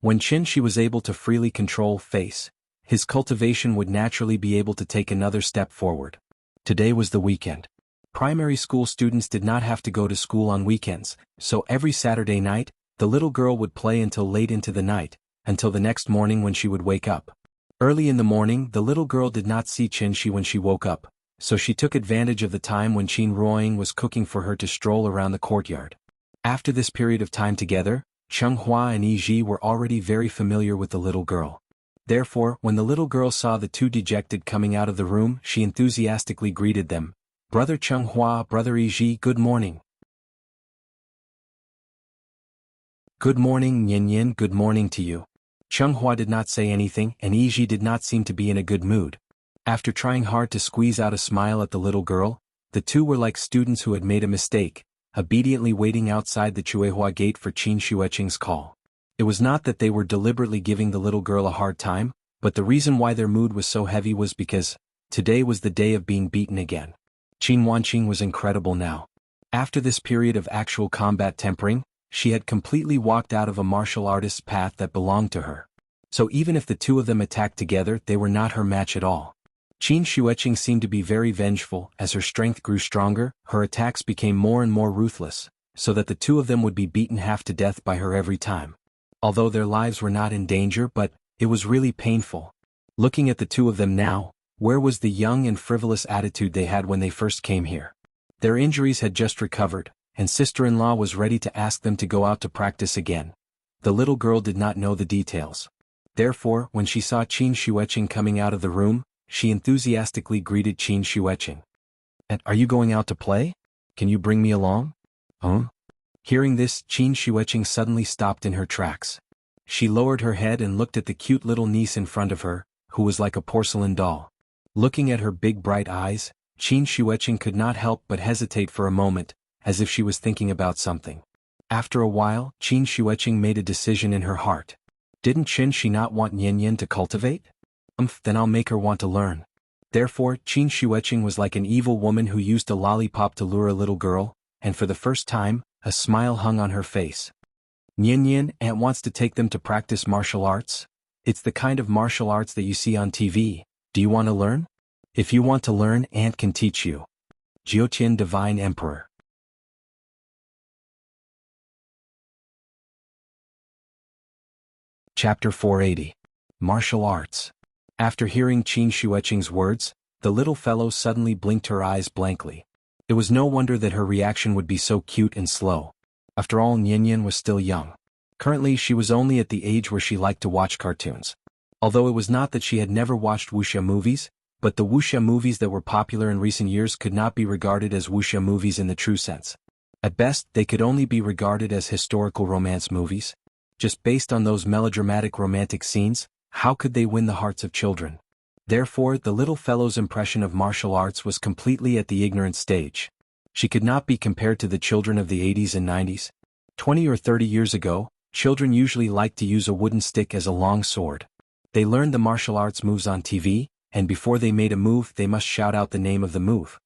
When Qinshi was able to freely control face, his cultivation would naturally be able to take another step forward. Today was the weekend. Primary school students did not have to go to school on weekends, so every Saturday night, the little girl would play until late into the night, until the next morning when she would wake up. Early in the morning, the little girl did not see Qinshi when she woke up, so she took advantage of the time when Qin Ruoying was cooking for her to stroll around the courtyard. After this period of time together, Chenghua and Yiji were already very familiar with the little girl. Therefore, when the little girl saw the two dejected coming out of the room, she enthusiastically greeted them. "Brother Chenghua, Brother Yiji, good morning." "Good morning, Nian, good morning to you." Chenghua did not say anything, and Yiji did not seem to be in a good mood. After trying hard to squeeze out a smile at the little girl, the two were like students who had made a mistake, obediently waiting outside the Chuehua gate for Qin Xueqing's call. It was not that they were deliberately giving the little girl a hard time, but the reason why their mood was so heavy was because today was the day of being beaten again. Qin Wanqing was incredible now. After this period of actual combat tempering, she had completely walked out of a martial artist's path that belonged to her. So even if the two of them attacked together, they were not her match at all. Qin Xueqing seemed to be very vengeful. As her strength grew stronger, her attacks became more and more ruthless, so that the two of them would be beaten half to death by her every time. Although their lives were not in danger, but it was really painful. Looking at the two of them now, where was the young and frivolous attitude they had when they first came here? Their injuries had just recovered, and sister-in-law was ready to ask them to go out to practice again. The little girl did not know the details. Therefore, when she saw Qin Xueqing coming out of the room, she enthusiastically greeted Qin Xueqing. "Are you going out to play? Can you bring me along?" "Huh?" Hearing this, Qin Xueqing suddenly stopped in her tracks. She lowered her head and looked at the cute little niece in front of her, who was like a porcelain doll. Looking at her big bright eyes, Qin Xueqing could not help but hesitate for a moment, as if she was thinking about something. After a while, Qin Xueqing made a decision in her heart. Didn't Qinshi not want Nian to cultivate? Then I'll make her want to learn. Therefore, Qin Xueqing was like an evil woman who used a lollipop to lure a little girl, and for the first time, a smile hung on her face. "Nian, Aunt wants to take them to practice martial arts. It's the kind of martial arts that you see on TV. Do you want to learn? If you want to learn, Aunt can teach you." Jiutian Divine Emperor. Chapter 480. Martial Arts. After hearing Qin Xueqing's words, the little fellow suddenly blinked her eyes blankly. It was no wonder that her reaction would be so cute and slow. After all, Nian was still young. Currently she was only at the age where she liked to watch cartoons. Although it was not that she had never watched wuxia movies, but the wuxia movies that were popular in recent years could not be regarded as wuxia movies in the true sense. At best, they could only be regarded as historical romance movies. Just based on those melodramatic romantic scenes, how could they win the hearts of children? Therefore, the little fellow's impression of martial arts was completely at the ignorant stage. She could not be compared to the children of the 80s and 90s. 20 or 30 years ago, children usually liked to use a wooden stick as a long sword. They learned the martial arts moves on TV, and before they made a move they must shout out the name of the move.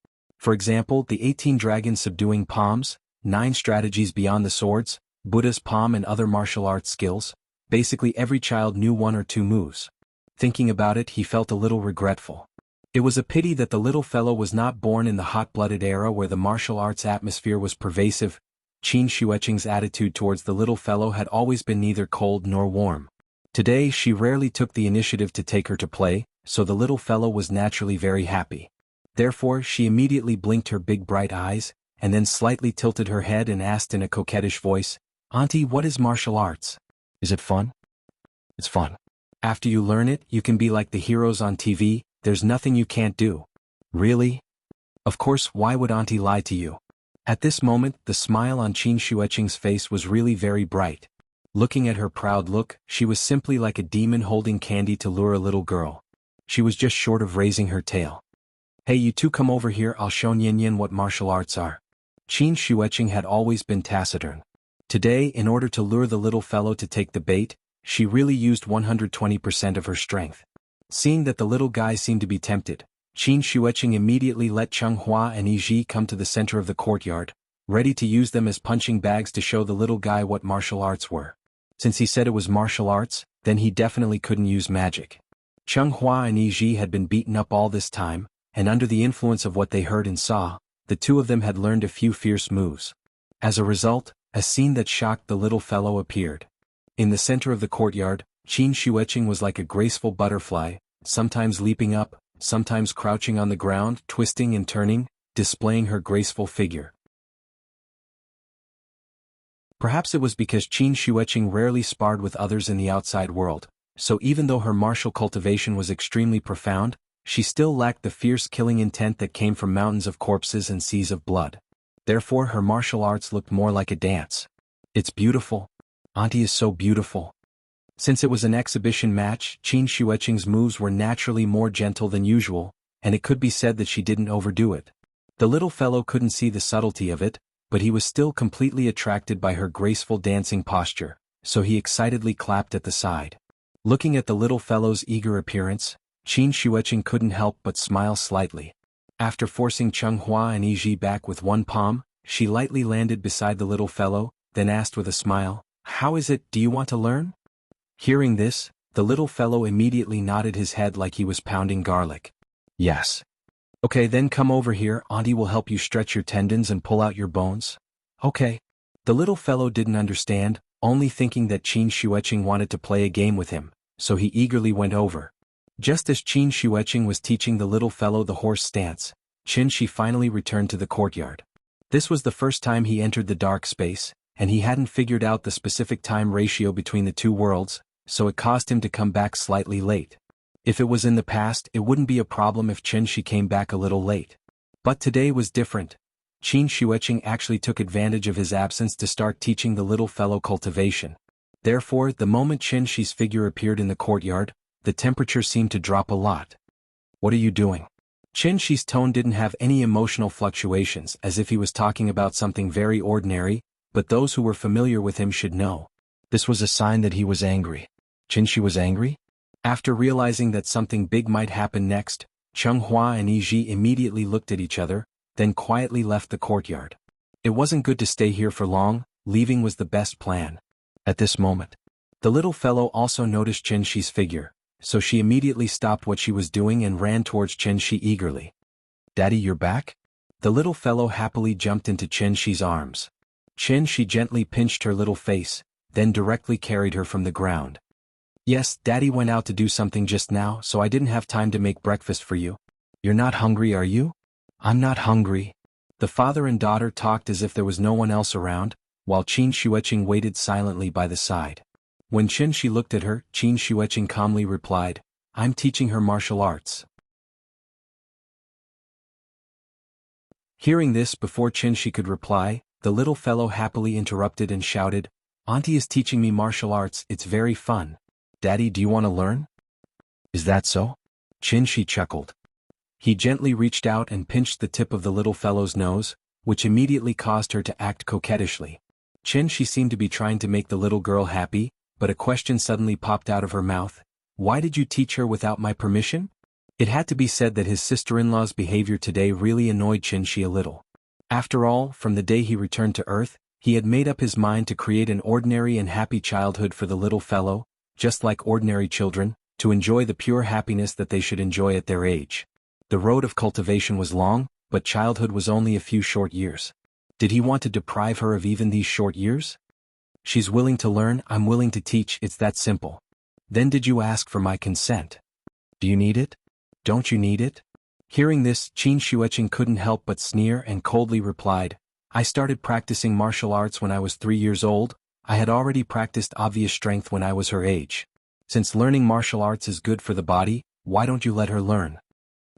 For example, the 18 dragons subduing palms, 9 strategies beyond the swords, Buddha's palm and other martial arts skills. Basically every child knew 1 or 2 moves. Thinking about it, he felt a little regretful. It was a pity that the little fellow was not born in the hot-blooded era where the martial arts atmosphere was pervasive. Qin Shueqing's attitude towards the little fellow had always been neither cold nor warm. Today she rarely took the initiative to take her to play, so the little fellow was naturally very happy. Therefore she immediately blinked her big bright eyes, and then slightly tilted her head and asked in a coquettish voice, "Auntie, what is martial arts? Is it fun?" "It's fun. After you learn it, you can be like the heroes on TV, there's nothing you can't do." "Really?" "Of course, why would Auntie lie to you?" At this moment, the smile on Qin Shueqing's face was really very bright. Looking at her proud look, she was simply like a demon holding candy to lure a little girl. She was just short of raising her tail. "Hey, you two, come over here, I'll show Nyan what martial arts are." Qin Shueqing had always been taciturn. Today, in order to lure the little fellow to take the bait, she really used 120% of her strength. Seeing that the little guy seemed to be tempted, Qin Shueqing immediately let Chenghua and Yiji come to the center of the courtyard, ready to use them as punching bags to show the little guy what martial arts were. Since he said it was martial arts, then he definitely couldn't use magic. Chenghua and Yiji had been beaten up all this time, and under the influence of what they heard and saw, the two of them had learned a few fierce moves. As a result, a scene that shocked the little fellow appeared. In the center of the courtyard, Qin Shueqing was like a graceful butterfly, sometimes leaping up, sometimes crouching on the ground, twisting and turning, displaying her graceful figure. Perhaps it was because Qin Shueqing rarely sparred with others in the outside world, so even though her martial cultivation was extremely profound, she still lacked the fierce killing intent that came from mountains of corpses and seas of blood. Therefore her martial arts looked more like a dance. "It's beautiful. Auntie is so beautiful." Since it was an exhibition match, Qin Shueqing's moves were naturally more gentle than usual, and it could be said that she didn't overdo it. The little fellow couldn't see the subtlety of it, but he was still completely attracted by her graceful dancing posture, so he excitedly clapped at the side. Looking at the little fellow's eager appearance, Qin Shueqing couldn't help but smile slightly. After forcing Chenghua and Yiji back with one palm, she lightly landed beside the little fellow, then asked with a smile, "How is it, do you want to learn?" Hearing this, the little fellow immediately nodded his head like he was pounding garlic. "Yes." "Okay, then come over here, Auntie will help you stretch your tendons and pull out your bones." "Okay." The little fellow didn't understand, only thinking that Qin Shueqing wanted to play a game with him, so he eagerly went over. Just as Qin Shueqing was teaching the little fellow the horse stance, Qin Shi finally returned to the courtyard. This was the first time he entered the dark space, and he hadn't figured out the specific time ratio between the two worlds, so it caused him to come back slightly late. If it was in the past, it wouldn't be a problem if Qin Shi came back a little late. But today was different. Qin Shueqing actually took advantage of his absence to start teaching the little fellow cultivation. Therefore, the moment Qin Shi's figure appeared in the courtyard, the temperature seemed to drop a lot. "What are you doing?" Qin Shi's tone didn't have any emotional fluctuations, as if he was talking about something very ordinary, but those who were familiar with him should know. This was a sign that he was angry. Qin Shi was angry? After realizing that something big might happen next, Chenghua and Yiji immediately looked at each other, then quietly left the courtyard. It wasn't good to stay here for long, leaving was the best plan. At this moment, the little fellow also noticed Qin Shi's figure, so she immediately stopped what she was doing and ran towards Qin Shi eagerly. "Daddy, you're back?" The little fellow happily jumped into Qin Shi's arms. Qin Shi gently pinched her little face, then directly carried her from the ground. "Yes, Daddy went out to do something just now, so I didn't have time to make breakfast for you." "You're not hungry, are you?" "I'm not hungry." The father and daughter talked as if there was no one else around, while Qin Shueqing waited silently by the side. When Qin Shi looked at her, Qin Shueqing calmly replied, "I'm teaching her martial arts." Hearing this before Qin Shi could reply, the little fellow happily interrupted and shouted, "Auntie is teaching me martial arts, it's very fun. Daddy, do you want to learn?" "Is that so?" Qin Shi chuckled. He gently reached out and pinched the tip of the little fellow's nose, which immediately caused her to act coquettishly. Qin Shi seemed to be trying to make the little girl happy, but a question suddenly popped out of her mouth. "Why did you teach her without my permission?" It had to be said that his sister-in-law's behavior today really annoyed Qinshi a little. After all, from the day he returned to Earth, he had made up his mind to create an ordinary and happy childhood for the little fellow, just like ordinary children, to enjoy the pure happiness that they should enjoy at their age. The road of cultivation was long, but childhood was only a few short years. Did he want to deprive her of even these short years? She's willing to learn, I'm willing to teach, it's that simple. Then did you ask for my consent? Do you need it? Don't you need it? Hearing this, Qin Shueqing couldn't help but sneer and coldly replied, I started practicing martial arts when I was 3 years old. I had already practiced obvious strength when I was her age. Since learning martial arts is good for the body, why don't you let her learn?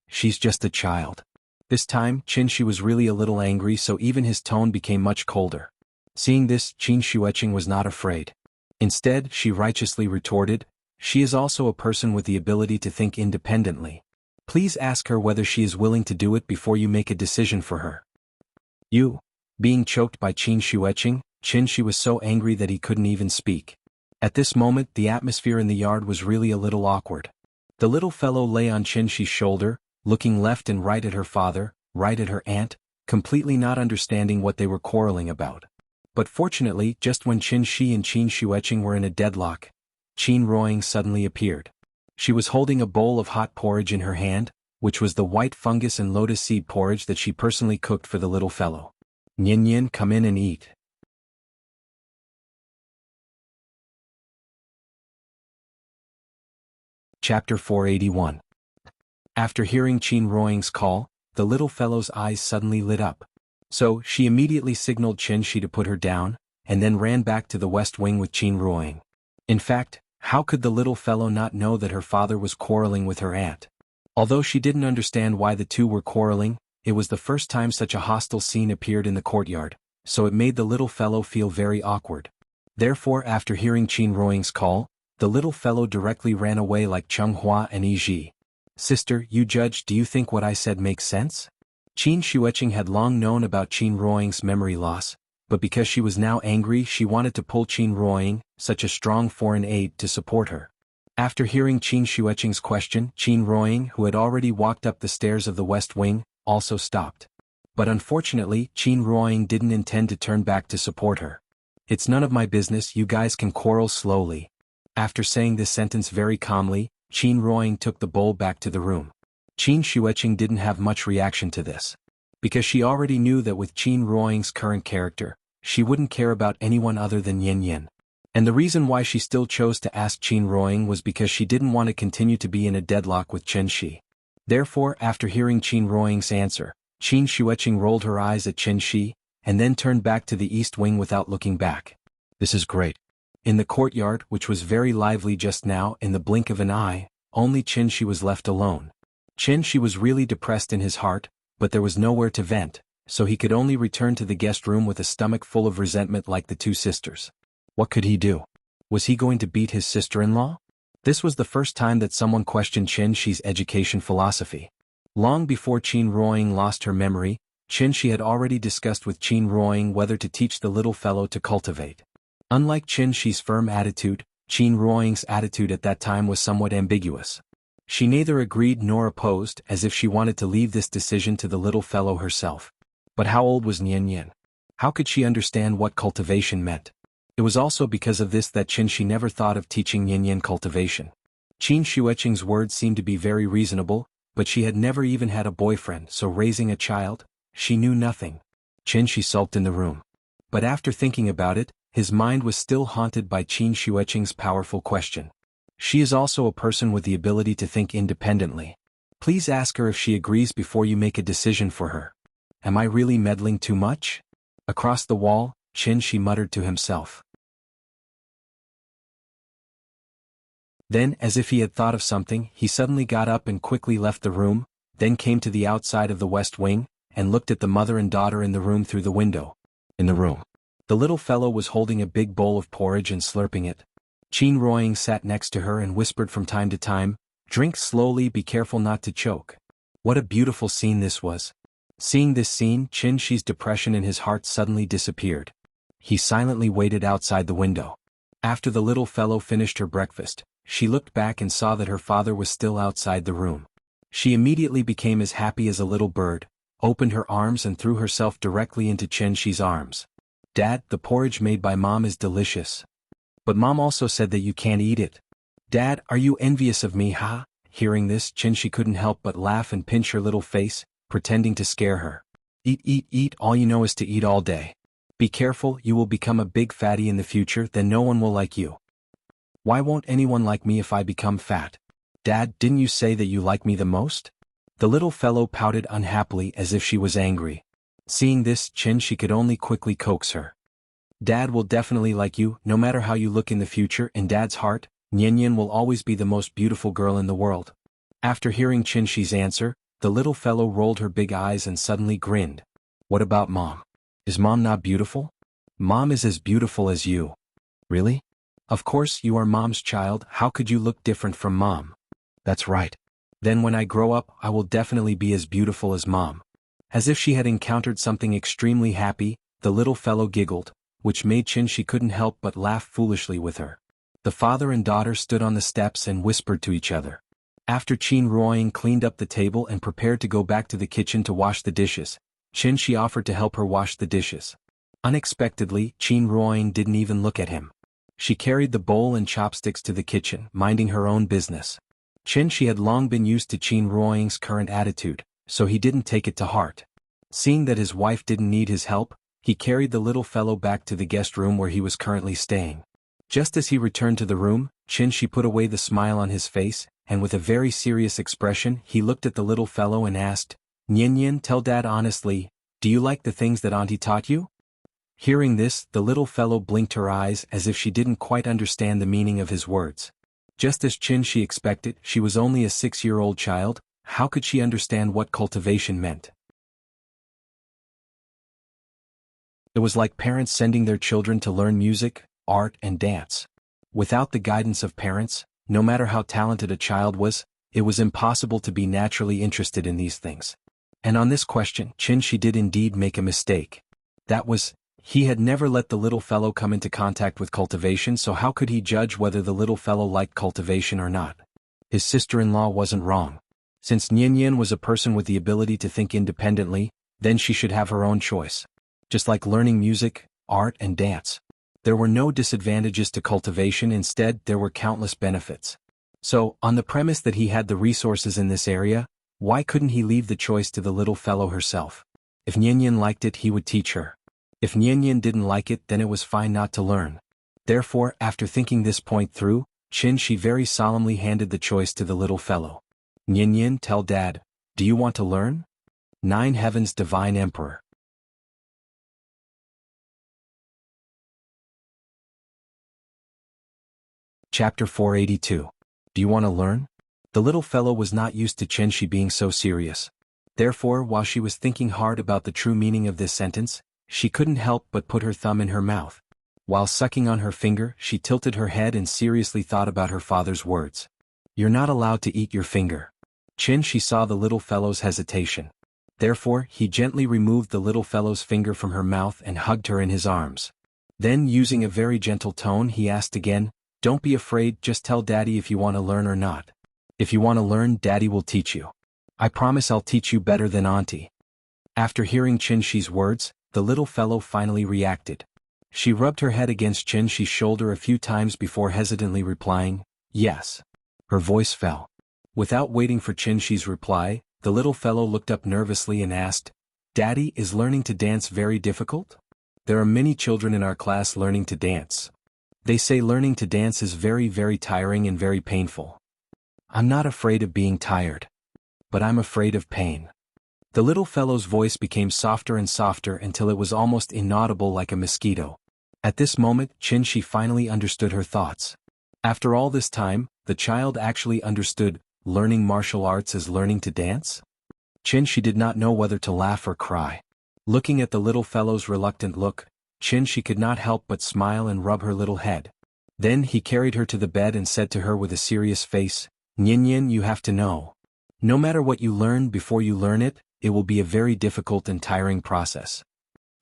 She's just a child. This time, Qinshi was really a little angry, so even his tone became much colder. Seeing this, Qin Shueqing was not afraid. Instead, she righteously retorted, she is also a person with the ability to think independently. Please ask her whether she is willing to do it before you make a decision for her. You. Being choked by Qin Shueqing, Qinshi was so angry that he couldn't even speak. At this moment, the atmosphere in the yard was really a little awkward. The little fellow lay on Qinshi's shoulder, looking left and right at her father, right at her aunt, completely not understanding what they were quarreling about. But fortunately, just when Qinshi and Qin Shueqing were in a deadlock, Qin Ruoying suddenly appeared. She was holding a bowl of hot porridge in her hand, which was the white fungus and lotus seed porridge that she personally cooked for the little fellow. Nyin Yin, come in and eat. Chapter 481. After hearing Qin Ruoying's call, the little fellow's eyes suddenly lit up. So, she immediately signaled Qinshi to put her down, and then ran back to the west wing with Qin Ruoying. In fact, how could the little fellow not know that her father was quarreling with her aunt? Although she didn't understand why the two were quarreling, it was the first time such a hostile scene appeared in the courtyard, so it made the little fellow feel very awkward. Therefore, after hearing Qin Ruoying's call, the little fellow directly ran away like Cheng-Hua and Yi. Sister, you judge, do you think what I said makes sense? Qin Shueqing had long known about Qin Ruoying's memory loss, but because she was now angry, she wanted to pull Qin Ruoying, such a strong foreign aide, to support her. After hearing Qin Shueqing's question, Qin Ruoying, who had already walked up the stairs of the west wing, also stopped. But unfortunately, Qin Ruoying didn't intend to turn back to support her. It's none of my business, you guys can quarrel slowly. After saying this sentence very calmly, Qin Ruoying took the bowl back to the room. Qin Shueqing didn't have much reaction to this. Because she already knew that with Qin Ruoying's current character, she wouldn't care about anyone other than Yin Yin. And the reason why she still chose to ask Qin Ruoying was because she didn't want to continue to be in a deadlock with Qinshi. Therefore, after hearing Qin Ruoying's answer, Qin Shueqing rolled her eyes at Qinshi, and then turned back to the east wing without looking back. This is great. In the courtyard, which was very lively just now, in the blink of an eye, only Qinshi was left alone. Qinshi was really depressed in his heart, but there was nowhere to vent, so he could only return to the guest room with a stomach full of resentment like the two sisters. What could he do? Was he going to beat his sister-in-law? This was the first time that someone questioned Qinshi's education philosophy. Long before Qin Ruoying lost her memory, Qinshi had already discussed with Qin Ruoying whether to teach the little fellow to cultivate. Unlike Qinshi's firm attitude, Qin Ruoying's attitude at that time was somewhat ambiguous. She neither agreed nor opposed, as if she wanted to leave this decision to the little fellow herself. But how old was Nyin Yin? How could she understand what cultivation meant? It was also because of this that Qinshi never thought of teaching Nyin Yin cultivation. Qin Shueqing's words seemed to be very reasonable, but she had never even had a boyfriend, so raising a child, she knew nothing. Qinshi sulked in the room. But after thinking about it, his mind was still haunted by Qin Shueqing's powerful question. She is also a person with the ability to think independently. Please ask her if she agrees before you make a decision for her. Am I really meddling too much? Across the wall, Qinshi muttered to himself. Then, as if he had thought of something, he suddenly got up and quickly left the room, then came to the outside of the west wing, and looked at the mother and daughter in the room through the window. In the room, the little fellow was holding a big bowl of porridge and slurping it. Qin Ruoying sat next to her and whispered from time to time, "Drink slowly, be careful not to choke." What a beautiful scene this was. Seeing this scene, Qinshi's depression in his heart suddenly disappeared. He silently waited outside the window. After the little fellow finished her breakfast, she looked back and saw that her father was still outside the room. She immediately became as happy as a little bird, opened her arms and threw herself directly into Chen-Shi's arms. Dad, the porridge made by Mom is delicious. But Mom also said that you can't eat it. Dad, are you envious of me, huh? Hearing this, Chen-Shi couldn't help but laugh and pinch her little face, pretending to scare her. Eat, eat, eat, all you know is to eat all day. Be careful, you will become a big fatty in the future, then no one will like you. Why won't anyone like me if I become fat? Dad, didn't you say that you like me the most? The little fellow pouted unhappily as if she was angry. Seeing this, Chen-Shi could only quickly coax her. Dad will definitely like you, no matter how you look in the future. In Dad's heart, Nian will always be the most beautiful girl in the world. After hearing Chen-Shi's answer, the little fellow rolled her big eyes and suddenly grinned. What about Mom? Is Mom not beautiful? Mom is as beautiful as you. Really? Of course you are Mom's child, how could you look different from Mom? That's right. Then when I grow up, I will definitely be as beautiful as Mom. As if she had encountered something extremely happy, the little fellow giggled, which made Chen-Shi couldn't help but laugh foolishly with her. The father and daughter stood on the steps and whispered to each other. After Qin Ruoying cleaned up the table and prepared to go back to the kitchen to wash the dishes, Chen-Shi offered to help her wash the dishes. Unexpectedly, Qin Ruoying didn't even look at him. She carried the bowl and chopsticks to the kitchen, minding her own business. Chen-Shi had long been used to Qin Ruoying's current attitude, so he didn't take it to heart. Seeing that his wife didn't need his help, he carried the little fellow back to the guest room where he was currently staying. Just as he returned to the room, Chen-Shi put away the smile on his face, and with a very serious expression he looked at the little fellow and asked, Nian, tell Dad honestly, do you like the things that Auntie taught you? Hearing this, the little fellow blinked her eyes as if she didn't quite understand the meaning of his words. Just as Chen-Shi expected, she was only a 6-year-old child, how could she understand what cultivation meant? It was like parents sending their children to learn music, art, and dance. Without the guidance of parents, no matter how talented a child was, it was impossible to be naturally interested in these things. And on this question, Chen-Shi did indeed make a mistake. That was, he had never let the little fellow come into contact with cultivation, so how could he judge whether the little fellow liked cultivation or not? His sister-in-law wasn't wrong. Since Nian was a person with the ability to think independently, then she should have her own choice. Just like learning music, art, and dance. There were no disadvantages to cultivation, instead there were countless benefits. So, on the premise that he had the resources in this area, why couldn't he leave the choice to the little fellow herself? If Nian liked it, he would teach her. If Nian didn't like it, then it was fine not to learn. Therefore, after thinking this point through, Chen-Shi very solemnly handed the choice to the little fellow. Nian, tell Dad, do you want to learn? 9 Heavens Divine Emperor. Chapter 482. Do you want to learn? The little fellow was not used to Chen-Shi being so serious. Therefore, while she was thinking hard about the true meaning of this sentence, she couldn't help but put her thumb in her mouth. While sucking on her finger, she tilted her head and seriously thought about her father's words. You're not allowed to eat your finger. Chen-Shi saw the little fellow's hesitation. Therefore, he gently removed the little fellow's finger from her mouth and hugged her in his arms. Then, using a very gentle tone, he asked again, don't be afraid, just tell Daddy if you want to learn or not. If you want to learn, Daddy will teach you. I promise I'll teach you better than Auntie. After hearing Chen-Shi's words, the little fellow finally reacted. She rubbed her head against Chen-Shi's shoulder a few times before hesitantly replying, yes. Her voice fell. Without waiting for Chen-Shi's reply, the little fellow looked up nervously and asked, Daddy, is learning to dance very difficult? There are many children in our class learning to dance. They say learning to dance is very, very tiring and very painful. I'm not afraid of being tired. But I'm afraid of pain. The little fellow's voice became softer and softer until it was almost inaudible like a mosquito. At this moment, Chen-Shi finally understood her thoughts. After all this time, the child actually understood learning martial arts as learning to dance? Chen-Shi did not know whether to laugh or cry. Looking at the little fellow's reluctant look, Chen-Shi could not help but smile and rub her little head. Then he carried her to the bed and said to her with a serious face, Nian, you have to know. No matter what you learn before you learn it, it will be a very difficult and tiring process.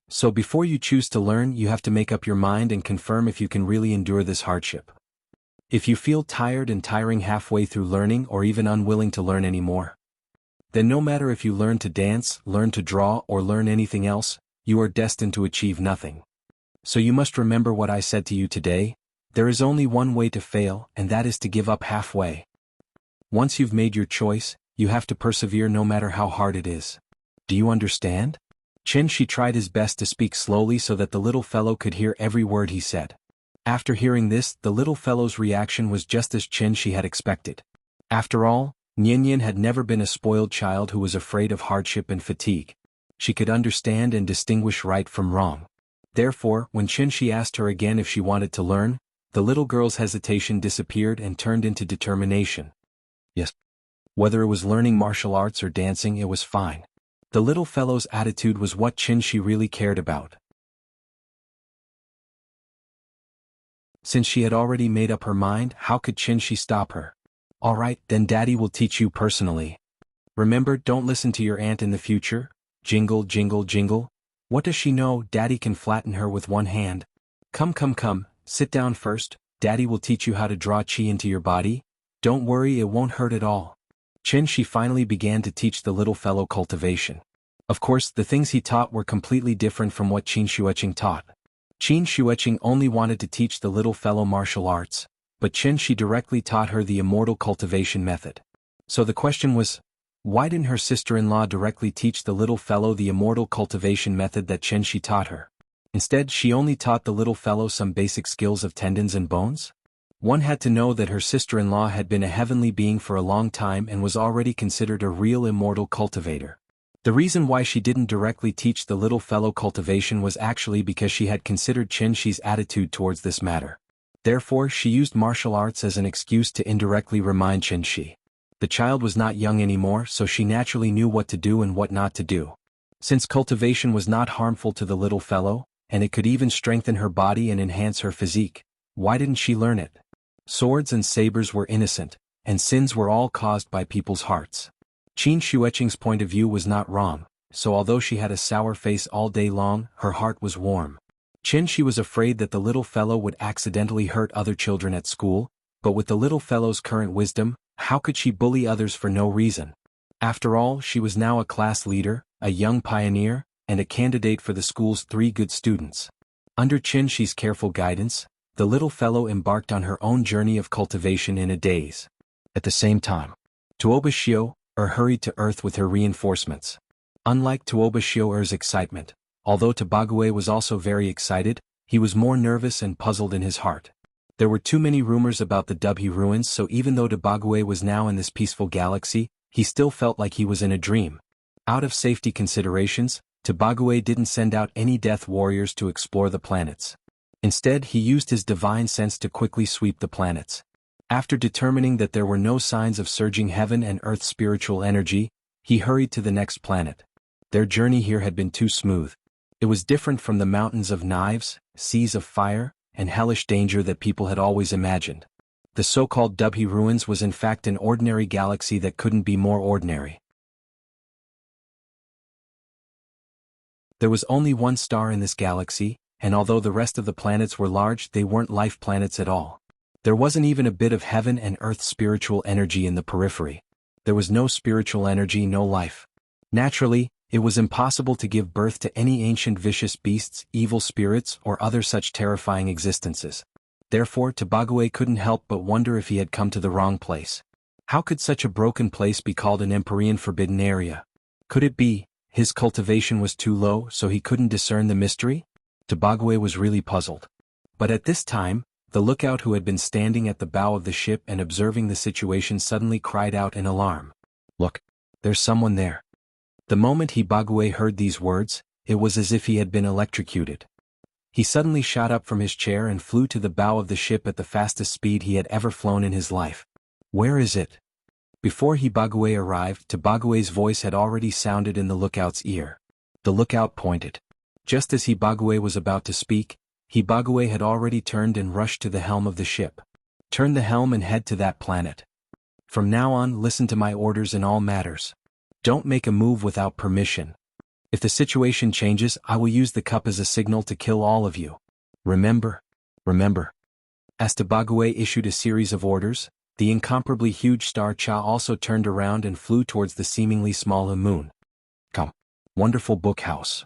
So before you choose to learn, you have to make up your mind and confirm if you can really endure this hardship. If you feel tired and tiring halfway through learning or even unwilling to learn anymore, then no matter if you learn to dance, learn to draw, or learn anything else, you are destined to achieve nothing. So you must remember what I said to you today. There is only one way to fail, and that is to give up halfway. Once you've made your choice, you have to persevere no matter how hard it is. Do you understand? Shi tried his best to speak slowly so that the little fellow could hear every word he said. After hearing this, the little fellow's reaction was just as Shi had expected. After all, Nian had never been a spoiled child who was afraid of hardship and fatigue. She could understand and distinguish right from wrong. Therefore, when Shi asked her again if she wanted to learn, the little girl's hesitation disappeared and turned into determination. Yes. Whether it was learning martial arts or dancing, it was fine. The little fellow's attitude was what Shi really cared about. Since she had already made up her mind, how could Shi stop her? All right, then Daddy will teach you personally. Remember, don't listen to your aunt in the future. Jingle, jingle, jingle. What does she know? Daddy can flatten her with one hand. Come, sit down first. Daddy will teach you how to draw chi into your body. Don't worry, it won't hurt at all. Shi finally began to teach the little fellow cultivation. Of course, the things he taught were completely different from what Qin Shueqing taught. Qin Shueqing only wanted to teach the little fellow martial arts, but Shi directly taught her the immortal cultivation method. So the question was, why didn't her sister-in-law directly teach the little fellow the immortal cultivation method that Shi taught her? Instead, she only taught the little fellow some basic skills of tendons and bones? One had to know that her sister-in-law had been a heavenly being for a long time and was already considered a real immortal cultivator. The reason why she didn't directly teach the little fellow cultivation was actually because she had considered Shi's attitude towards this matter. Therefore, she used martial arts as an excuse to indirectly remind Shi. The child was not young anymore, so she naturally knew what to do and what not to do. Since cultivation was not harmful to the little fellow, and it could even strengthen her body and enhance her physique, why didn't she learn it? Swords and sabers were innocent, and sins were all caused by people's hearts. Qin Shueqing's point of view was not wrong, so although she had a sour face all day long, her heart was warm. Shi was afraid that the little fellow would accidentally hurt other children at school, but with the little fellow's current wisdom, how could she bully others for no reason? After all, she was now a class leader, a young pioneer, and a candidate for the school's 3 good students. Under Shi's careful guidance, the little fellow embarked on her own journey of cultivation in a daze. At the same time, Tuoba Xiu-er hurried to Earth with her reinforcements. Unlike Tuoba Xiu-er's excitement, although Tobague was also very excited, he was more nervous and puzzled in his heart. There were too many rumors about the Dubhe ruins, so even though Tobague was now in this peaceful galaxy, he still felt like he was in a dream. Out of safety considerations, Tobague didn't send out any death warriors to explore the planets. Instead, he used his divine sense to quickly sweep the planets. After determining that there were no signs of surging heaven and earth spiritual energy, he hurried to the next planet. Their journey here had been too smooth. It was different from the mountains of knives, seas of fire, and hellish danger that people had always imagined. The so-called Dubhe ruins was in fact an ordinary galaxy that couldn't be more ordinary. There was only one star in this galaxy, and although the rest of the planets were large, they weren't life planets at all. There wasn't even a bit of heaven and earth spiritual energy in the periphery. There was no spiritual energy, no life. Naturally, it was impossible to give birth to any ancient vicious beasts, evil spirits, or other such terrifying existences. Therefore, Tobague couldn't help but wonder if he had come to the wrong place. How could such a broken place be called an Empyrean forbidden area? Could it be his cultivation was too low, so he couldn't discern the mystery? Tobague was really puzzled. But at this time, the lookout who had been standing at the bow of the ship and observing the situation suddenly cried out in alarm. "Look! There's someone there." The moment Tobague heard these words, it was as if he had been electrocuted. He suddenly shot up from his chair and flew to the bow of the ship at the fastest speed he had ever flown in his life. "Where is it?" Before Tobague arrived, Tobague's voice had already sounded in the lookout's ear. The lookout pointed. Just as Tobague was about to speak, Tobague had already turned and rushed to the helm of the ship. "Turn the helm and head to that planet. From now on, listen to my orders in all matters. Don't make a move without permission. If the situation changes, I will use the cup as a signal to kill all of you. Remember? Remember." As Tobague issued a series of orders, The incomparably huge star Cha also turned around and flew towards the seemingly small moon. Come. Wonderful book house.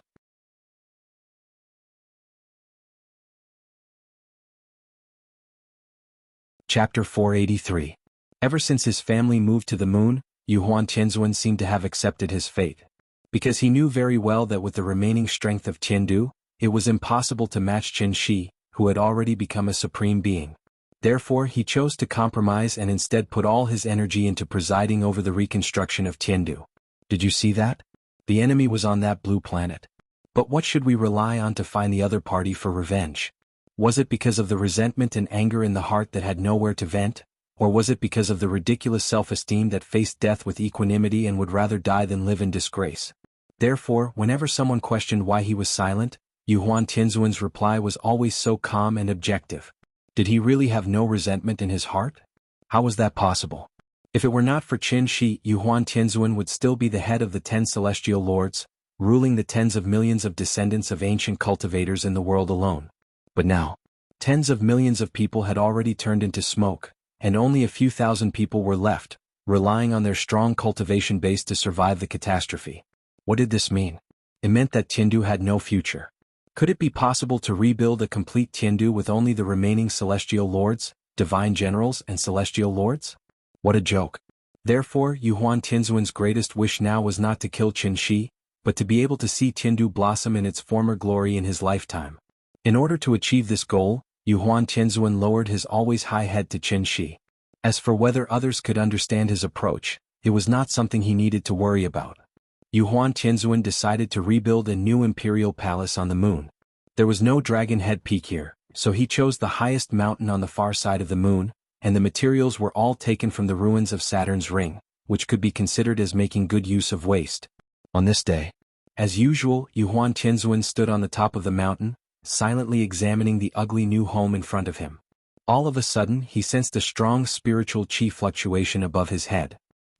Chapter 483. Ever since his family moved to the moon, Yuhuan Tianzuan seemed to have accepted his fate. Because he knew very well that with the remaining strength of Tiandu, it was impossible to match Qin Shi, who had already become a supreme being. Therefore he chose to compromise and instead put all his energy into presiding over the reconstruction of Tiandu. Did you see that? The enemy was on that blue planet. But what should we rely on to find the other party for revenge? Was it because of the resentment and anger in the heart that had nowhere to vent? Or was it because of the ridiculous self-esteem that faced death with equanimity and would rather die than live in disgrace? Therefore, whenever someone questioned why he was silent, Yuhuan Tianzuan's reply was always so calm and objective. Did he really have no resentment in his heart? How was that possible? If it were not for Qin Shi, Yuhuan Tianzuan would still be the head of the 10 celestial lords, ruling the tens of millions of descendants of ancient cultivators in the world alone. But now, tens of millions of people had already turned into smoke, and only a few thousand people were left, relying on their strong cultivation base to survive the catastrophe. What did this mean? It meant that Tiandu had no future. Could it be possible to rebuild a complete Tiandu with only the remaining celestial lords, divine generals and celestial lords? What a joke. Therefore, Yuhuan Tianzuan's greatest wish now was not to kill Qin Shi, but to be able to see Tiandu blossom in its former glory in his lifetime. In order to achieve this goal, Yuhuan Tianzuan lowered his always high head to Qin Shi. As for whether others could understand his approach, it was not something he needed to worry about. Yuhuan Tianzuan decided to rebuild a new imperial palace on the moon. There was no dragon head peak here, so he chose the highest mountain on the far side of the moon, and the materials were all taken from the ruins of Saturn's ring, which could be considered as making good use of waste. On this day, as usual, Yuhuan Tianzuan stood on the top of the mountain, silently examining the ugly new home in front of him. All of a sudden he sensed a strong spiritual qi fluctuation above his head.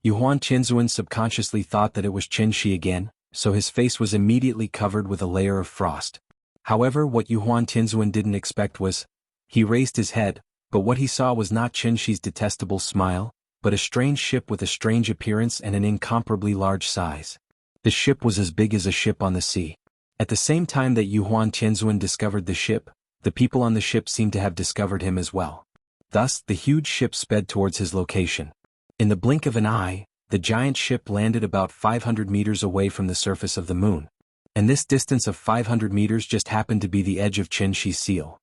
Yuhuan Tianzuan subconsciously thought that it was Qin Shi again, so his face was immediately covered with a layer of frost. However, what Yuhuan Tianzuan didn't expect was, he raised his head, but what he saw was not Qin Shi's detestable smile, but a strange ship with a strange appearance and an incomparably large size. The ship was as big as a ship on the sea. At the same time that Yuhuan Tianzuan discovered the ship, the people on the ship seemed to have discovered him as well. Thus, the huge ship sped towards his location. In the blink of an eye, the giant ship landed about 500 meters away from the surface of the moon. And this distance of 500 meters just happened to be the edge of Qin Shi's seal.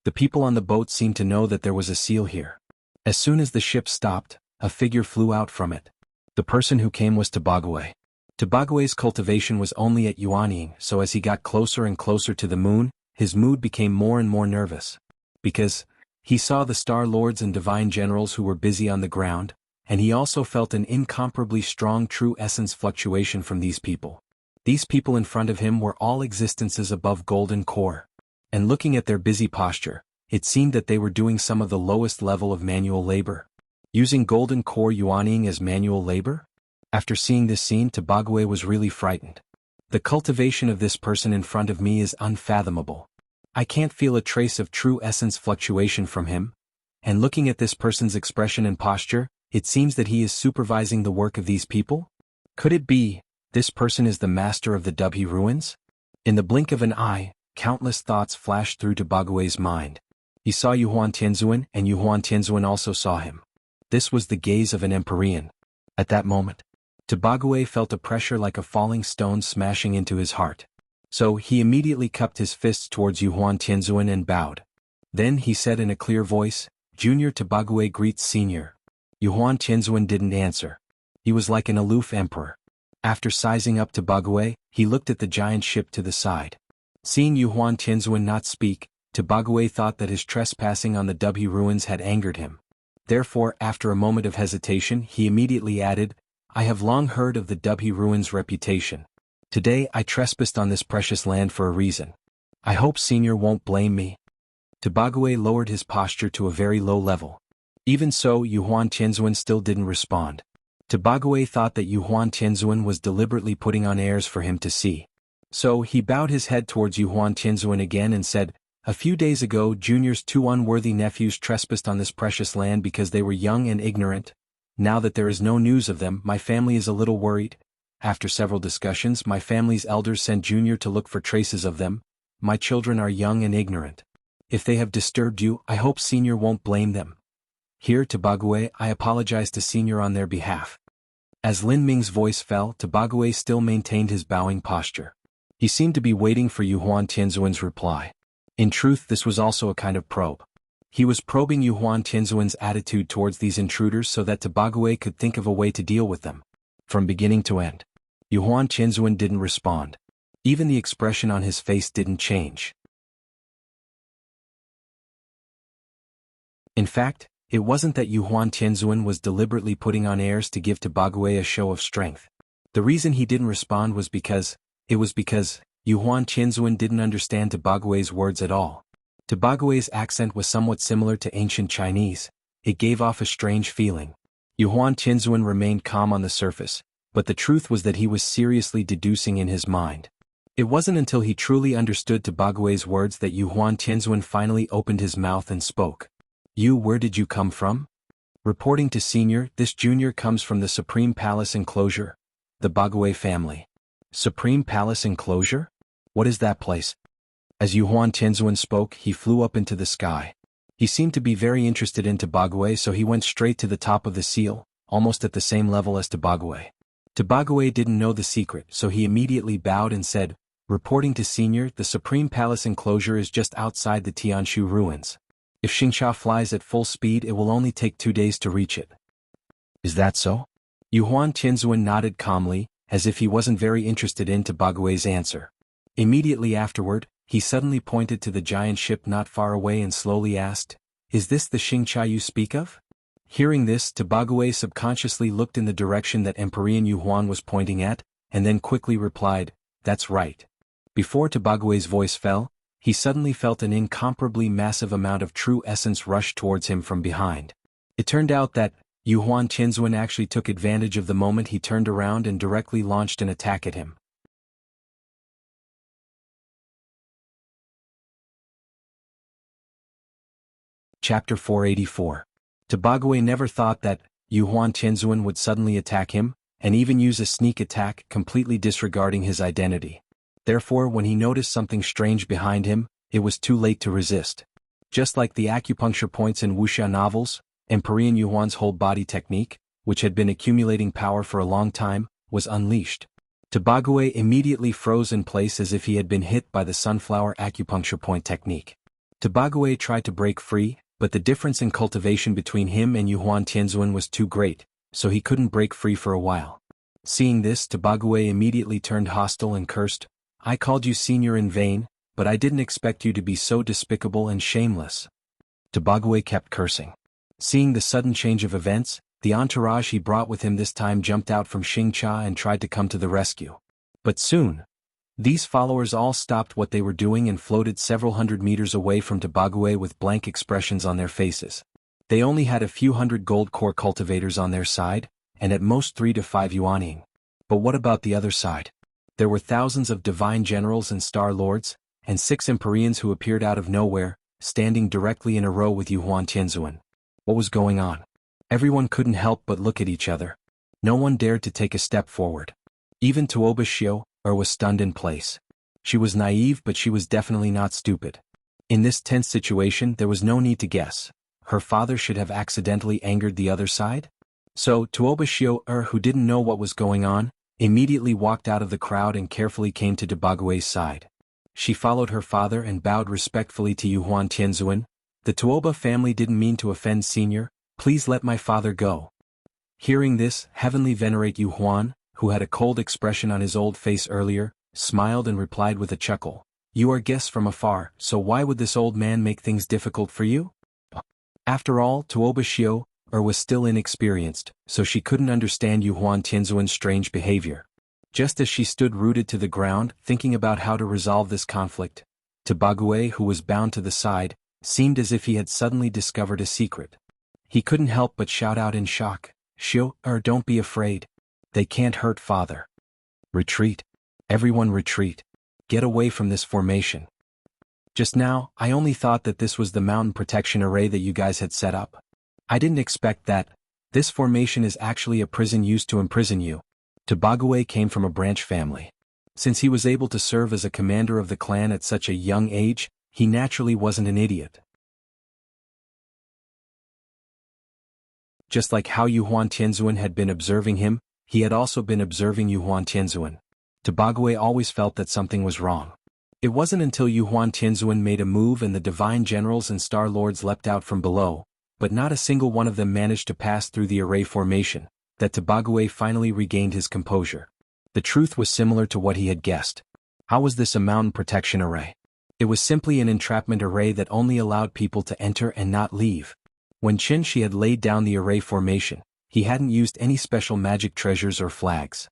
The people on the boat seemed to know that there was a seal here. As soon as the ship stopped, a figure flew out from it. The person who came was Tobagwe. Tobagwe's cultivation was only at Yuanying, so as he got closer and closer to the moon, his mood became more and more nervous. Because he saw the Star Lords and Divine Generals who were busy on the ground, and he also felt an incomparably strong true essence fluctuation from these people. These people in front of him were all existences above golden core. And looking at their busy posture, it seemed that they were doing some of the lowest level of manual labor. Using golden core Yuanying as manual labor? After seeing this scene, Tobagwe was really frightened. The cultivation of this person in front of me is unfathomable. I can't feel a trace of true essence fluctuation from him, and looking at this person's expression and posture, it seems that he is supervising the work of these people? Could it be, this person is the master of the Dubhe ruins? In the blink of an eye, countless thoughts flashed through Tobagwe's mind. He saw Yuhuan Tianzuan, and Yuhuan Tianzuan also saw him. This was the gaze of an Empyrean. At that moment, Tobagwe felt a pressure like a falling stone smashing into his heart. So he immediately cupped his fists towards Yuhuan Tianzuan and bowed. Then he said in a clear voice, "Junior Tobagwe greets Senior." Yuhuan Tianzuan didn't answer. He was like an aloof emperor. After sizing up Tobagwe, he looked at the giant ship to the side. Seeing Yuhuan Tianzuan not speak, Tobagwe thought that his trespassing on the Dubhe ruins had angered him. Therefore, after a moment of hesitation, he immediately added, "I have long heard of the Dubhe ruins' reputation. Today I trespassed on this precious land for a reason. I hope Senior won't blame me." Tobagwe lowered his posture to a very low level. Even so, Yuhuan Tianzuan still didn't respond. Tobagwe thought that Yuhuan Tianzuan was deliberately putting on airs for him to see. So he bowed his head towards Yuhuan Tianzuan again and said, A few days ago, Junior's two unworthy nephews trespassed on this precious land because they were young and ignorant. Now that there is no news of them, my family is a little worried. After several discussions, my family's elders sent Junior to look for traces of them. My children are young and ignorant. If they have disturbed you, I hope Senior won't blame them. Here, Tobague, I apologize to Senior on their behalf. As Lin Ming's voice fell, Tobague still maintained his bowing posture. He seemed to be waiting for Yuhuan Tianzuan's reply. In truth, this was also a kind of probe. He was probing Yuhuan Tianzuan's attitude towards these intruders so that Tobague could think of a way to deal with them. From beginning to end, Yuhuan Tianzuan didn't respond. Even the expression on his face didn't change. In fact, it wasn't that Yuhuan Tianzuan was deliberately putting on airs to give Tobague a show of strength. The reason he didn't respond was because Yuhuan Tianzuan didn't understand Tobague's words at all. Tobague's accent was somewhat similar to ancient Chinese. It gave off a strange feeling. Yuhuan Tianzuan remained calm on the surface, but the truth was that he was seriously deducing in his mind. It wasn't until he truly understood Tobague's words that Yuhuan Tianzuan finally opened his mouth and spoke. Where did you come from? Reporting to Senior, this Junior comes from the Supreme Palace Enclosure. The Bague family. Supreme Palace Enclosure? What is that place? As Yuhuan Tianzuan spoke, he flew up into the sky. He seemed to be very interested in Tobague, so he went straight to the top of the seal, almost at the same level as Tobague. Tobague didn't know the secret, so he immediately bowed and said, reporting to Senior, the Supreme Palace Enclosure is just outside the Tianshu ruins. If Xingxia flies at full speed, it will only take 2 days to reach it. Is that so? Yuhuan Tianzuan nodded calmly, as if he wasn't very interested in Tobague's answer. Immediately afterward, he suddenly pointed to the giant ship not far away and slowly asked, is this the Xingxia you speak of? Hearing this, Tobague subconsciously looked in the direction that Emperor Yuhuan was pointing at, and then quickly replied, that's right. Before Tobague's voice fell, he suddenly felt an incomparably massive amount of true essence rush towards him from behind. It turned out that Yuhuan Tianzuan actually took advantage of the moment he turned around and directly launched an attack at him. Chapter 484. Tobague never thought that Yuhuan Tianzuan would suddenly attack him, and even use a sneak attack, completely disregarding his identity. Therefore, when he noticed something strange behind him, it was too late to resist. Just like the acupuncture points in wuxia novels, Emperor Yuhuan's whole body technique, which had been accumulating power for a long time, was unleashed. Tobague immediately froze in place as if he had been hit by the sunflower acupuncture point technique. Tobague tried to break free, but the difference in cultivation between him and Yuhuan Tianzuan was too great, so he couldn't break free for a while. Seeing this, Tobague immediately turned hostile and cursed, I called you Senior in vain, but I didn't expect you to be so despicable and shameless. Tobague kept cursing. Seeing the sudden change of events, the entourage he brought with him this time jumped out from Xingxia and tried to come to the rescue. But soon, these followers all stopped what they were doing and floated several hundred meters away from Tobague with blank expressions on their faces. They only had a few hundred gold core cultivators on their side, and at most 3 to 5 yuaning. But what about the other side? There were thousands of divine generals and star lords, and 6 Empyreans who appeared out of nowhere, standing directly in a row with Yuhuan Tianzuan. What was going on? Everyone couldn't help but look at each other. No one dared to take a step forward. Even Tuoba Xiu was stunned in place. She was naive, but she was definitely not stupid. In this tense situation, there was no need to guess. Her father should have accidentally angered the other side? So, Tuoba Xiu, who didn't know what was going on, immediately walked out of the crowd and carefully came to Tobague's side. She followed her father and bowed respectfully to Yuhuan Tianzuan. The Tuoba family didn't mean to offend Senior, please let my father go. Hearing this, Heavenly Venerate Yuhuan, who had a cold expression on his old face earlier, smiled and replied with a chuckle, you are guests from afar, so why would this old man make things difficult for you? After all, Tuoba Xiu was still inexperienced, so she couldn't understand Yuhuan Tianzuan's strange behavior. Just as she stood rooted to the ground, thinking about how to resolve this conflict, Tobague, who was bound to the side, seemed as if he had suddenly discovered a secret. He couldn't help but shout out in shock, Xiu, don't be afraid. They can't hurt father. Retreat. Everyone retreat. Get away from this formation. Just now, I only thought that this was the mountain protection array that you guys had set up. I didn't expect that. This formation is actually a prison used to imprison you. Tobague came from a branch family. Since he was able to serve as a commander of the clan at such a young age, he naturally wasn't an idiot. Just like how Yuhuan Tianzuan had been observing him, he had also been observing Yuhuan Tianzuan. Tobague always felt that something was wrong. It wasn't until Yuhuan Tianzuan made a move and the divine generals and star lords leapt out from below, but not a single one of them managed to pass through the array formation, that Tobague finally regained his composure. The truth was similar to what he had guessed. How was this a mountain protection array? It was simply an entrapment array that only allowed people to enter and not leave. When Qin Shi had laid down the array formation, he hadn't used any special magic treasures or flags.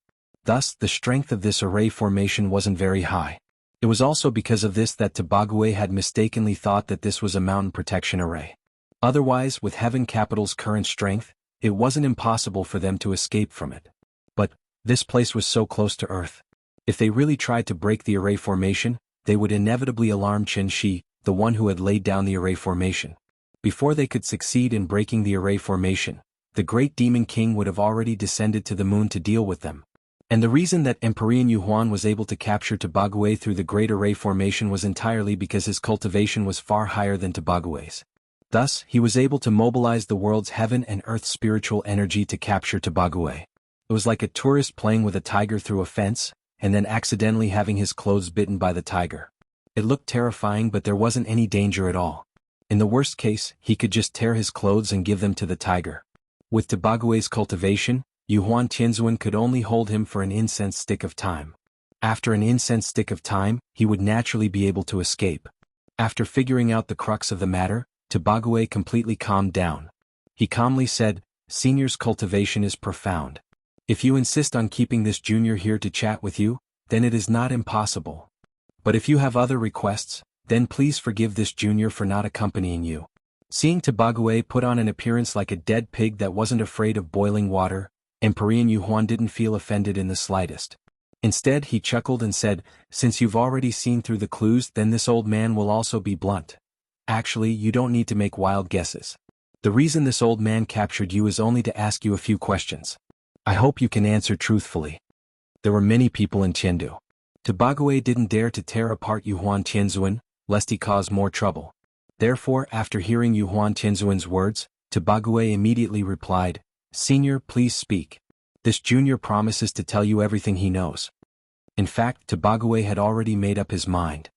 Thus, the strength of this array formation wasn't very high. It was also because of this that Tobague had mistakenly thought that this was a mountain protection array. Otherwise, with Heaven Capital's current strength, it wasn't impossible for them to escape from it. But this place was so close to Earth. If they really tried to break the array formation, they would inevitably alarm Qin Shi, the one who had laid down the array formation. Before they could succeed in breaking the array formation, the great Demon King would have already descended to the moon to deal with them. And the reason that Emperor Yuhuan was able to capture Tobague through the great array formation was entirely because his cultivation was far higher than Tobague's. Thus, he was able to mobilize the world's heaven and earth spiritual energy to capture Tobague. It was like a tourist playing with a tiger through a fence, and then accidentally having his clothes bitten by the tiger. It looked terrifying, but there wasn't any danger at all. In the worst case, he could just tear his clothes and give them to the tiger. With Tobague's cultivation, Yuhuan Tianzuan could only hold him for an incense stick of time. After an incense stick of time, he would naturally be able to escape. After figuring out the crux of the matter, Tobague completely calmed down. He calmly said, "Senior's cultivation is profound. If you insist on keeping this junior here to chat with you, then it is not impossible. But if you have other requests, then please forgive this junior for not accompanying you." Seeing Tobague put on an appearance like a dead pig that wasn't afraid of boiling water, Emperor Yuhuan didn't feel offended in the slightest. Instead, he chuckled and said, "Since you've already seen through the clues, then this old man will also be blunt. Actually, you don't need to make wild guesses. The reason this old man captured you is only to ask you a few questions. I hope you can answer truthfully." There were many people in Chengdu. Tobague didn't dare to tear apart Yuhuan Tianzuan, lest he cause more trouble. Therefore, after hearing Yuhuan Tianzuan's words, Tobague immediately replied, "Senior, please speak. This junior promises to tell you everything he knows." In fact, Tobague had already made up his mind.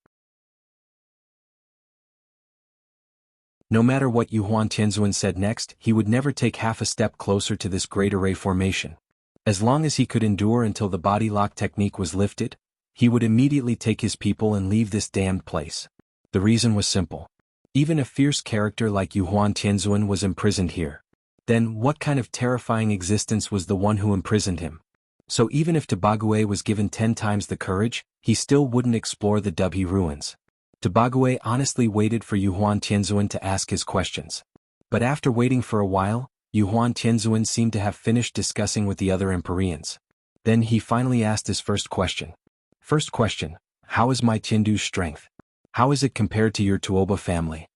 No matter what Yuhuan Tianzuan said next, he would never take half a step closer to this great array formation. As long as he could endure until the body lock technique was lifted, he would immediately take his people and leave this damned place. The reason was simple. Even a fierce character like Yuhuan Tianzuan was imprisoned here. Then what kind of terrifying existence was the one who imprisoned him? So even if Tobague was given 10 times the courage, he still wouldn't explore the Dubhe ruins. Tobague honestly waited for Yuhuan Tianzuan to ask his questions. But after waiting for a while, Yuhuan Tianzuan seemed to have finished discussing with the other Empyreans. Then he finally asked his first question. "First question, how is my Tiandu's strength? How is it compared to your Tuoba family?"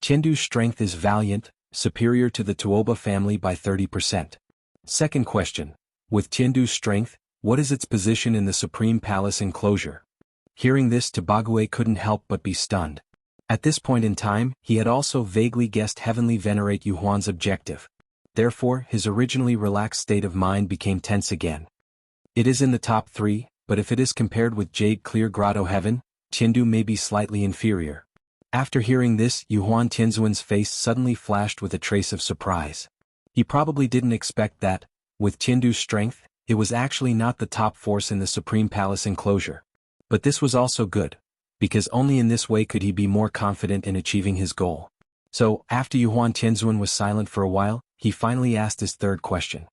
"Tiandu's strength is valiant, superior to the Tuoba family by 30%. Second question, with Tiandu's strength, what is its position in the Supreme Palace enclosure?" Hearing this, Tobague couldn't help but be stunned. At this point in time, he had also vaguely guessed Heavenly Venerate Yuhuan's objective. Therefore, his originally relaxed state of mind became tense again. It is in the top 3, but if it is compared with Jade Clear Grotto Heaven, Tiandu may be slightly inferior. After hearing this, Yuhuan Tianzuan's face suddenly flashed with a trace of surprise. He probably didn't expect that, with Tiandu's strength, it was actually not the top force in the Supreme Palace enclosure. But this was also good, because only in this way could he be more confident in achieving his goal. So, after Yuhuan Tianzuan was silent for a while, he finally asked his third question.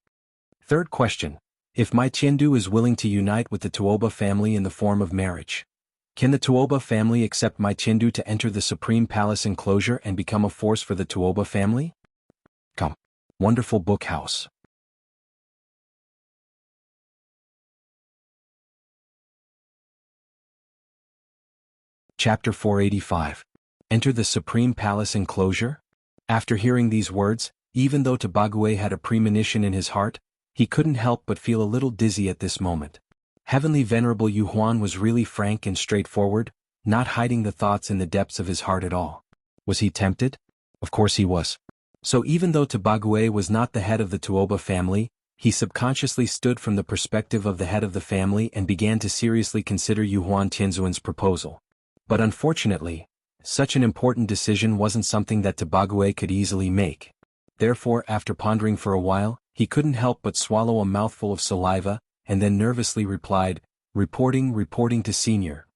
Third question, if my Tiandu is willing to unite with the Tuoba family in the form of marriage, can the Tuoba family accept my Tiandu to enter the Supreme Palace enclosure and become a force for the Tuoba family? Come. Wonderful book house. Chapter 485. Enter the Supreme Palace Enclosure? After hearing these words, even though Tabague had a premonition in his heart, he couldn't help but feel a little dizzy at this moment. Heavenly Venerable Yuhuan was really frank and straightforward, not hiding the thoughts in the depths of his heart at all. Was he tempted? Of course he was. So even though Tabague was not the head of the Tuoba family, he subconsciously stood from the perspective of the head of the family and began to seriously consider Yuhuan Tianzuan's proposal. But unfortunately, such an important decision wasn't something that Tabague could easily make. Therefore, after pondering for a while, he couldn't help but swallow a mouthful of saliva, and then nervously replied, reporting to Senior.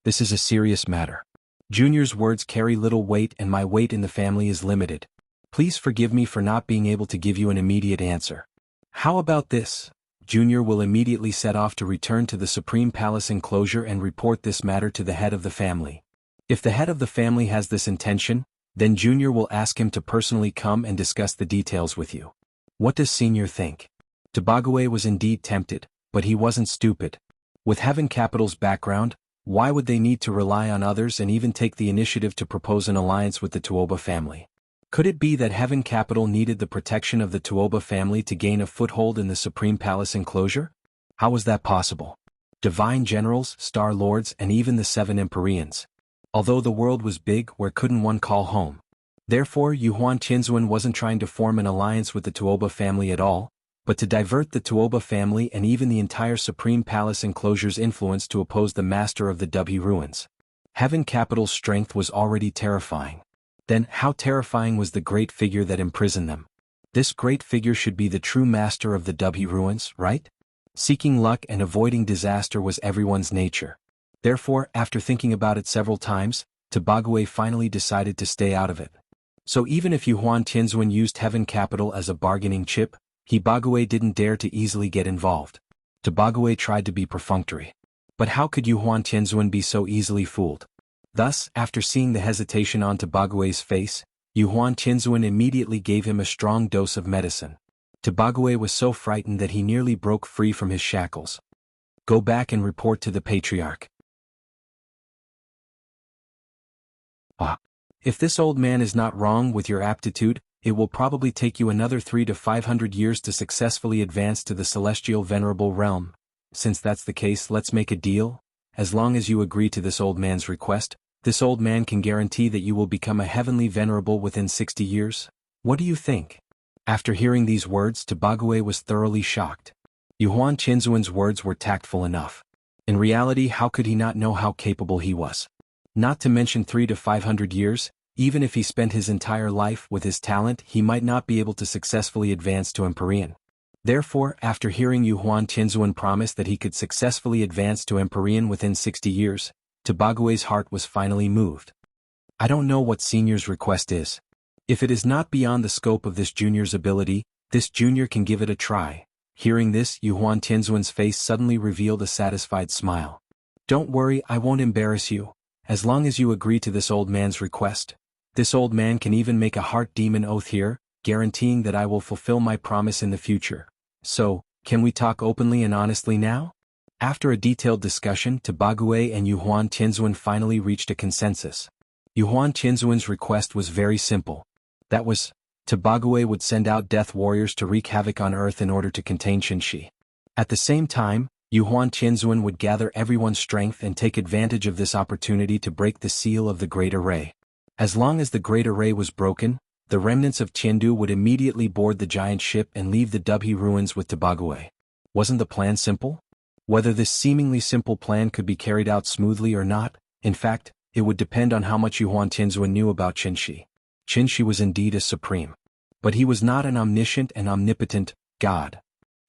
This is a serious matter. Junior's words carry little weight and my weight in the family is limited. Please forgive me for not being able to give you an immediate answer. How about this? Junior will immediately set off to return to the Supreme Palace enclosure and report this matter to the head of the family. If the head of the family has this intention, then Junior will ask him to personally come and discuss the details with you. What does Senior think? Tabague was indeed tempted, but he wasn't stupid. With Heaven Capital's background, why would they need to rely on others and even take the initiative to propose an alliance with the Tuoba family? Could it be that Heaven Capital needed the protection of the Tuoba family to gain a foothold in the Supreme Palace enclosure? How was that possible? Divine generals, star lords, and even the 7 Empyreans. Although the world was big, where couldn't one call home? Therefore, Yuhuan Tianzuan wasn't trying to form an alliance with the Tuoba family at all, but to divert the Tuoba family and even the entire Supreme Palace enclosure's influence to oppose the master of the W ruins. Heaven Capital's strength was already terrifying. Then, how terrifying was the great figure that imprisoned them? This great figure should be the true master of the W ruins, right? Seeking luck and avoiding disaster was everyone's nature. Therefore, after thinking about it several times, Tabague finally decided to stay out of it. So even if Yuhuan Tianzuan used Heaven Capital as a bargaining chip, Tabague didn't dare to easily get involved. Tabague tried to be perfunctory. But how could Yuhuan Tianzuan be so easily fooled? Thus, after seeing the hesitation on Tabague's face, Yuhuan Tianzuan immediately gave him a strong dose of medicine. Tabague was so frightened that he nearly broke free from his shackles. Go back and report to the Patriarch. If this old man is not wrong with your aptitude, it will probably take you another 300 to 500 years to successfully advance to the celestial venerable realm. Since that's the case, let's make a deal. As long as you agree to this old man's request, this old man can guarantee that you will become a heavenly venerable within 60 years. What do you think? After hearing these words, Tabague was thoroughly shocked. Yuhuan Tianzuan's words were tactful enough. In reality, how could he not know how capable he was? Not to mention 300 to 500 years, even if he spent his entire life with his talent, he might not be able to successfully advance to Empyrean. Therefore, after hearing Yuhuan Tianzuan promise that he could successfully advance to Empyrean within 60 years, Tabague's heart was finally moved. I don't know what Senior's request is. If it is not beyond the scope of this junior's ability, this junior can give it a try. Hearing this, Yuhuan Tianzuan's face suddenly revealed a satisfied smile. Don't worry, I won't embarrass you. As long as you agree to this old man's request. This old man can even make a heart demon oath here, guaranteeing that I will fulfill my promise in the future. So, can we talk openly and honestly now? After a detailed discussion, Tabague and Yuhuan Tianzuan finally reached a consensus. Yuhuan Tianzuan's request was very simple. That was, Tabague would send out death warriors to wreak havoc on Earth in order to contain Qinshi. At the same time, Yuhuan Tianzuan would gather everyone's strength and take advantage of this opportunity to break the seal of the Great Array. As long as the Great Array was broken, the remnants of Tiandu would immediately board the giant ship and leave the Dubhe ruins with Tabague. Wasn't the plan simple? Whether this seemingly simple plan could be carried out smoothly or not, in fact, it would depend on how much Yuhuan Tianzuan knew about Qinshi. Qinshi was indeed a supreme. But he was not an omniscient and omnipotent god.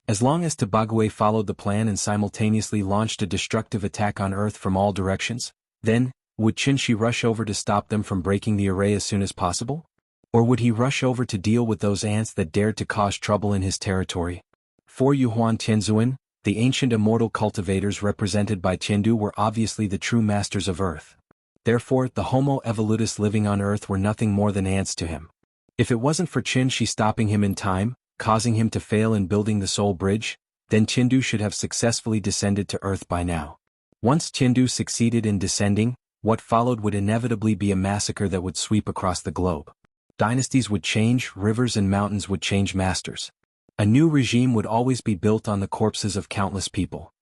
As long as Tabague followed the plan and simultaneously launched a destructive attack on Earth from all directions, then, would Qinshi rush over to stop them from breaking the array as soon as possible? Or would he rush over to deal with those ants that dared to cause trouble in his territory? For Yuhuan Tianzuan, the ancient immortal cultivators represented by Tiandu were obviously the true masters of Earth. Therefore, the Homo evolutus living on Earth were nothing more than ants to him. If it wasn't for Qinshi stopping him in time, causing him to fail in building the Soul Bridge, then Tiandu should have successfully descended to Earth by now. Once Tiandu succeeded in descending, what followed would inevitably be a massacre that would sweep across the globe. Dynasties would change, rivers and mountains would change masters. A new regime would always be built on the corpses of countless people.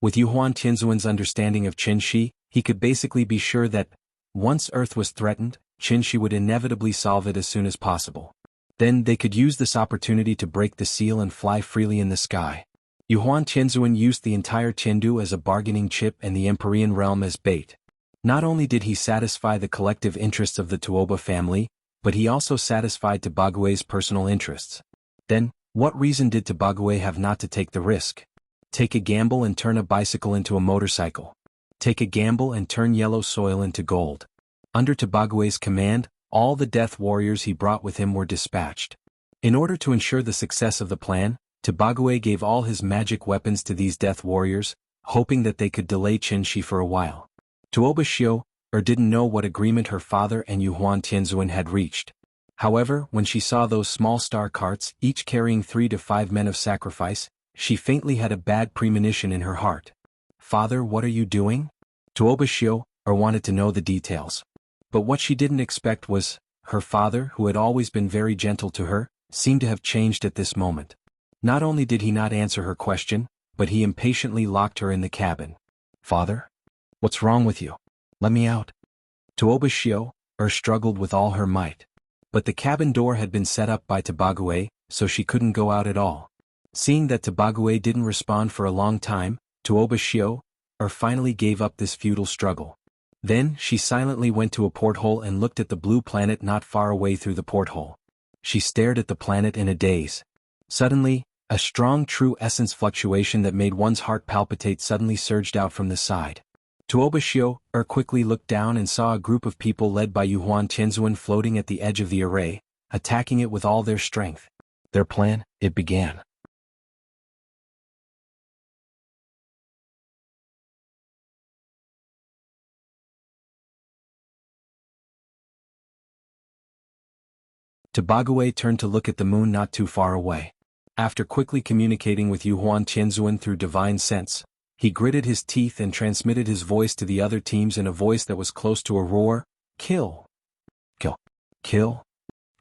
With Yuhuan Tianzuan's understanding of Qin Shi, he could basically be sure that, once Earth was threatened, Qin Shi would inevitably solve it as soon as possible. Then they could use this opportunity to break the seal and fly freely in the sky. Yuhuan Tianzuan used the entire Tiandu as a bargaining chip and the Empyrean realm as bait. Not only did he satisfy the collective interests of the Tuoba family, but he also satisfied Tobague's personal interests. Then, what reason did Tobague have not to take the risk? Take a gamble and turn a bicycle into a motorcycle. Take a gamble and turn yellow soil into gold. Under Tobague's command, all the death warriors he brought with him were dispatched. In order to ensure the success of the plan, Tobague gave all his magic weapons to these death warriors, hoping that they could delay Qin Shi for a while. Tuoba Xiu didn't know what agreement her father and Yuhuan Tianzuan had reached. However, when she saw those small star carts, each carrying 3 to 5 men of sacrifice, she faintly had a bad premonition in her heart. "Father, what are you doing?" Tuoba Xiu wanted to know the details. But what she didn't expect was, her father, who had always been very gentle to her, seemed to have changed at this moment. Not only did he not answer her question, but he impatiently locked her in the cabin. "Father? What's wrong with you? Let me out." Tuoba Xiu struggled with all her might. But the cabin door had been set up by Tobague, so she couldn't go out at all. Seeing that Tobague didn't respond for a long time, Tuoba Xiu finally gave up this futile struggle. Then, she silently went to a porthole and looked at the blue planet not far away through the porthole. She stared at the planet in a daze. Suddenly, a strong true essence fluctuation that made one's heart palpitate suddenly surged out from the side. Tuoba Xiu quickly looked down and saw a group of people led by Yuhuan Tianzuan floating at the edge of the array, attacking it with all their strength. Their plan, it began. Tobague turned to look at the moon not too far away. After quickly communicating with Yuhuan Tianzuan through divine sense, he gritted his teeth and transmitted his voice to the other teams in a voice that was close to a roar: "Kill! Kill! Kill!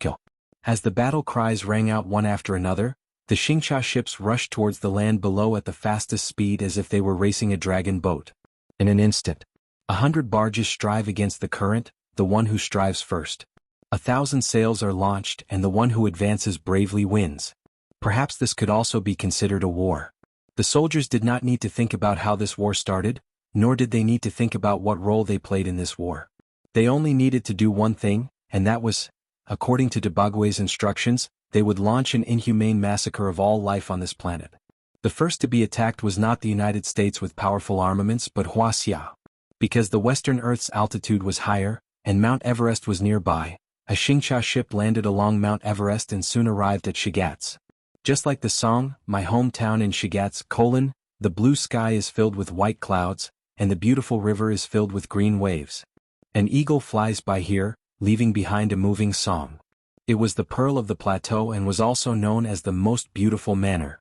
Kill!" As the battle cries rang out one after another, the Xingcha ships rushed towards the land below at the fastest speed as if they were racing a dragon boat. In an instant, 100 barges strive against the current, the one who strives first. 1,000 sails are launched and the one who advances bravely wins. Perhaps this could also be considered a war. The soldiers did not need to think about how this war started, nor did they need to think about what role they played in this war. They only needed to do one thing, and that was, according to Tobague's instructions, they would launch an inhumane massacre of all life on this planet. The first to be attacked was not the United States with powerful armaments but Huaxia. Because the Western Earth's altitude was higher, and Mount Everest was nearby, a Xingcha ship landed along Mount Everest and soon arrived at Shigatse. Just like the song, "My hometown in Shigatse: the blue sky is filled with white clouds, and the beautiful river is filled with green waves. An eagle flies by here, leaving behind a moving song." It was the pearl of the plateau and was also known as the most beautiful manor.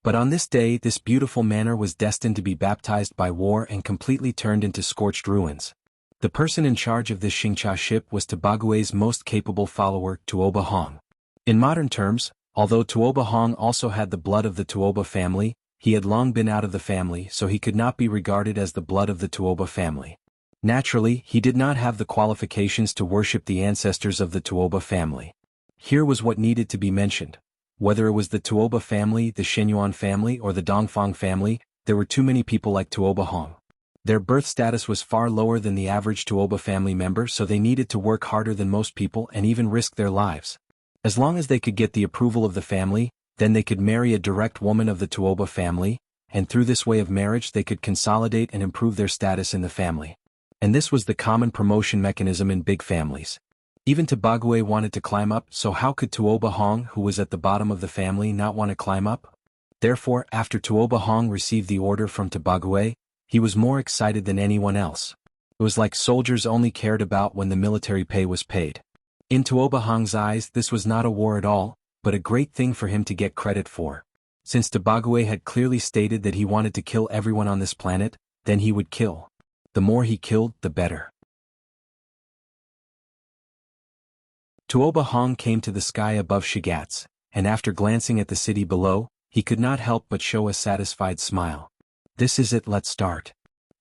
But on this day, this beautiful manor was destined to be baptized by war and completely turned into scorched ruins. The person in charge of this Xingcha ship was Tobague's most capable follower, Tuoba Hong. In modern terms, although Tuoba Hong also had the blood of the Tuoba family, he had long been out of the family, so he could not be regarded as the blood of the Tuoba family. Naturally, he did not have the qualifications to worship the ancestors of the Tuoba family. Here was what needed to be mentioned. Whether it was the Tuoba family, the Shenyuan family, or the Dongfang family, there were too many people like Tuoba Hong. Their birth status was far lower than the average Tuoba family member, so they needed to work harder than most people and even risk their lives. As long as they could get the approval of the family, then they could marry a direct woman of the Tuoba family, and through this way of marriage they could consolidate and improve their status in the family. And this was the common promotion mechanism in big families. Even Tobague wanted to climb up, so how could Tuoba Hong, who was at the bottom of the family, not want to climb up? Therefore, after Tuoba Hong received the order from Tobague, he was more excited than anyone else. It was like soldiers only cared about when the military pay was paid. In Tuoba Hong's eyes, this was not a war at all, but a great thing for him to get credit for. Since Tobagwe had clearly stated that he wanted to kill everyone on this planet, then he would kill. The more he killed, the better. Tuoba Hong came to the sky above Shigatse, and after glancing at the city below, he could not help but show a satisfied smile. This is it, let's start.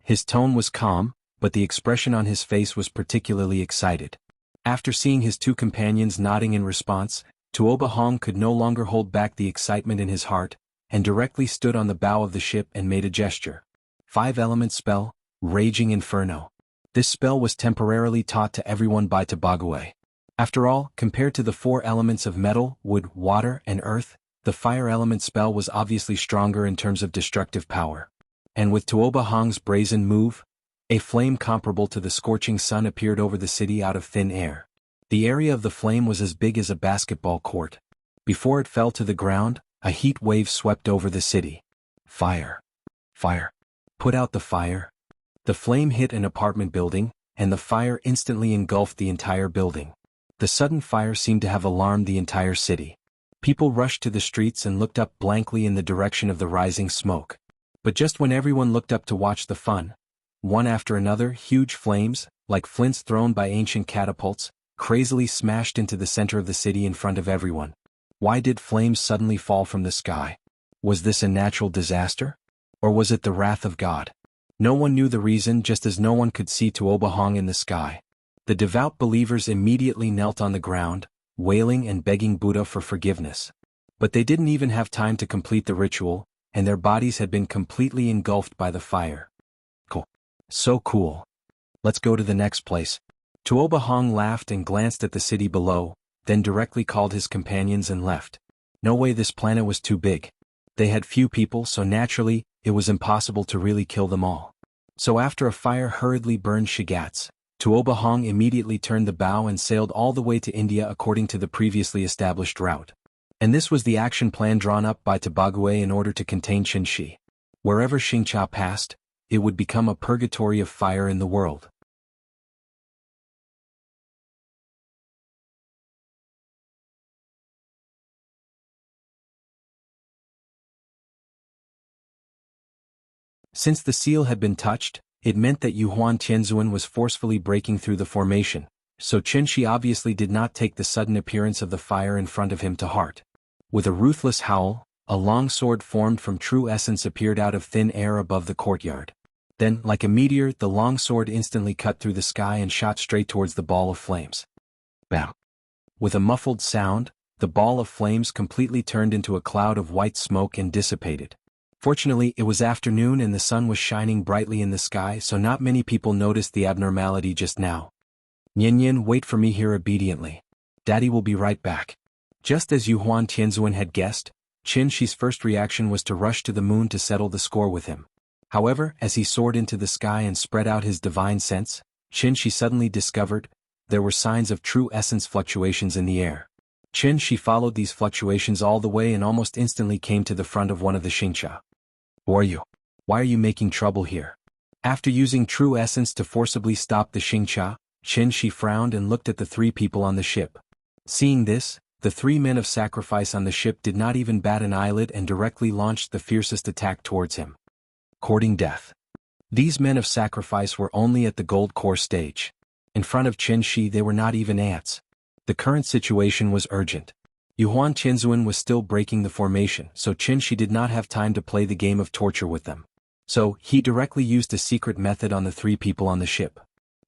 His tone was calm, but the expression on his face was particularly excited. After seeing his two companions nodding in response, Tuoba Hong could no longer hold back the excitement in his heart, and directly stood on the bow of the ship and made a gesture. 5-element spell, Raging Inferno. This spell was temporarily taught to everyone by Tobagwe. After all, compared to the 4 elements of metal, wood, water, and earth, the fire element spell was obviously stronger in terms of destructive power. And with Tuoba Hong's brazen move, a flame comparable to the scorching sun appeared over the city out of thin air. The area of the flame was as big as a basketball court. Before it fell to the ground, a heat wave swept over the city. Fire. Fire. Put out the fire. The flame hit an apartment building, and the fire instantly engulfed the entire building. The sudden fire seemed to have alarmed the entire city. People rushed to the streets and looked up blankly in the direction of the rising smoke. But just when everyone looked up to watch the fun, one after another, huge flames, like flints thrown by ancient catapults, crazily smashed into the center of the city in front of everyone. Why did flames suddenly fall from the sky? Was this a natural disaster? Or was it the wrath of God? No one knew the reason, just as no one could see Tuoba Hong in the sky. The devout believers immediately knelt on the ground, wailing and begging Buddha for forgiveness. But they didn't even have time to complete the ritual, and their bodies had been completely engulfed by the fire. Cool. So cool. Let's go to the next place. Tuoba Hong laughed and glanced at the city below, then directly called his companions and left. No way, this planet was too big. They had few people, so naturally, it was impossible to really kill them all. So after a fire hurriedly burned Shigatse, Tuoba Hong immediately turned the bow and sailed all the way to India according to the previously established route. And this was the action plan drawn up by Tobagwe in order to contain Qinshi. Wherever Xingqiu passed, it would become a purgatory of fire in the world. Since the seal had been touched, it meant that Yuhuan Tianzuan was forcefully breaking through the formation, so Qinshi obviously did not take the sudden appearance of the fire in front of him to heart. With a ruthless howl, a long sword formed from true essence appeared out of thin air above the courtyard. Then, like a meteor, the long sword instantly cut through the sky and shot straight towards the ball of flames. Bam! With a muffled sound, the ball of flames completely turned into a cloud of white smoke and dissipated. Fortunately, it was afternoon and the sun was shining brightly in the sky, so not many people noticed the abnormality just now. Nian, wait for me here obediently. Daddy will be right back. Just as Yuhuan Tianzuan had guessed, Qinshi's first reaction was to rush to the moon to settle the score with him. However, as he soared into the sky and spread out his divine sense, Qinshi suddenly discovered there were signs of true essence fluctuations in the air. Qinshi followed these fluctuations all the way and almost instantly came to the front of one of the Xingqiu. Who are you? Why are you making trouble here? After using true essence to forcibly stop the Xingqiu, Qinshi frowned and looked at the 3 people on the ship. Seeing this, the 3 men of sacrifice on the ship did not even bat an eyelid and directly launched the fiercest attack towards him. Courting death. These men of sacrifice were only at the gold core stage. In front of Qinshi they were not even ants. The current situation was urgent. Yuhuan Tianzuan was still breaking the formation, so Qinshi did not have time to play the game of torture with them. So, he directly used a secret method on the 3 people on the ship.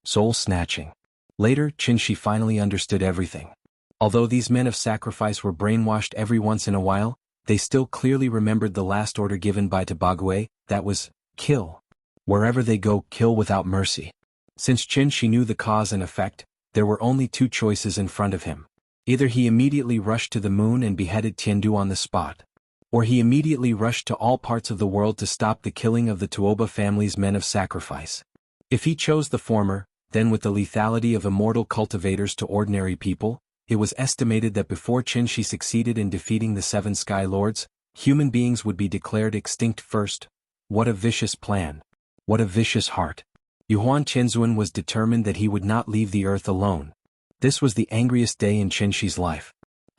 Soul snatching. Later, Qinshi finally understood everything. Although these men of sacrifice were brainwashed every once in a while, they still clearly remembered the last order given by Tobagwe, that was, kill. Wherever they go, kill without mercy. Since Qinshi knew the cause and effect, there were only 2 choices in front of him. Either he immediately rushed to the moon and beheaded Tiandu on the spot, or he immediately rushed to all parts of the world to stop the killing of the Tuoba family's men of sacrifice. If he chose the former, then with the lethality of immortal cultivators to ordinary people, it was estimated that before Qinshi succeeded in defeating the 7 Sky Lords, human beings would be declared extinct first. What a vicious plan. What a vicious heart. Yuhuan Tianzuan was determined that he would not leave the earth alone. This was the angriest day in Qinshi's life.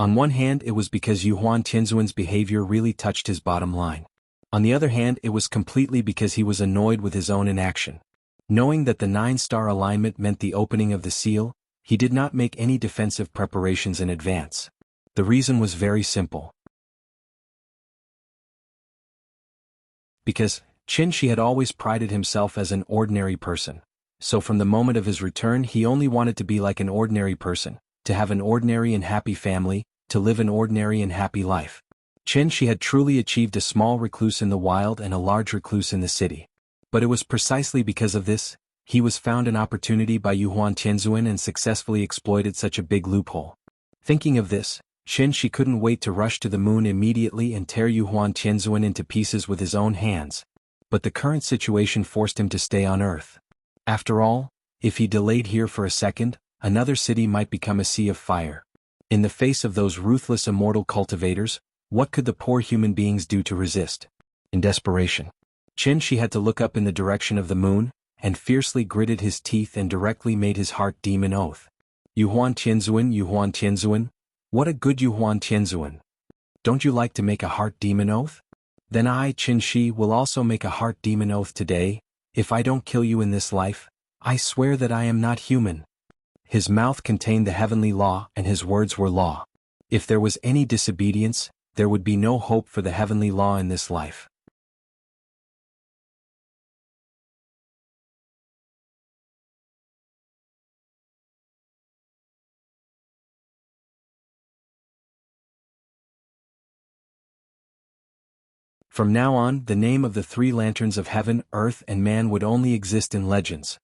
On one hand, it was because Yuhuan Tianzuan's behavior really touched his bottom line. On the other hand, it was completely because he was annoyed with his own inaction. Knowing that the 9-star alignment meant the opening of the seal, he did not make any defensive preparations in advance. The reason was very simple. Because Qin Shi had always prided himself as an ordinary person. So from the moment of his return he only wanted to be like an ordinary person, to have an ordinary and happy family, to live an ordinary and happy life. Qin Shi had truly achieved a small recluse in the wild and a large recluse in the city. But it was precisely because of this, he was found an opportunity by Yuhuan Tianzuan and successfully exploited such a big loophole. Thinking of this, Qin Shi couldn't wait to rush to the moon immediately and tear Yuhuan Tianzuan into pieces with his own hands. But the current situation forced him to stay on Earth. After all, if he delayed here for a second, another city might become a sea of fire. In the face of those ruthless immortal cultivators, what could the poor human beings do to resist? In desperation, Qin Shi had to look up in the direction of the moon, and fiercely gritted his teeth and directly made his heart demon oath. Yuhuan Tianzuan, what a good Yuhuan Tianzuan. Don't you like to make a heart demon oath? Then I, Qin Shi, will also make a heart demon oath today. If I don't kill you in this life, I swear that I am not human. His mouth contained the heavenly law and his words were law. If there was any disobedience, there would be no hope for the heavenly law in this life. From now on, the name of the 3 lanterns of heaven, earth and man would only exist in legends.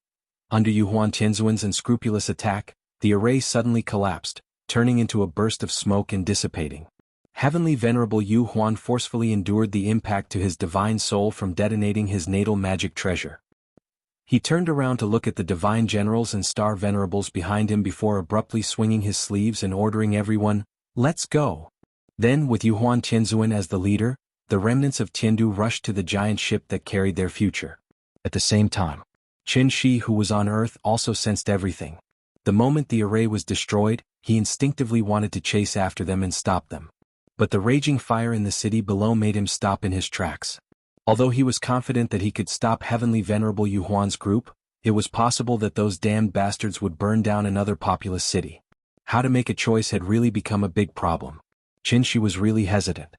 Under Yuhuan Tianzuan's unscrupulous attack, the array suddenly collapsed, turning into a burst of smoke and dissipating. Heavenly Venerable Yuhuan forcefully endured the impact to his divine soul from detonating his natal magic treasure. He turned around to look at the divine generals and star venerables behind him before abruptly swinging his sleeves and ordering everyone, "Let's go!" Then, with Yuhuan Tianzuan as the leader, the remnants of Tiandu rushed to the giant ship that carried their future. At the same time, Qin Shi, who was on Earth, also sensed everything. The moment the array was destroyed, he instinctively wanted to chase after them and stop them. But the raging fire in the city below made him stop in his tracks. Although he was confident that he could stop Heavenly Venerable Yuhuan's group, it was possible that those damned bastards would burn down another populous city. How to make a choice had really become a big problem. Qin Shi was really hesitant.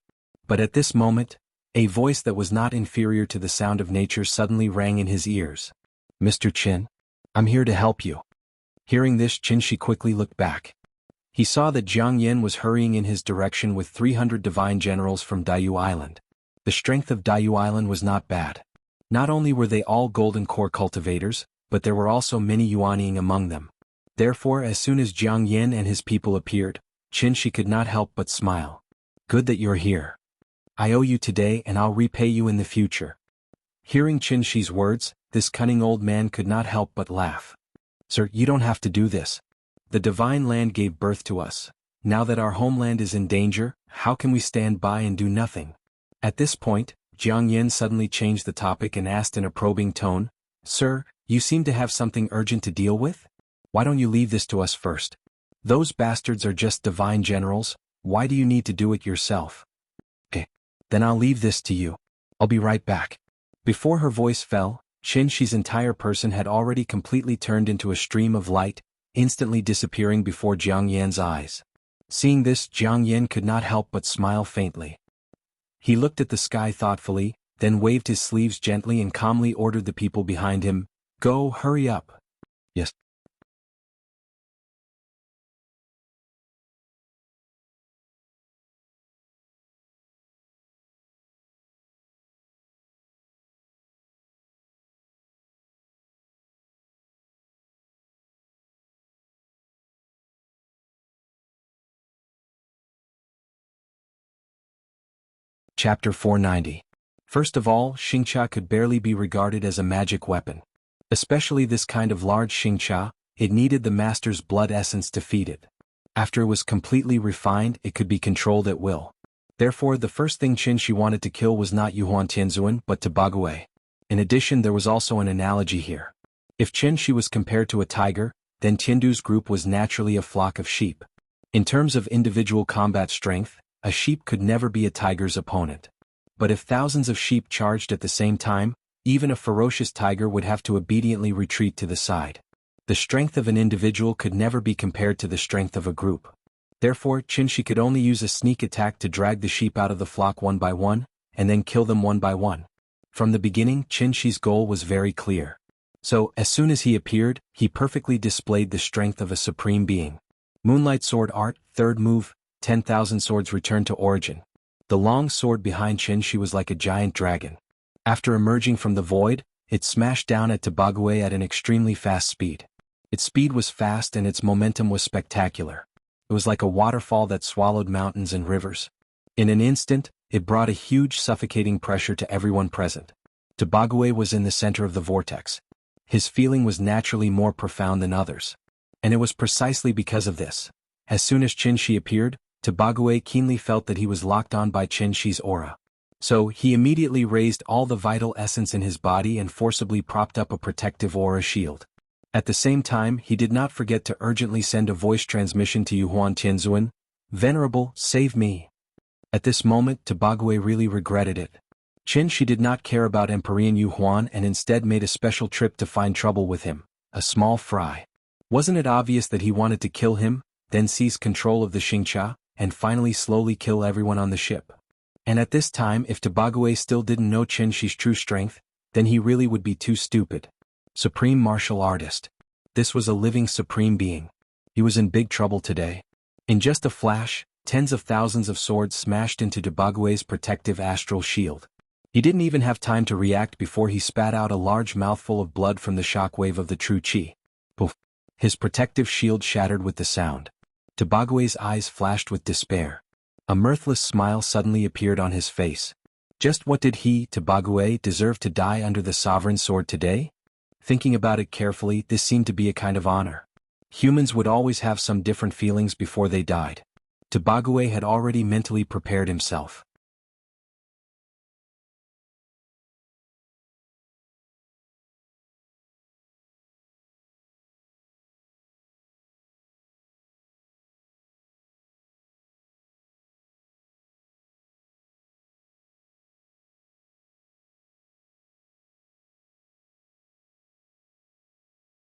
But at this moment, a voice that was not inferior to the sound of nature suddenly rang in his ears. "Mr. Qin, I'm here to help you." Hearing this, Qin Shi quickly looked back. He saw that Jiang Yan was hurrying in his direction with 300 divine generals from Daiyu Island. The strength of Daiyu Island was not bad. Not only were they all golden core cultivators, but there were also many Yuanying among them. Therefore, as soon as Jiang Yan and his people appeared, Qin Shi could not help but smile. "Good that you're here. I owe you today and I'll repay you in the future." Hearing Qin Shi's words, this cunning old man could not help but laugh. "Sir, you don't have to do this. The divine land gave birth to us. Now that our homeland is in danger, how can we stand by and do nothing?" At this point, Jiang Yan suddenly changed the topic and asked in a probing tone, "Sir, you seem to have something urgent to deal with? Why don't you leave this to us first? Those bastards are just divine generals, why do you need to do it yourself?" "Okay. Then I'll leave this to you. I'll be right back." Before her voice fell, Qin Shi's entire person had already completely turned into a stream of light, instantly disappearing before Jiang Yan's eyes. Seeing this, Jiang Yan could not help but smile faintly. He looked at the sky thoughtfully, then waved his sleeves gently and calmly ordered the people behind him, "Go, hurry up." "Yes." Chapter 490. First of all, Xingqia could barely be regarded as a magic weapon. Especially this kind of large Xingqia, it needed the master's blood essence to feed it. After it was completely refined, it could be controlled at will. Therefore, the first thing Qin Shi wanted to kill was not Yuhuan Tianzuan but Tobague. In addition, there was also an analogy here. If Qin Shi was compared to a tiger, then Tiandu's group was naturally a flock of sheep. In terms of individual combat strength, a sheep could never be a tiger's opponent. But if thousands of sheep charged at the same time, even a ferocious tiger would have to obediently retreat to the side. The strength of an individual could never be compared to the strength of a group. Therefore, Qinshi could only use a sneak attack to drag the sheep out of the flock one by one, and then kill them one by one. From the beginning, Qinshi's goal was very clear. So, as soon as he appeared, he perfectly displayed the strength of a supreme being. Moonlight Sword Art, third move, 10,000 swords return to origin. The long sword behind Qinshi was like a giant dragon. After emerging from the void, it smashed down at Tobague at an extremely fast speed. Its speed was fast and its momentum was spectacular. It was like a waterfall that swallowed mountains and rivers. In an instant, it brought a huge suffocating pressure to everyone present. Tobague was in the center of the vortex. His feeling was naturally more profound than others. And it was precisely because of this. As soon as Qinshi appeared, Tobague keenly felt that he was locked on by Qinshi's aura. So, he immediately raised all the vital essence in his body and forcibly propped up a protective aura shield. At the same time, he did not forget to urgently send a voice transmission to Yuhuan Tianzuan, "Venerable, save me." At this moment, Tobague really regretted it. Qinshi did not care about Emperor Yuhuan and instead made a special trip to find trouble with him, a small fry. Wasn't it obvious that he wanted to kill him, then seize control of the Xingcha, and finally slowly kill everyone on the ship? And at this time, if Tobague still didn't know Qinshi's true strength, then he really would be too stupid. Supreme martial artist. This was a living supreme being. He was in big trouble today. In just a flash, tens of thousands of swords smashed into Tobague's protective astral shield. He didn't even have time to react before he spat out a large mouthful of blood from the shockwave of the true chi. Poof! His protective shield shattered with the sound. Tobague's eyes flashed with despair. A mirthless smile suddenly appeared on his face. Just what did he, Tobague, deserve to die under the sovereign sword today? Thinking about it carefully, this seemed to be a kind of honor. Humans would always have some different feelings before they died. Tobague had already mentally prepared himself.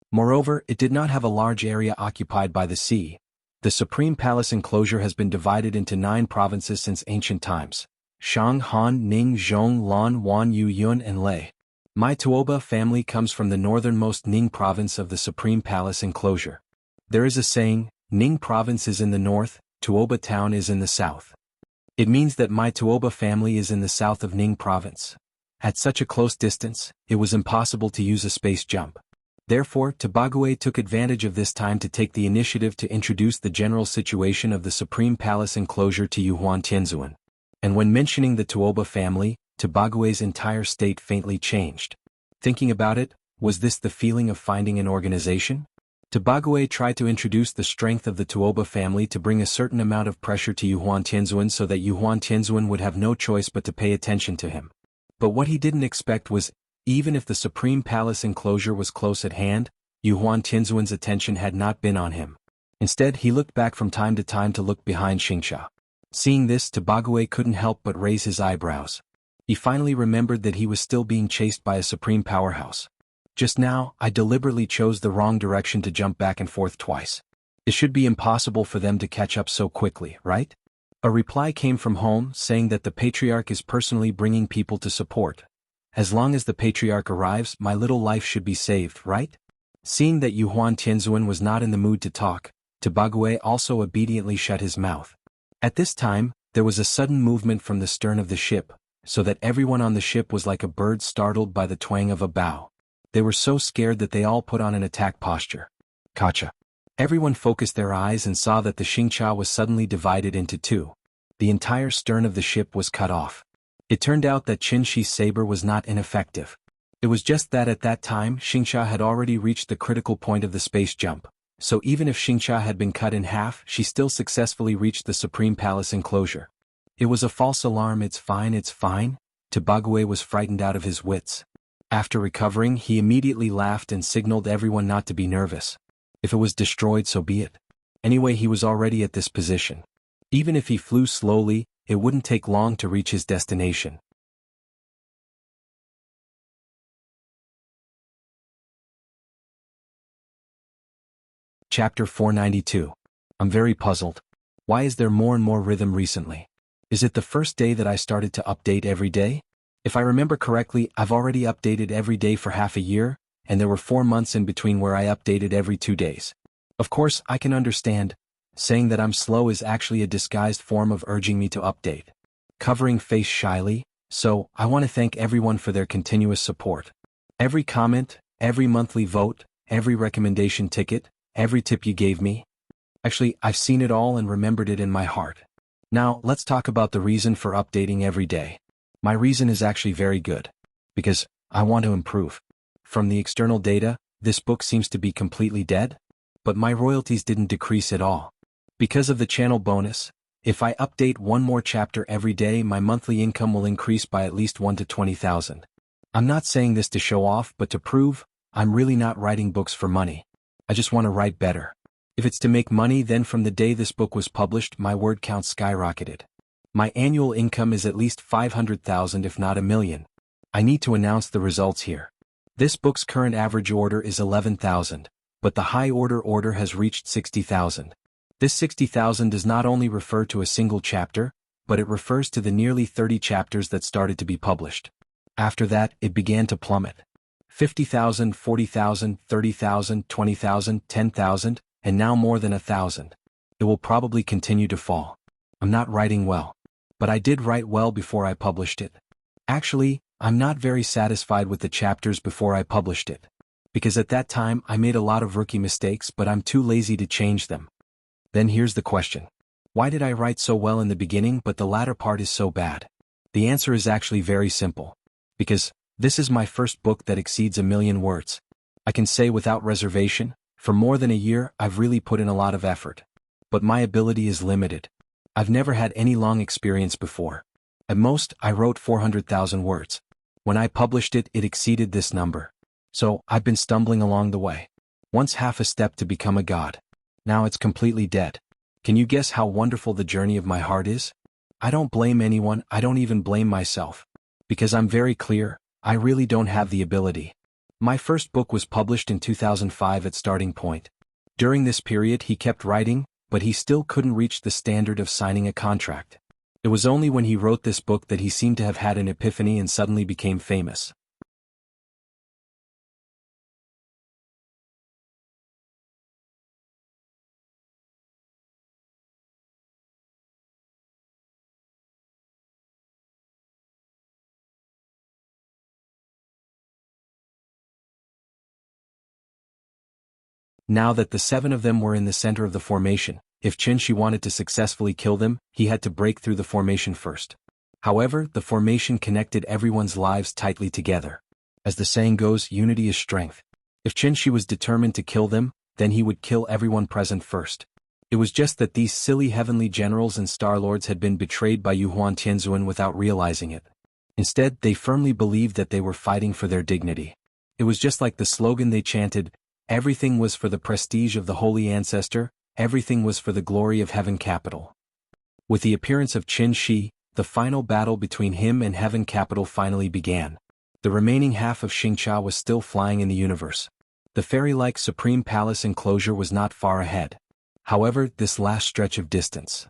Moreover, it did not have a large area occupied by the sea. The Supreme Palace enclosure has been divided into 9 provinces since ancient times: Shang, Han, Ning, Zhong, Lan, Wan, Yu, Yun, and Lei. My Tuoba family comes from the northernmost Ning province of the Supreme Palace enclosure. There is a saying, Ning province is in the north, Tuoba town is in the south. It means that my Tuoba family is in the south of Ning province. At such a close distance, it was impossible to use a space jump. Therefore, Tobague took advantage of this time to take the initiative to introduce the general situation of the Supreme Palace enclosure to Yuhuan Tianzuan. And when mentioning the Tuoba family, Tobague's entire state faintly changed. Thinking about it, was this the feeling of finding an organization? Tobague tried to introduce the strength of the Tuoba family to bring a certain amount of pressure to Yuhuan Tianzuan so that Yuhuan Tianzuan would have no choice but to pay attention to him. But what he didn't expect was, even if the Supreme Palace enclosure was close at hand, Yuhuan Tianzuan's attention had not been on him. Instead, he looked back from time to look behind Xingcha. Seeing this, Tobague couldn't help but raise his eyebrows. He finally remembered that he was still being chased by a supreme powerhouse. Just now, I deliberately chose the wrong direction to jump back and forth twice. It should be impossible for them to catch up so quickly, right? A reply came from home saying that the Patriarch is personally bringing people to support. As long as the Patriarch arrives, my little life should be saved, right? Seeing that Yuhuan Tianzuan was not in the mood to talk, Tobague also obediently shut his mouth. At this time, there was a sudden movement from the stern of the ship, so that everyone on the ship was like a bird startled by the twang of a bow. They were so scared that they all put on an attack posture. Kacha. Everyone focused their eyes and saw that the Xingcha was suddenly divided into 2. The entire stern of the ship was cut off. It turned out that Qinshi's saber was not ineffective. It was just that at that time Xingcha had already reached the critical point of the space jump, so even if Xingcha had been cut in half, she still successfully reached the Supreme Palace enclosure. It was a false alarm. It's fine. Tobague was frightened out of his wits. After recovering, he immediately laughed and signaled everyone not to be nervous. If it was destroyed, so be it. Anyway, he was already at this position. Even if he flew slowly, it wouldn't take long to reach his destination. Chapter 492. I'm very puzzled. Why is there more and more rhythm recently? Is it the first day that I started to update every day? If I remember correctly, I've already updated every day for half a year, and there were 4 months in between where I updated every 2 days. Of course, I can understand. Saying that I'm slow is actually a disguised form of urging me to update. Covering face shyly, so I want to thank everyone for their continuous support. Every comment, every monthly vote, every recommendation ticket, every tip you gave me. Actually, I've seen it all and remembered it in my heart. Now, let's talk about the reason for updating every day. My reason is actually very good. Because I want to improve. From the external data, this book seems to be completely dead. But my royalties didn't decrease at all. Because of the channel bonus, if I update one more chapter every day, my monthly income will increase by at least 1 to 20,000. I'm not saying this to show off, but to prove I'm really not writing books for money. I just want to write better. If it's to make money, then from the day this book was published, my word count skyrocketed. My annual income is at least 500,000 if not 1 million. I need to announce the results here. This book's current average order is 11,000, but the high order has reached 60,000. This 60,000 does not only refer to a single chapter, but it refers to the nearly 30 chapters that started to be published. After that, it began to plummet. 50,000, 40,000, 30,000, 20,000, 10,000, and now more than 1,000. It will probably continue to fall. I'm not writing well. But I did write well before I published it. Actually, I'm not very satisfied with the chapters before I published it. Because at that time I made a lot of rookie mistakes, but I'm too lazy to change them. Then here's the question. Why did I write so well in the beginning but the latter part is so bad? The answer is actually very simple. Because this is my first book that exceeds 1 million words. I can say without reservation, for more than a year I've really put in a lot of effort. But my ability is limited. I've never had any long experience before. At most, I wrote 400,000 words. When I published it, it exceeded this number. So, I've been stumbling along the way. Once half a step to become a god. Now it's completely dead. Can you guess how wonderful the journey of my heart is? I don't blame anyone, I don't even blame myself. Because I'm very clear, I really don't have the ability. My first book was published in 2005 at starting point. During this period he kept writing, but he still couldn't reach the standard of signing a contract. It was only when he wrote this book that he seemed to have had an epiphany and suddenly became famous. Now that the 7 of them were in the center of the formation, if Qin wanted to successfully kill them, he had to break through the formation first. However, the formation connected everyone's lives tightly together. As the saying goes, unity is strength. If Qin was determined to kill them, then he would kill everyone present first. It was just that these silly heavenly generals and star-lords had been betrayed by Yuhuan Tianzuan without realizing it. Instead, they firmly believed that they were fighting for their dignity. It was just like the slogan they chanted, everything was for the prestige of the holy ancestor, everything was for the glory of heaven capital. With the appearance of Qin Shi, the final battle between him and heaven capital finally began. The remaining half of Xingcha was still flying in the universe. The fairy-like supreme palace enclosure was not far ahead. However, this last stretch of distance,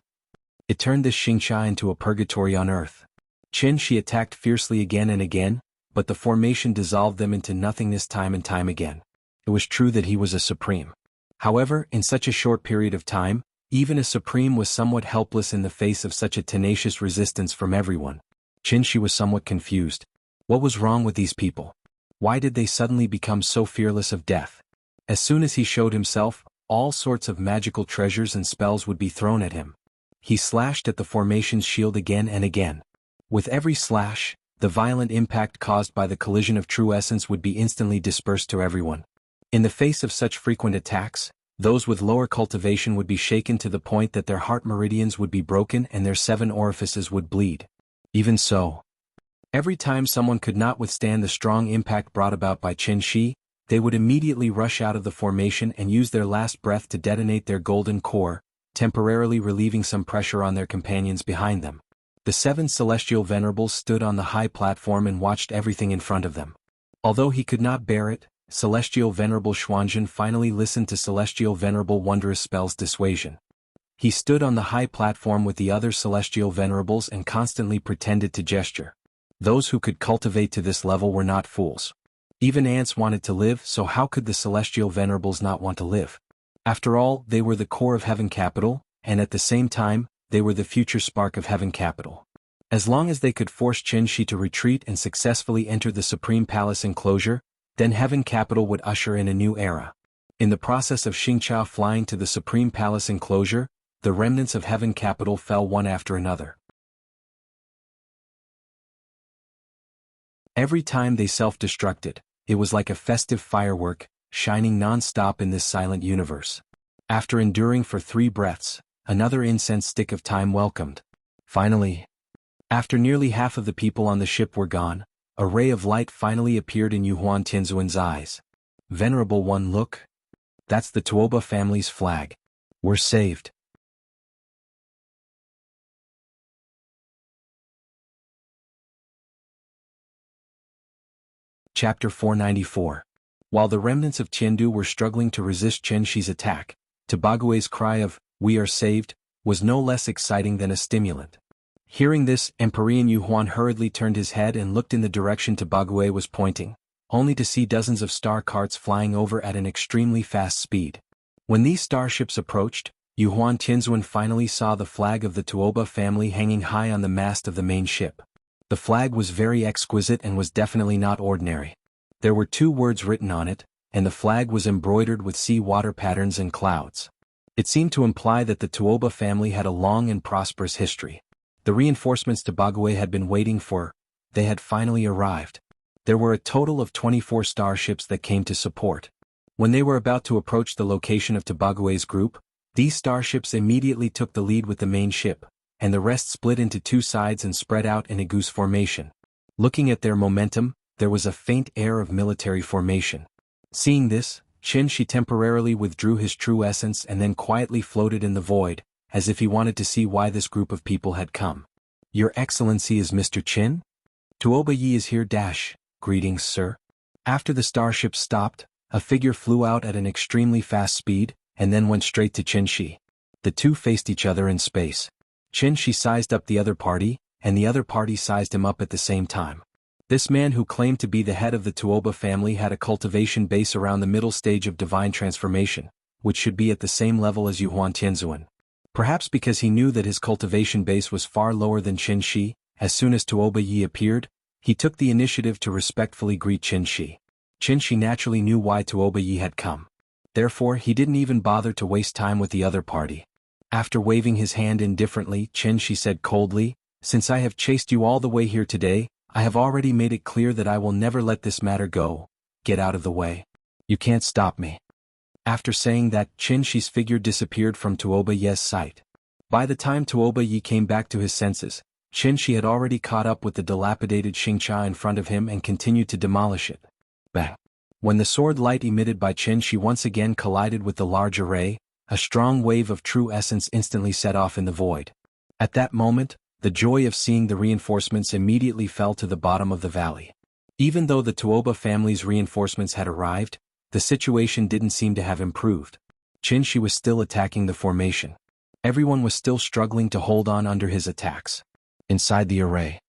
it turned this Xingcha into a purgatory on earth. Qin Shi attacked fiercely again and again, but the formation dissolved them into nothingness time and time again. It was true that he was a supreme. However, in such a short period of time, even a supreme was somewhat helpless in the face of such a tenacious resistance from everyone. Qin Shi was somewhat confused. What was wrong with these people? Why did they suddenly become so fearless of death? As soon as he showed himself, all sorts of magical treasures and spells would be thrown at him. He slashed at the formation's shield again and again. With every slash, the violent impact caused by the collision of true essence would be instantly dispersed to everyone. In the face of such frequent attacks, those with lower cultivation would be shaken to the point that their heart meridians would be broken and their 7 orifices would bleed. Even so, every time someone could not withstand the strong impact brought about by Qin Shi, they would immediately rush out of the formation and use their last breath to detonate their golden core, temporarily relieving some pressure on their companions behind them. The 7 celestial venerables stood on the high platform and watched everything in front of them. Although he could not bear it, Celestial Venerable Xuanzhen finally listened to Celestial Venerable Wondrous Spell's dissuasion. He stood on the high platform with the other Celestial Venerables and constantly pretended to gesture. Those who could cultivate to this level were not fools. Even ants wanted to live, so how could the Celestial Venerables not want to live? After all, they were the core of Heaven Capital, and at the same time, they were the future spark of Heaven Capital. As long as they could force Qin Shi to retreat and successfully enter the Supreme Palace enclosure, then Heaven Capital would usher in a new era. In the process of Xingqiao flying to the Supreme Palace enclosure, the remnants of Heaven Capital fell one after another. Every time they self-destructed, it was like a festive firework, shining non-stop in this silent universe. After enduring for 3 breaths, another incense stick of time welcomed. Finally, after nearly half of the people on the ship were gone, a ray of light finally appeared in Yuhuan Tianzuan's eyes. Venerable One, look. That's the Tuoba family's flag. We're saved. Chapter 494. While the remnants of Tiandu were struggling to resist Qin Shi's attack, Tobague's cry of, "We are saved," was no less exciting than a stimulant. Hearing this, Empyrean Yuhuan hurriedly turned his head and looked in the direction Tobague was pointing, only to see dozens of star carts flying over at an extremely fast speed. When these starships approached, Yuhuan Tianzuan finally saw the flag of the Tuoba family hanging high on the mast of the main ship. The flag was very exquisite and was definitely not ordinary. There were 2 words written on it, and the flag was embroidered with sea water patterns and clouds. It seemed to imply that the Tuoba family had a long and prosperous history. The reinforcements Tobague had been waiting for, they had finally arrived. There were a total of 24 starships that came to support. When they were about to approach the location of Tobague's group, these starships immediately took the lead with the main ship, and the rest split into 2 sides and spread out in a goose formation. Looking at their momentum, there was a faint air of military formation. Seeing this, Qin Shi temporarily withdrew his true essence and then quietly floated in the void, as if he wanted to see why this group of people had come. "Your Excellency is Mr. Qin? Tuoba Yi is here. Greetings, sir." After the starship stopped, a figure flew out at an extremely fast speed, and then went straight to Qin Shi. The 2 faced each other in space. Qin Shi sized up the other party, and the other party sized him up at the same time. This man who claimed to be the head of the Tuoba family had a cultivation base around the middle stage of divine transformation, which should be at the same level as Yuhuan Tianzuan. Perhaps because he knew that his cultivation base was far lower than Qin Shi, as soon as Tuoba Yi appeared, he took the initiative to respectfully greet Qin Shi. Qin Shi naturally knew why Tuoba Yi had come. Therefore, he didn't even bother to waste time with the other party. After waving his hand indifferently, Qin Shi said coldly, "Since I have chased you all the way here today, I have already made it clear that I will never let this matter go. Get out of the way. You can't stop me." After saying that, Qin Shi's figure disappeared from Tuoba Yi's sight. By the time Tuoba Yi came back to his senses, Qin Shi had already caught up with the dilapidated Xingqiao in front of him and continued to demolish it. Bang! When the sword light emitted by Qin Shi once again collided with the large array, a strong wave of true essence instantly set off in the void. At that moment, the joy of seeing the reinforcements immediately fell to the bottom of the valley. Even though the Tuoba family's reinforcements had arrived, the situation didn't seem to have improved. Qin Shi was still attacking the formation. Everyone was still struggling to hold on under his attacks. Inside the array,